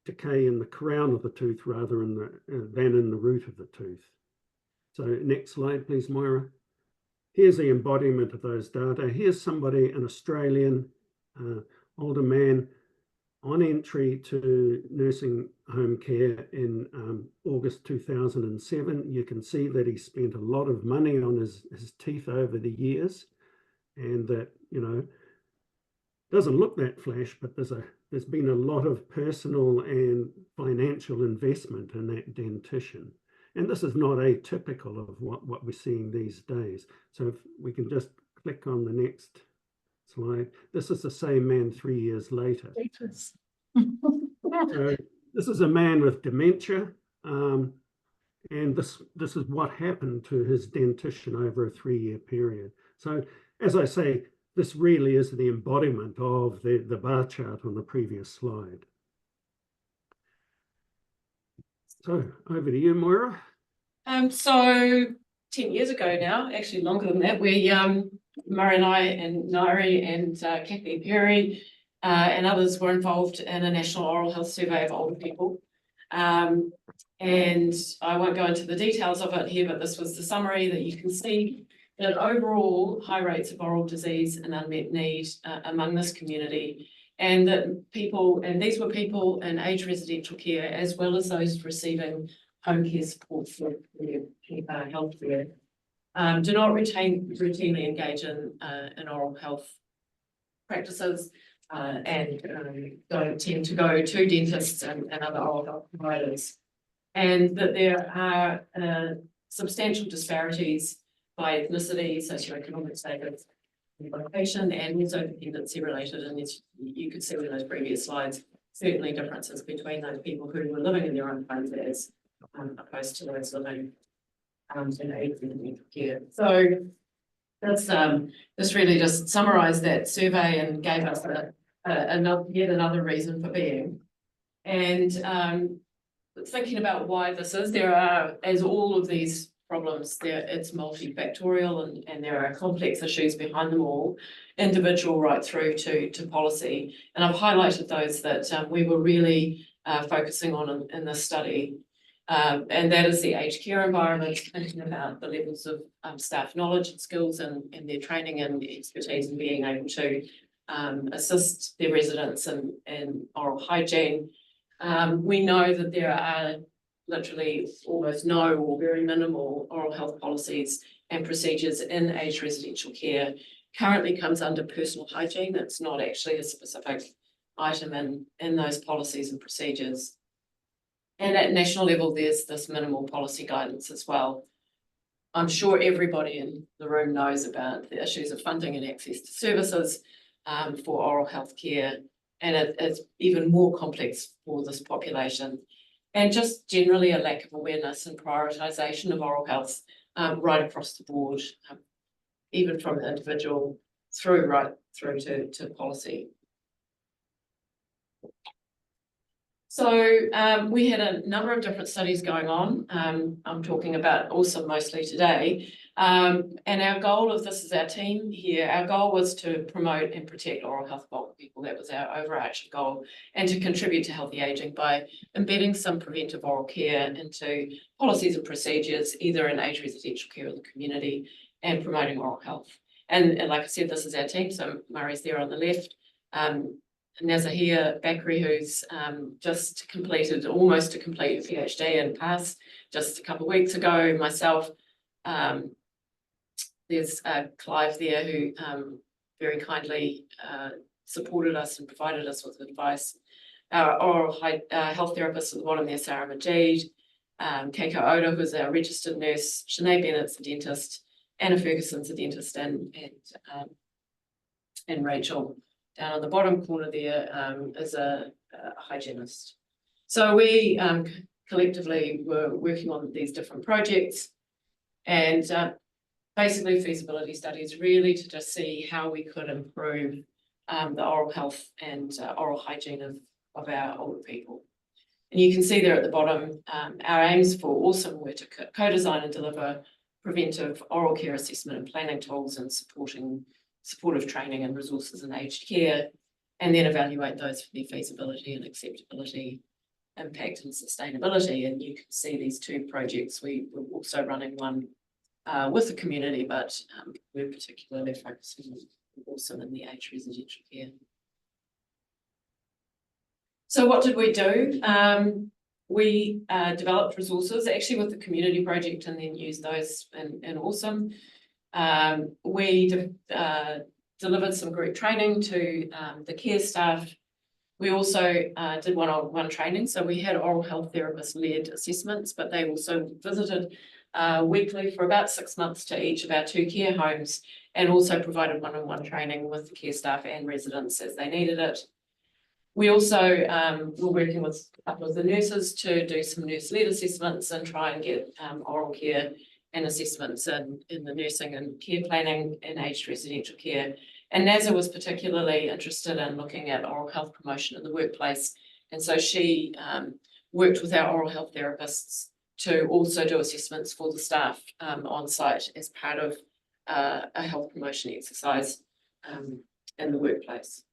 decay in the crown of the tooth rather than in the root of the tooth. So next slide, please, Moira. Here's the embodiment of those data. Here's somebody, an Australian older man, on entry to nursing home care in August 2007. You can see that he spent a lot of money on his teeth over the years, and that, doesn't look that flash, but there's been a lot of personal and financial investment in that dentition. And this is not atypical of what we're seeing these days. So if we can just click on the next slide. This is the same man 3 years later. So this is a man with dementia, and this is what happened to his dentition over a 3-year period. So as I say, this really is the embodiment of the bar chart on the previous slide. So over to you, Moira. So 10 years ago now, actually longer than that, we, Murray and I and Nairi and Kathy Perry and others were involved in a national oral health survey of older people. And I won't go into the details of it here, but this was the summary that you can see, that overall high rates of oral disease and unmet need among this community, and that people, and these were people in aged residential care as well as those receiving home care support for their health care, do not routinely engage in oral health practices and don't tend to go to dentists and other oral health providers, and that there are substantial disparities by ethnicity, socioeconomic status, location, and also dependency related. And as you could see in those previous slides, certainly differences between those people who were living in their own homes as opposed to those living in aged residential care. So that's this really just summarised that survey and gave us yet another reason for being. And thinking about why this is, there are, as all of these problems, it's multifactorial and there are complex issues behind them all, individual right through to policy. And I've highlighted those that we were really focusing on in this study. And that is the aged care environment, thinking about the levels of staff knowledge and skills and their training and expertise in being able to assist their residents in oral hygiene. We know that there are literally almost no or very minimal oral health policies and procedures in aged residential care. Currently comes under personal hygiene. It's not actually a specific item in those policies and procedures. And at national level, there's this minimal policy guidance as well. I'm sure everybody in the room knows about the issues of funding and access to services for oral health care, and it's even more complex for this population. And just generally a lack of awareness and prioritisation of oral health right across the board, even from the individual right through to policy. So we had a number of different studies going on. I'm talking about AWESSoM mostly today. And our goal of this is our team here. Our goal was to promote and protect oral health for people. That was our overarching goal, and to contribute to healthy aging by embedding some preventive oral care into policies and procedures, either in aged residential care or the community, and promoting oral health. And like I said, this is our team. So Murray's there on the left. Nazahir Bakri, who's just completed, almost to complete a PhD and pass just a couple of weeks ago, myself. There's Clive there who very kindly supported us and provided us with advice. Our oral health therapist at the bottom there, Sarah Majid, Keiko Oda, who's our registered nurse, Sinead Bennett's a dentist, Anna Ferguson's a dentist, and Rachel down on the bottom corner there is a hygienist. So we collectively were working on these different projects, and basically feasibility studies really to just see how we could improve the oral health and oral hygiene of our older people. And you can see there at the bottom, our aims for AWESSoM were to co-design and deliver preventive oral care assessment and planning tools and supportive training and resources in aged care, and then evaluate those for their feasibility and acceptability, impact and sustainability. And you can see these two projects. We were also running one with the community, but we're particularly focusing on AWESSoM in the aged residential care. So what did we do? We developed resources actually with the community project and then used those in AWESSoM. We delivered some group training to the care staff. We also did one-on-one training. So we had oral health therapist-led assessments, but they also visited weekly for about 6 months to each of our 2 care homes, and also provided one-on-one training with the care staff and residents as they needed it. We also were working with a couple of the nurses to do some nurse-led assessments and try and get oral care and assessments in the nursing and care planning in aged residential care. And Nazza was particularly interested in looking at oral health promotion in the workplace. And so she worked with our oral health therapists to also do assessments for the staff on site as part of a health promotion exercise in the workplace.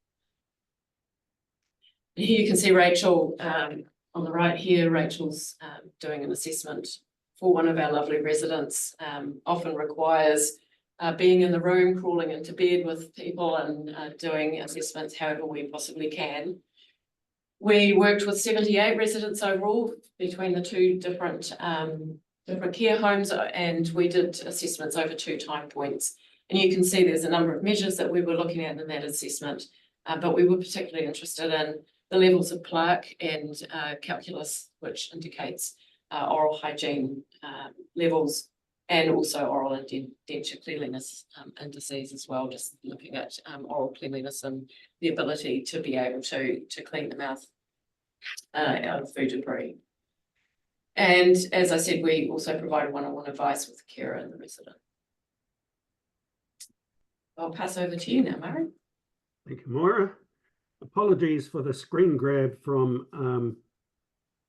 And here you can see Rachel on the right here. Rachel's doing an assessment for one of our lovely residents. Often requires being in the room, crawling into bed with people and doing assessments however we possibly can. We worked with 78 residents overall between the 2 different care homes, and we did assessments over 2 time points. And you can see there's a number of measures that we were looking at in that assessment, but we were particularly interested in the levels of plaque and calculus, which indicates oral hygiene levels, and also oral and denture cleanliness indices as well, just looking at oral cleanliness and the ability to be able to clean the mouth out of food debris. And as I said, we also provided one-on-one advice with the carer and the resident. I'll pass over to you now, Murray. Thank you, Moira. Apologies for the screen grab from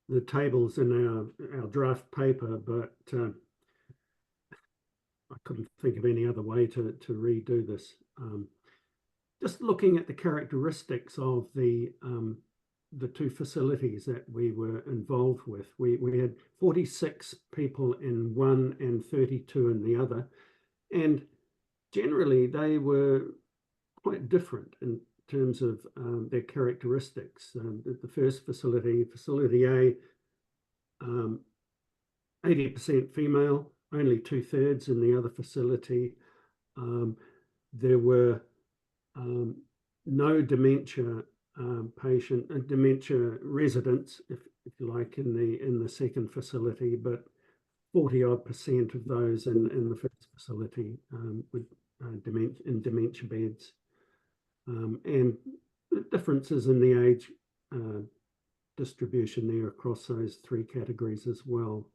the tables in our draft paper, but I couldn't think of any other way to redo this. Just looking at the characteristics of the the two facilities that we were involved with. We had 46 people in one and 32 in the other, and generally they were quite different in terms of their characteristics. The first facility, Facility A, 80% female, only 2/3 in the other facility. There were no dementia dementia residents, if you like, in the second facility, but 40-odd% of those in the first facility with dementia beds, and differences in the age distribution there across those three categories as well.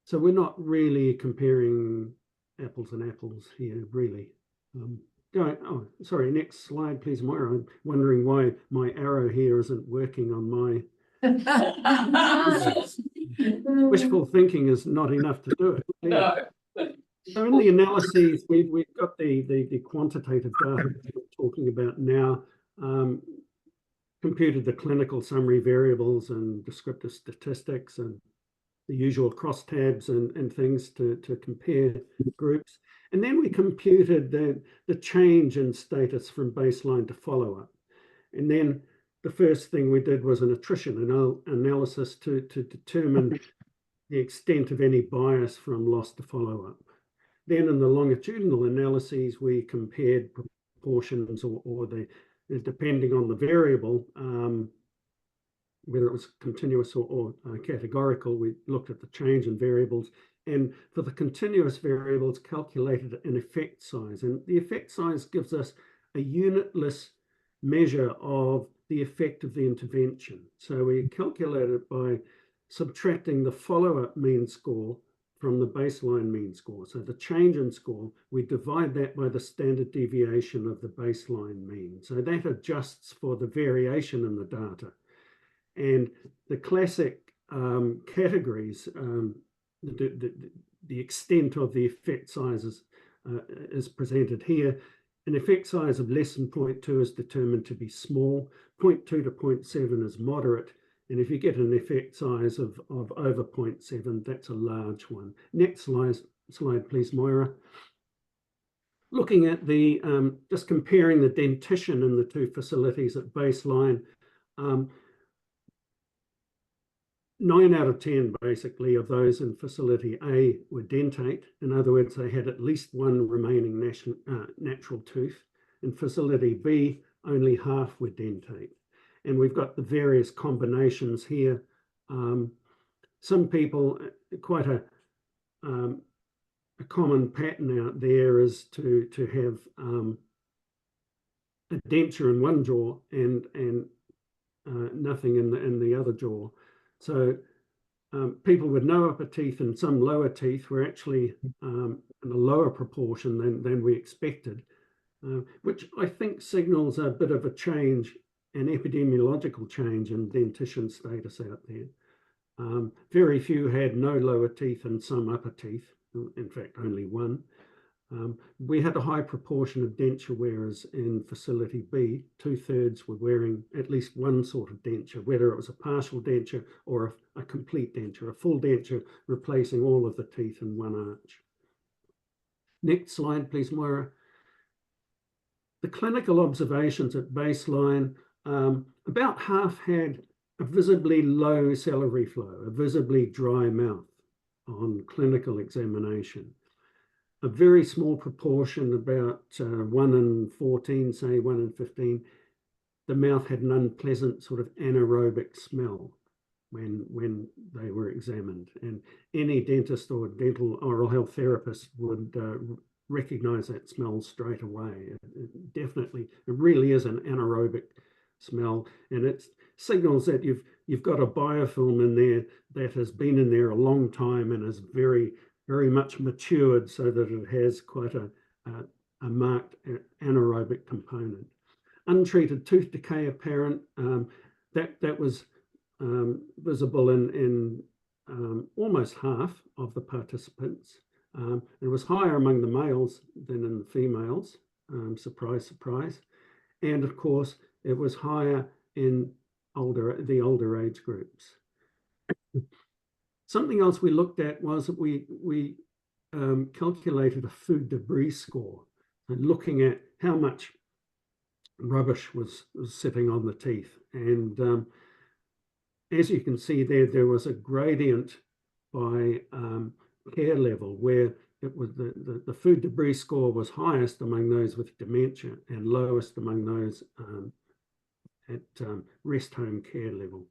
So we're not really comparing apples and apples here, really. Oh, sorry, next slide, please, Moira. I'm wondering why my arrow here isn't working on my... Wishful thinking is not enough to do it. No. So in the analyses, we've got the quantitative data that we're talking about now, computed the clinical summary variables and descriptive statistics and the usual crosstabs and things to compare groups. And then we computed the change in status from baseline to follow-up. And then the first thing we did was an attrition analysis to determine the extent of any bias from loss to follow-up. Then in the longitudinal analyses, we compared proportions or depending on the variable, whether it was continuous or categorical, we looked at the change in variables. And for the continuous variables, calculated an effect size. And the effect size gives us a unitless measure of the effect of the intervention. So we calculate it by subtracting the follow-up mean score from the baseline mean score. So the change in score, we divide that by the standard deviation of the baseline mean. So that adjusts for the variation in the data. And the classic categories, the extent of the effect sizes is presented here. An effect size of less than 0.2 is determined to be small, 0.2 to 0.7 is moderate, and if you get an effect size of over 0.7, that's a large one. Next slide, please, Moira. Looking at the, just comparing the dentition in the two facilities at baseline, 9 out of 10 basically of those in facility A were dentate. In other words, they had at least one remaining natural tooth. In facility B, only half were dentate. And we've got the various combinations here. Some people, quite a common pattern out there is to have a denture in one jaw and nothing in the other jaw. So people with no upper teeth and some lower teeth were actually in a lower proportion than we expected, which I think signals a bit of a change, an epidemiological change in dentition status out there. Very few had no lower teeth and some upper teeth, in fact, only one. We had a high proportion of denture wearers in facility B. 2/3 were wearing at least one sort of denture, whether it was a partial denture or a complete denture, a full denture replacing all of the teeth in one arch. Next slide, please, Moira. The clinical observations at baseline, about half had a visibly low salivary flow, a visibly dry mouth on clinical examination. A very small proportion, about 1 in 14, say 1 in 15, the mouth had an unpleasant sort of anaerobic smell when they were examined. And any dentist or dental oral health therapist would recognize that smell straight away. It really is an anaerobic smell, and it signals that you've got a biofilm in there that has been in there a long time and is very much matured so that it has quite a marked anaerobic component. Untreated tooth decay apparent, that was visible in almost half of the participants. It was higher among the males than in the females, surprise, surprise. And of course, it was higher in the older age groups. Something else we looked at was that we calculated a food debris score, and looking at how much rubbish was sitting on the teeth. And as you can see there was a gradient by care level, where it was the food debris score was highest among those with dementia and lowest among those at rest home care level.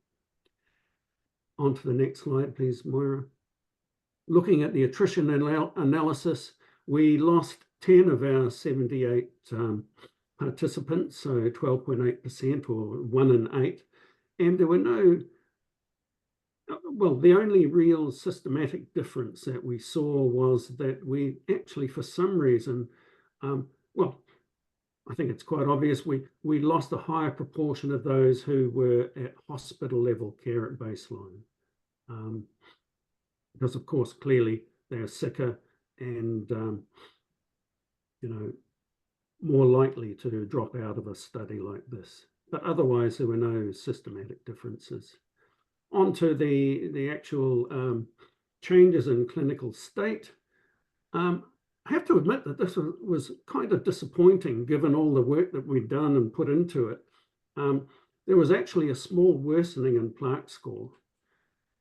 On to the next slide, please, Moira. Looking at the attrition analysis, we lost 10 of our 78 participants, so 12.8%, or 1 in 8. And there were no, well, the only real systematic difference that we saw was that we actually, for some reason, well, I think it's quite obvious, we lost a higher proportion of those who were at hospital level care at baseline. Because of course, clearly they're sicker and, you know, more likely to drop out of a study like this. But otherwise, there were no systematic differences. On to the actual changes in clinical state. I have to admit that this was kind of disappointing given all the work that we'd done and put into it. There was actually a small worsening in plaque score,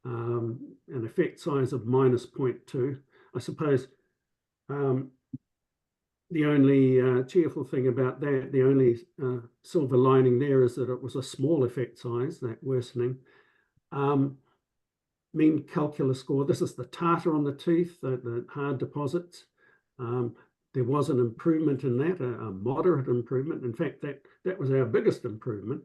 an effect size of -0.2. I suppose the only cheerful thing about that, the only silver lining there is that it was a small effect size, that worsening. Mean calculus score, this is the tartar on the teeth, the hard deposits. There was an improvement in that, a moderate improvement. In fact, that was our biggest improvement.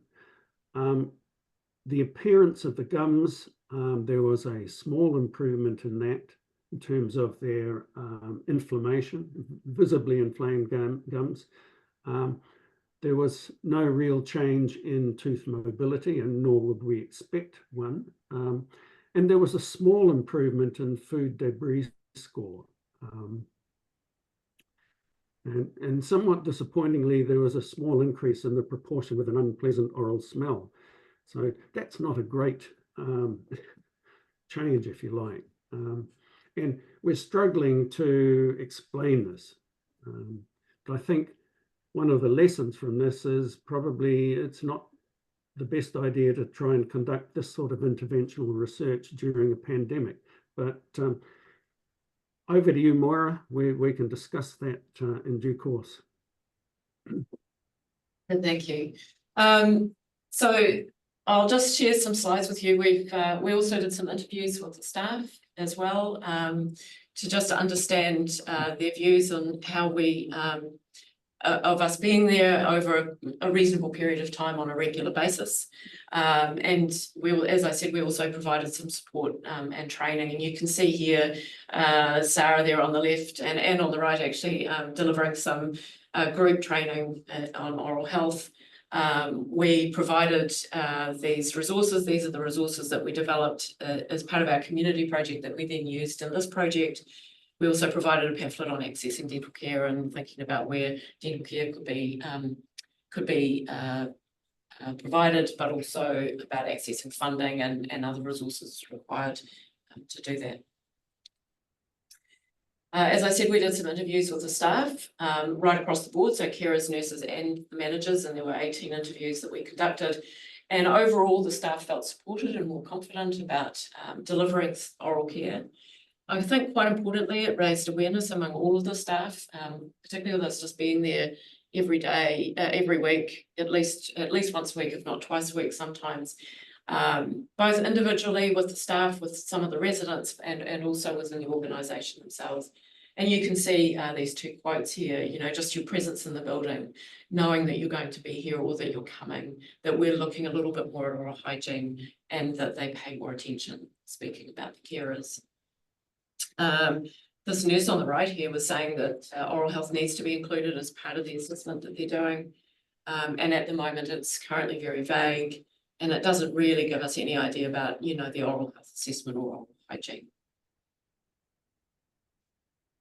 The appearance of the gums, there was a small improvement in that in terms of their inflammation, visibly inflamed gums. There was no real change in tooth mobility, and nor would we expect one. And there was a small improvement in food debris score. And somewhat disappointingly, there was a small increase in the proportion with an unpleasant oral smell. So that's not a great change, if you like. And we're struggling to explain this. But I think one of the lessons from this is probably it's not the best idea to try and conduct this sort of interventional research during a pandemic. But over to you, Moira. We can discuss that in due course. Thank you. So I'll just share some slides with you. We also did some interviews with the staff as well, to just understand their views on how we of us being there over a reasonable period of time on a regular basis. And as I said, we also provided some support and training. And you can see here, Sarah there on the left and on the right, actually delivering some group training on oral health. We provided these resources. These are the resources that we developed as part of our community project that we then used in this project. We also provided a pamphlet on accessing dental care and thinking about where dental care could be provided, but also about accessing funding and other resources required to do that. As I said, we did some interviews with the staff right across the board, so carers, nurses and managers, and there were 18 interviews that we conducted. And overall, the staff felt supported and more confident about delivering oral care. I think quite importantly, it raised awareness among all of the staff, particularly with us just being there every day, every week, at least once a week, if not twice a week sometimes, both individually with the staff, with some of the residents, and also within the organisation themselves. And you can see these two quotes here, you know, just your presence in the building, knowing that you're going to be here or that you're coming, that we're looking a little bit more at oral hygiene and that they pay more attention, speaking about the carers. This nurse on the right here was saying that oral health needs to be included as part of the assessment that they're doing. And at the moment, it's currently very vague and it doesn't really give us any idea about, you know, the oral health assessment or oral hygiene.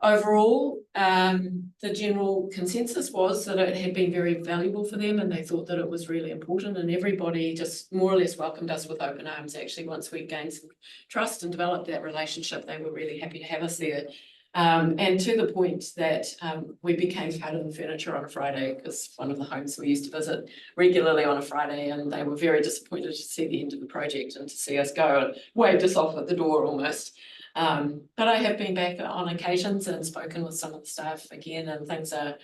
Overall, the general consensus was that it had been very valuable for them and they thought that it was really important, and everybody just more or less welcomed us with open arms. Actually, once we gained some trust and developed that relationship, they were really happy to have us there. And to the point that we became part of the furniture on a Friday, because one of the homes we used to visit regularly on a Friday, and they were very disappointed to see the end of the project and to see us go and waved us off at the door almost. But I have been back on occasions and spoken with some of the staff again, and things are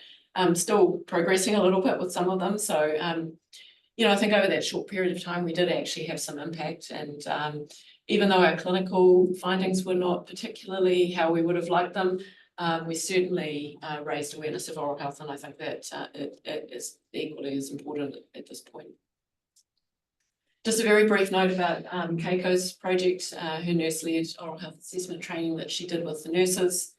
still progressing a little bit with some of them. So, you know, I think over that short period of time, we did actually have some impact. And even though our clinical findings were not particularly how we would have liked them, we certainly raised awareness of oral health, and I think that it is equally as important at this point. Just a very brief note about Keiko's project, her nurse-led oral health assessment training that she did with the nurses.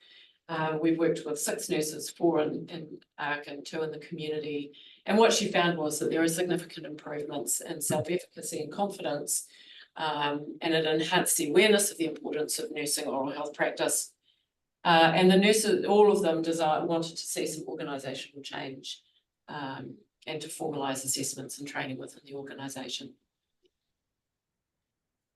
We've worked with 6 nurses, 4 in ARC and 2 in the community. And what she found was that there are significant improvements in self-efficacy and confidence, and it enhanced the awareness of the importance of nursing oral health practice. And the nurses, all of them wanted to see some organisational change and to formalise assessments and training within the organisation.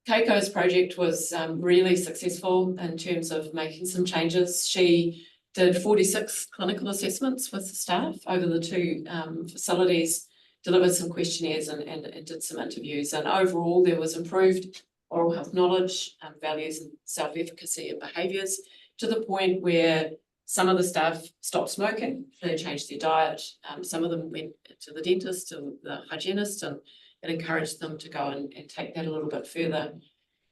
Keiko's project was really successful in terms of making some changes. She did 46 clinical assessments with the staff over the 2 facilities, delivered some questionnaires and did some interviews. And overall, there was improved oral health knowledge, values and self-efficacy and behaviours, to the point where some of the staff stopped smoking, they changed their diet. Some of them went to the dentist, to the hygienist, and it encouraged them to go and take that a little bit further.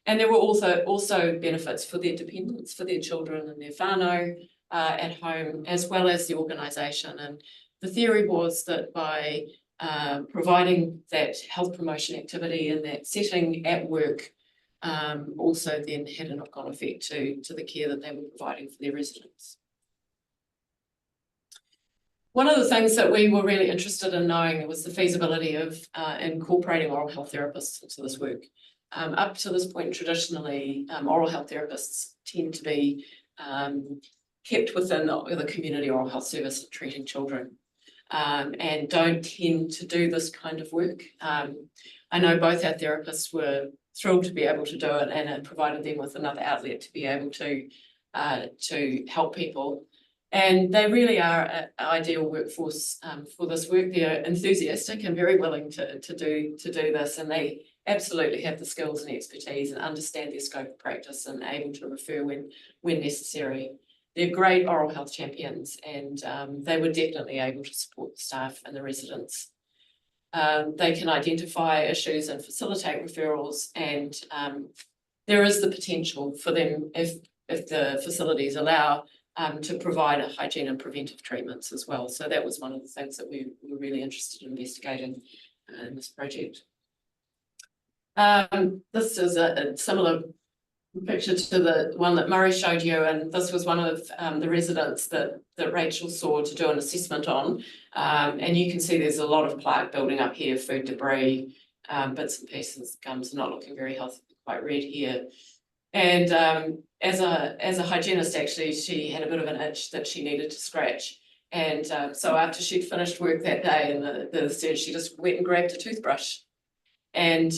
And there were also benefits for their dependents, for their children and their whānau at home, as well as the organisation. And the theory was that by providing that health promotion activity in that setting at work, also then had a knock-on effect to the care that they were providing for their residents. One of the things that we were really interested in knowing was the feasibility of incorporating oral health therapists into this work. Up to this point, traditionally, oral health therapists tend to be kept within the community oral health service treating children, and don't tend to do this kind of work. I know both our therapists were thrilled to be able to do it, and it provided them with another outlet to be able to help people. And they really are an ideal workforce for this work. They're enthusiastic and very willing to do this, and they absolutely have the skills and expertise and understand their scope of practice and able to refer when necessary. They're great oral health champions, and they were definitely able to support the staff and the residents. They can identify issues and facilitate referrals, and there is the potential for them, if the facilities allow, to provide a hygiene and preventive treatments as well. So that was one of the things that we were really interested in investigating in this project. This is a similar picture to the one that Murray showed you, and this was one of the residents that Rachel saw to do an assessment on. And you can see there's a lot of plaque building up here, food debris, bits and pieces, gums not looking very healthy, quite red here. And as a hygienist, actually, she had a bit of an itch that she needed to scratch. And so after she'd finished work that day in the surge, she just went and grabbed a toothbrush and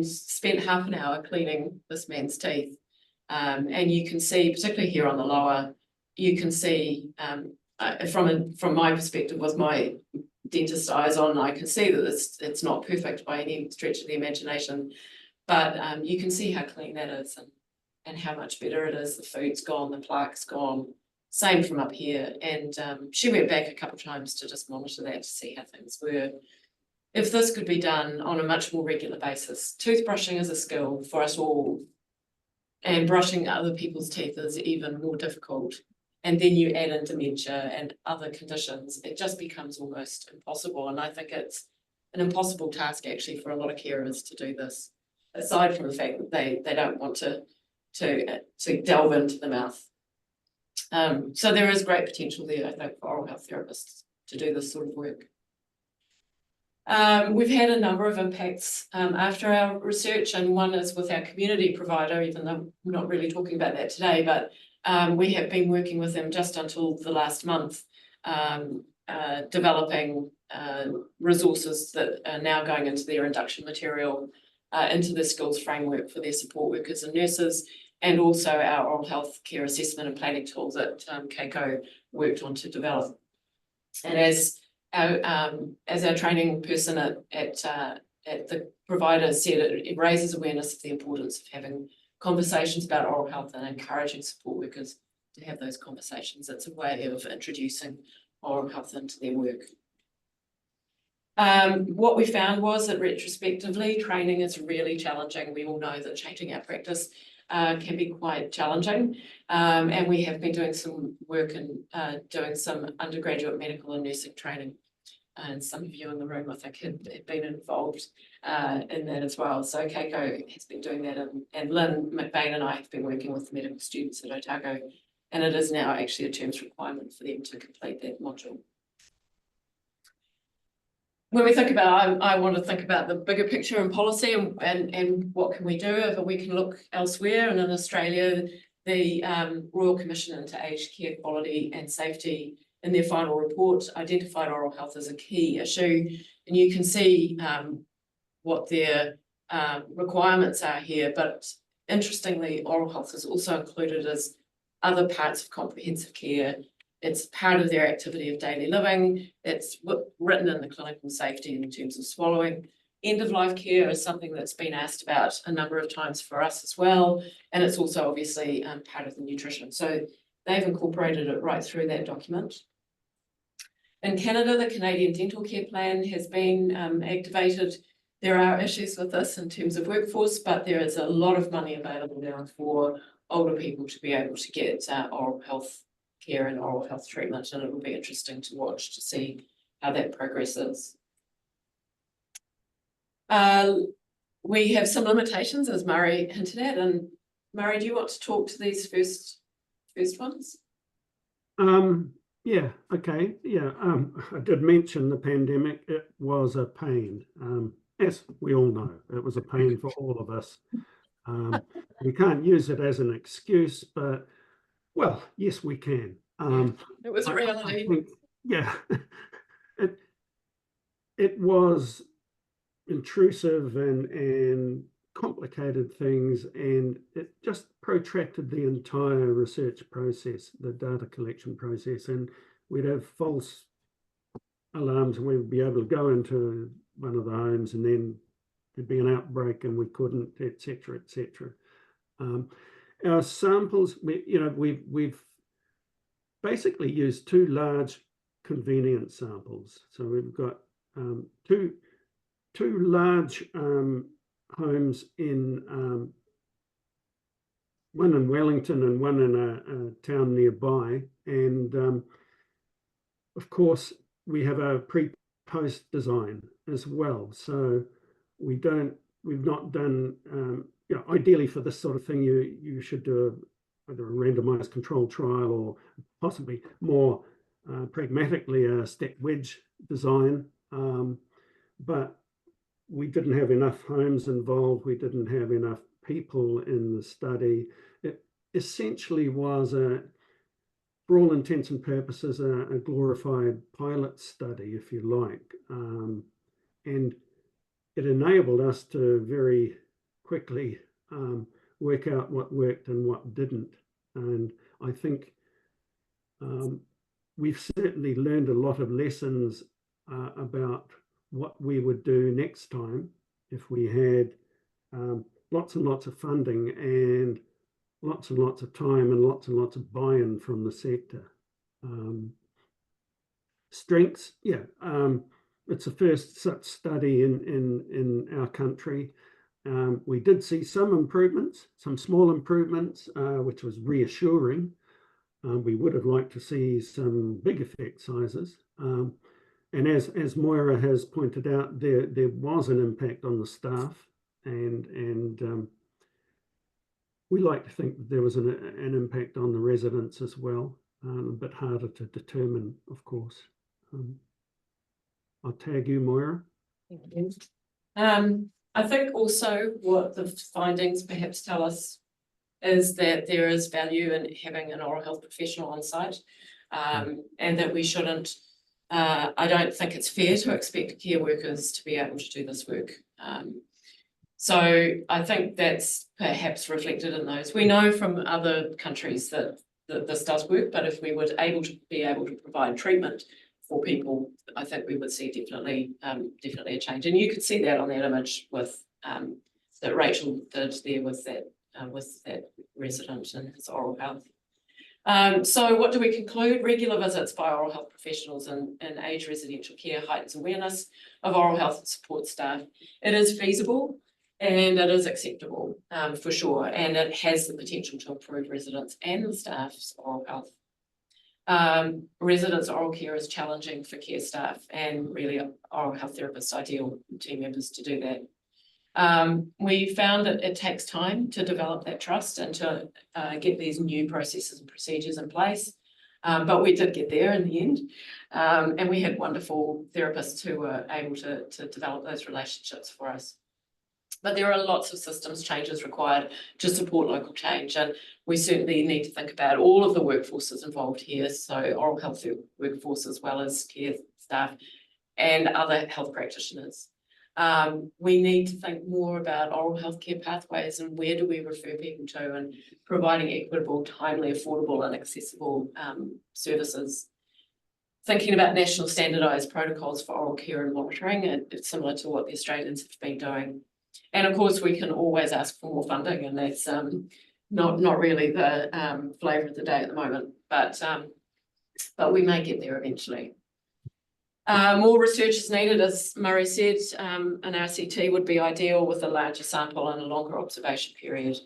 spent half an hour cleaning this man's teeth. And you can see, particularly here on the lower, you can see from my perspective, with my dentist eyes on, I can see that it's not perfect by any stretch of the imagination, but you can see how clean that is and how much better it is. The food's gone, the plaque's gone. Same from up here. And she went back a couple of times to just monitor that to see how things were. If this could be done on a much more regular basis, toothbrushing is a skill for us all, and brushing other people's teeth is even more difficult. And then you add in dementia and other conditions, it just becomes almost impossible. And I think it's an impossible task actually for a lot of carers to do this, aside from the fact that they don't want to delve into the mouth. So there is great potential there, I think, for oral health therapists to do this sort of work. We've had a number of impacts after our research, and one is with our community provider, even though we're not really talking about that today, but We have been working with them just until the last month, developing resources that are now going into their induction material, into the skills framework for their support workers and nurses, and also our oral health care assessment and planning tool that Keiko worked on to develop. And as our training person at the provider said, it raises awareness of the importance of having conversations about oral health and encouraging support workers to have those conversations. It's a way of introducing oral health into their work. What we found was that retrospectively, training is really challenging. We all know that changing our practice can be quite challenging. And we have been doing some work and doing some undergraduate medical and nursing training. And some of you in the room, I think, have been involved in that as well. So Keiko has been doing that, and Lynn McBain and I have been working with medical students at Otago, and it is now actually a terms requirement for them to complete that module. When we think about, I want to think about the bigger picture and policy and what can we do if we can look elsewhere. And in Australia, the Royal Commission into Aged Care Quality and Safety in their final report identified oral health as a key issue. And you can see what their requirements are here. But interestingly, oral health is also included as other parts of comprehensive care. It's part of their activity of daily living. It's written in the clinical safety in terms of swallowing. End-of-life care is something that's been asked about a number of times for us as well. And it's also obviously part of the nutrition. So they've incorporated it right through that document. In Canada, the Canadian Dental Care Plan has been activated. There are issues with this in terms of workforce, but there is a lot of money available now for older people to be able to get oral health care and oral health treatment, and it will be interesting to watch to see how that progresses. We have some limitations, as Murray hinted at, and Murray, do you want to talk to these first ones? Yeah, okay. Yeah, I did mention the pandemic. It was a pain. As we all know, it was a pain for all of us. We can't use it as an excuse, but, well, yes, we can. It was a reality. I think, yeah, it was intrusive and complicated things, and it just protracted the entire research process, the data collection process, and we'd have false alarms and we'd be able to go into one of the homes and then there'd be an outbreak and we couldn't, etc., etc. Our samples, we've basically used two large convenience samples. So we've got two large homes in one in Wellington and one in a town nearby, and of course we have a pre-post design as well. So we've not done ideally for this sort of thing you should do either a randomized controlled trial or possibly more pragmatically a step wedge design, but we didn't have enough homes involved. We didn't have enough people in the study. It essentially was, for all intents and purposes, a glorified pilot study, if you like. And it enabled us to very quickly work out what worked and what didn't. And I think we've certainly learned a lot of lessons about what we would do next time if we had lots and lots of funding and lots of time and lots of buy-in from the sector. Strengths, yeah, it's the first such study in our country. We did see some improvements, some small improvements, which was reassuring. We would have liked to see some big effect sizes. And as Moira has pointed out, there was an impact on the staff, and we like to think that there was an impact on the residents as well. A bit harder to determine, of course. I'll tag you, Moira. Thank you. I think also what the findings perhaps tell us is that there is value in having an oral health professional on site. And that we shouldn't, I don't think it's fair to expect care workers to be able to do this work. So I think that's perhaps reflected in those. We know from other countries that this does work, but if we were able to provide treatment for people, I think we would see definitely a change. And you could see that on that image with that Rachel did there with that resident and his oral health. So what do we conclude? Regular visits by oral health professionals in aged residential care heightens awareness of oral health and support staff. It is feasible and it is acceptable for sure, and it has the potential to improve residents and the staff's oral health. Residents' oral care is challenging for care staff, and really oral health therapists, ideal team members to do that. We found that it takes time to develop that trust and to get these new processes and procedures in place, but we did get there in the end, and we had wonderful therapists who were able to develop those relationships for us. But there are lots of systems changes required to support local change, and we certainly need to think about all of the workforces involved here, so oral health workforce as well as care staff and other health practitioners. We need to think more about oral health care pathways and where do we refer people to, and providing equitable, timely, affordable and accessible services. Thinking about national standardised protocols for oral care and monitoring, it's similar to what the Australians have been doing. And of course, we can always ask for more funding, and that's not really the flavour of the day at the moment, but we may get there eventually. More research is needed, as Murray said. An RCT would be ideal with a larger sample and a longer observation period,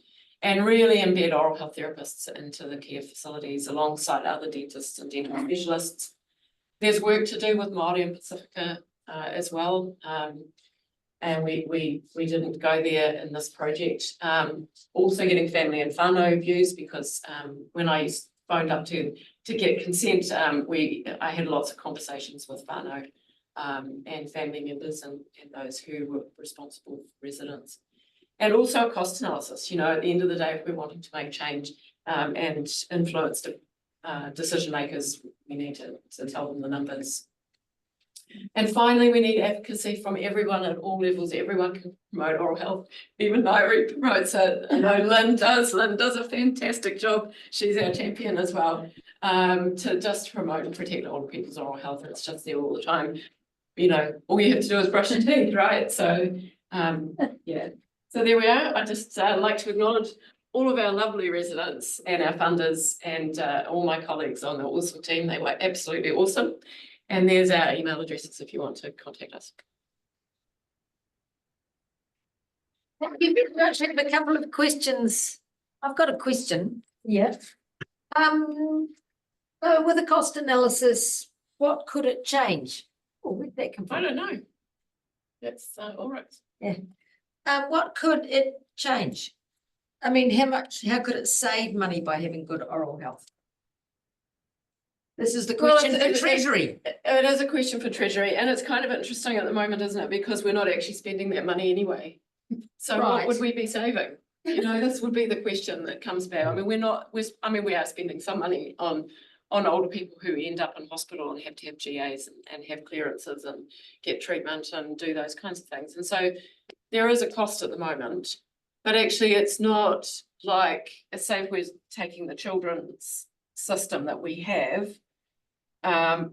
and really embed oral health therapists into the care facilities alongside other dentists and dental specialists. There's work to do with Māori and Pacifica as well. And we didn't go there in this project. Also getting family and whānau views, because when I phoned up to get consent, I had lots of conversations with whānau and family members and those who were responsible for residents. And also a cost analysis. You know, at the end of the day, if we're wanting to make change and influence decision makers, we need to tell them the numbers. And finally, we need advocacy from everyone at all levels. Everyone can promote oral health. Even Nairi promotes it. I know Lynn does. Lynn does a fantastic job. She's our champion as well, to just promote and protect older people's oral health. It's just there all the time. You know, all you have to do is brush your teeth, right? So, yeah. So there we are. I just like to acknowledge all of our lovely residents and our funders and all my colleagues on the AWESSoM team. They were absolutely awesome. And there's our email addresses if you want to contact us. Thank you very much. I have a couple of questions. I've got a question. Yeah. With the cost analysis, what could it change? Oh, where'd that come from? I don't know. That's all right. Yeah. What could it change? I mean, how could it save money by having good oral health? This is the question for Treasury. It is a question for Treasury, and it's kind of interesting at the moment, isn't it? Because we're not actually spending that money anyway. So Right. what would we be saving? You know, this would be the question that comes back. I mean, we are spending some money on older people who end up in hospital and have to have GAs and have clearances and get treatment and do those kinds of things. And so there is a cost at the moment, but actually it's not like, say if we're taking the children's system that we have a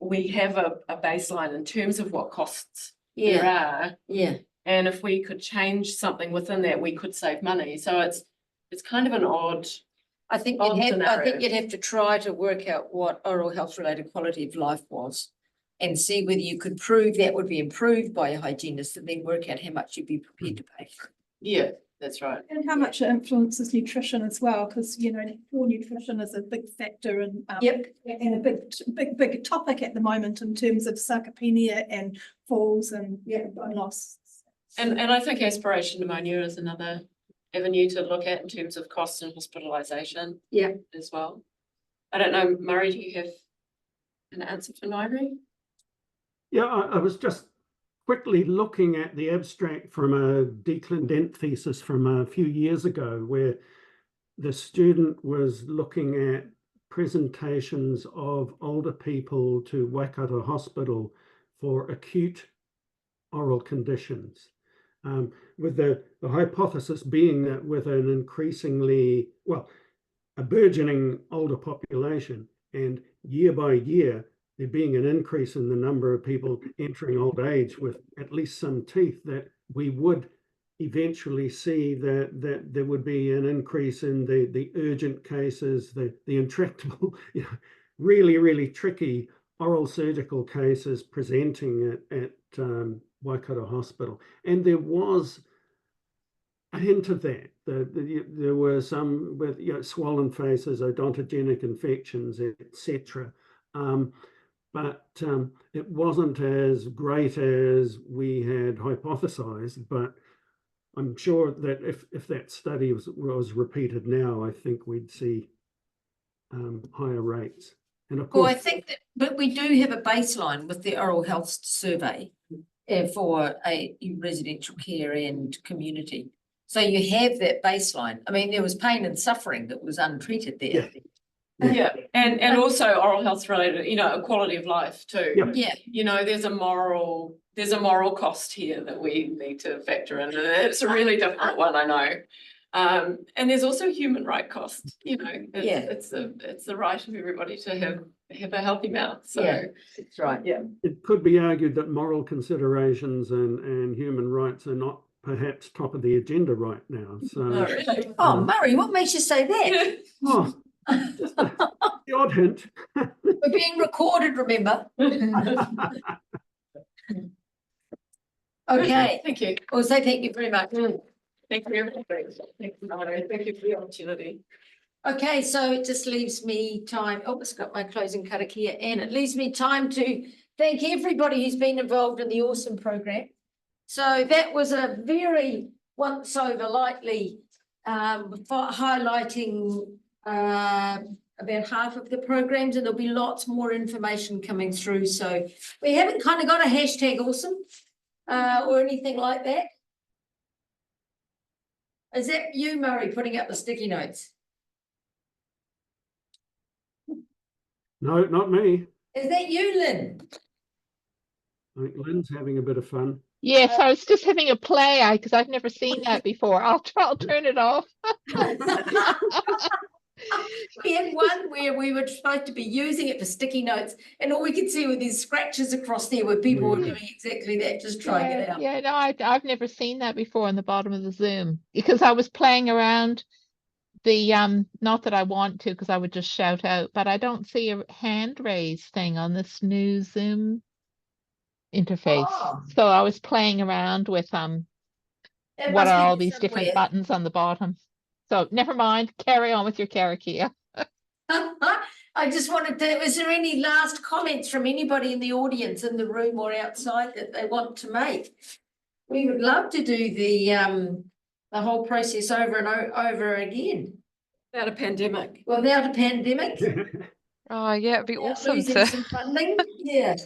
baseline in terms of what costs there are. Yeah. And if we could change something within that, we could save money. So it's kind of an odd. I think you'd have to try to work out what oral health related quality of life was and see whether you could prove that would be improved by a hygienist, and then work out how much you'd be prepared to pay for it. Yeah, that's right. And how much it influences nutrition as well, because you know, poor nutrition is a big factor and and a big topic at the moment in terms of sarcopenia and falls and bone loss. And I think aspiration pneumonia is another avenue to look at in terms of costs and hospitalisation. Yeah. As well. I don't know, Murray, do you have an answer for Nairi? Yeah, I was just quickly looking at the abstract from a Declan Dent thesis from a few years ago, where the student was looking at presentations of older people to Waikato Hospital for acute oral conditions, with the hypothesis being that with an increasingly, well, a burgeoning older population, and year by year, there being an increase in the number of people entering old age with at least some teeth, that we would eventually see that there would be an increase in the urgent cases, the intractable, really, really tricky oral surgical cases presenting at Waikato Hospital. And there was a hint of that. There were some with swollen faces, odontogenic infections, etc. But it wasn't as great as we had hypothesized. But I'm sure that if that study was repeated now, I think we'd see higher rates. And of course, Well, I think that, but we do have a baseline with the oral health survey for a residential care and community. So you have that baseline. I mean, there was pain and suffering that was untreated there. Yeah, and also oral health related, a quality of life too. Yeah. There's a moral cost here that we need to factor in. And it's a really difficult one, I know. And there's also human right cost, it's the right of everybody to have a healthy mouth. So that's right. Yeah. it could be argued that moral considerations and human rights are not perhaps top of the agenda right now. So, Not really. Oh, Murray, what makes you say that? oh, just the odd hint. We're being recorded, remember? Okay. Thank you. Well, say thank you very much. Thank you for everything. Thank you, Mary. Thank you for the opportunity. Okay, so it just leaves me time. Oh, it's got my closing karakia, and it leaves me time to thank everybody who's been involved in the AWESSoM program. So that was a very once over lightly highlighting about half of the programs, and there'll be lots more information coming through. So we haven't kind of got a hashtag AWESSoM or anything like that. Is that you, Murray, putting up the sticky notes? No, not me. Is that you, Lynn? I think Lynn's having a bit of fun. Yes, I was just having a play because I've never seen that before. I'll turn it off. We had one where we were supposed to be using it for sticky notes, and all we could see were these scratches across there where people were doing exactly that, just trying it out. Yeah, no, I've never seen that before on the bottom of the Zoom, because I was playing around the not that I want to, because I would just shout out, but I don't see a hand raise thing on this new Zoom interface. Oh. So I was playing around with It what must are be all these different somewhere. buttons on the bottom. So never mind, carry on with your karakia. I just wanted to, is there any last comments from anybody in the audience, in the room or outside, that they want to make? We would love to do the whole process over and over again. Without a pandemic. Without a pandemic. Oh, yeah, it'd be without awesome losing to. some funding. Yeah.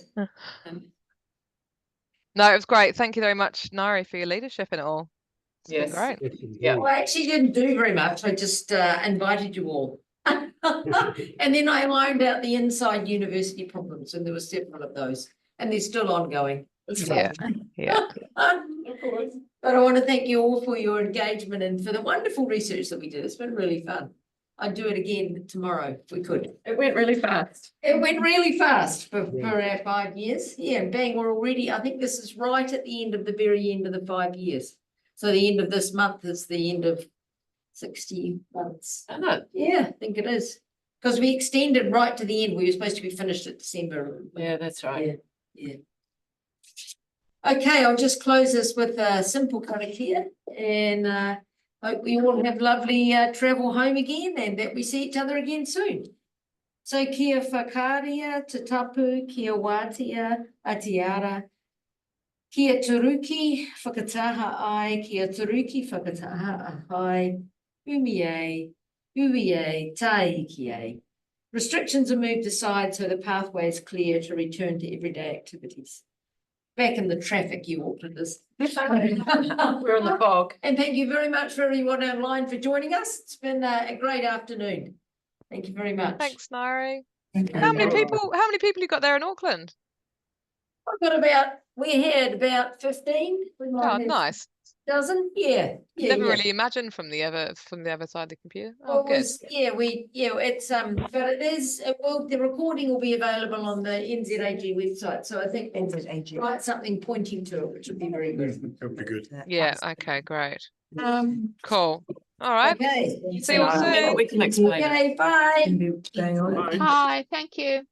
No, it was great. Thank you very much, Nari, for your leadership in it all. It's been Yes. great. Yes, indeed. Yeah. Well, I actually didn't do very much. I just invited you all. And then I ironed out the inside university problems, and there were several of those, and they're still ongoing. Yeah, yeah. But I want to thank you all for your engagement and for the wonderful research that we did. It's been really fun. I'd do it again tomorrow if we could. It went really fast. It went really fast for our 5 years. Yeah, and bang, we're already, I think this is right at the end of the very end of the 5 years. So the end of this month is the end of 60 months. I know. Yeah, I think it is. Because we extended right to the end. We were supposed to be finished at December. Yeah, that's right. Yeah. Okay, I'll just close this with a simple karakia, and hope we all have lovely travel home again, and that we see each other again soon. So kia whakaria, te tapu, kia wātia, atiara, kia turuki, whakataha ai, kia turuki, whakataha ahai, umiei, taiki. Restrictions are moved aside so the pathway is clear to return to everyday activities. back in the traffic, you Aucklanders. We're in the fog. And thank you very much for everyone online for joining us. It's been a great afternoon. Thank you very much. Thanks, Nari. Thank you. How many people you got there in Auckland? We had about 15. We might Oh, have nice. dozen. Yeah. Never really imagined from the other side of the computer. Oh, Well, good. it's but the recording will be available on the NZAG website, so I think we'll write something pointing to it, which would be very good. That would be good. Yeah, okay, great. Cool. All right. Okay. See you all soon. We can explain. Okay, bye. Bye. Hi, thank you.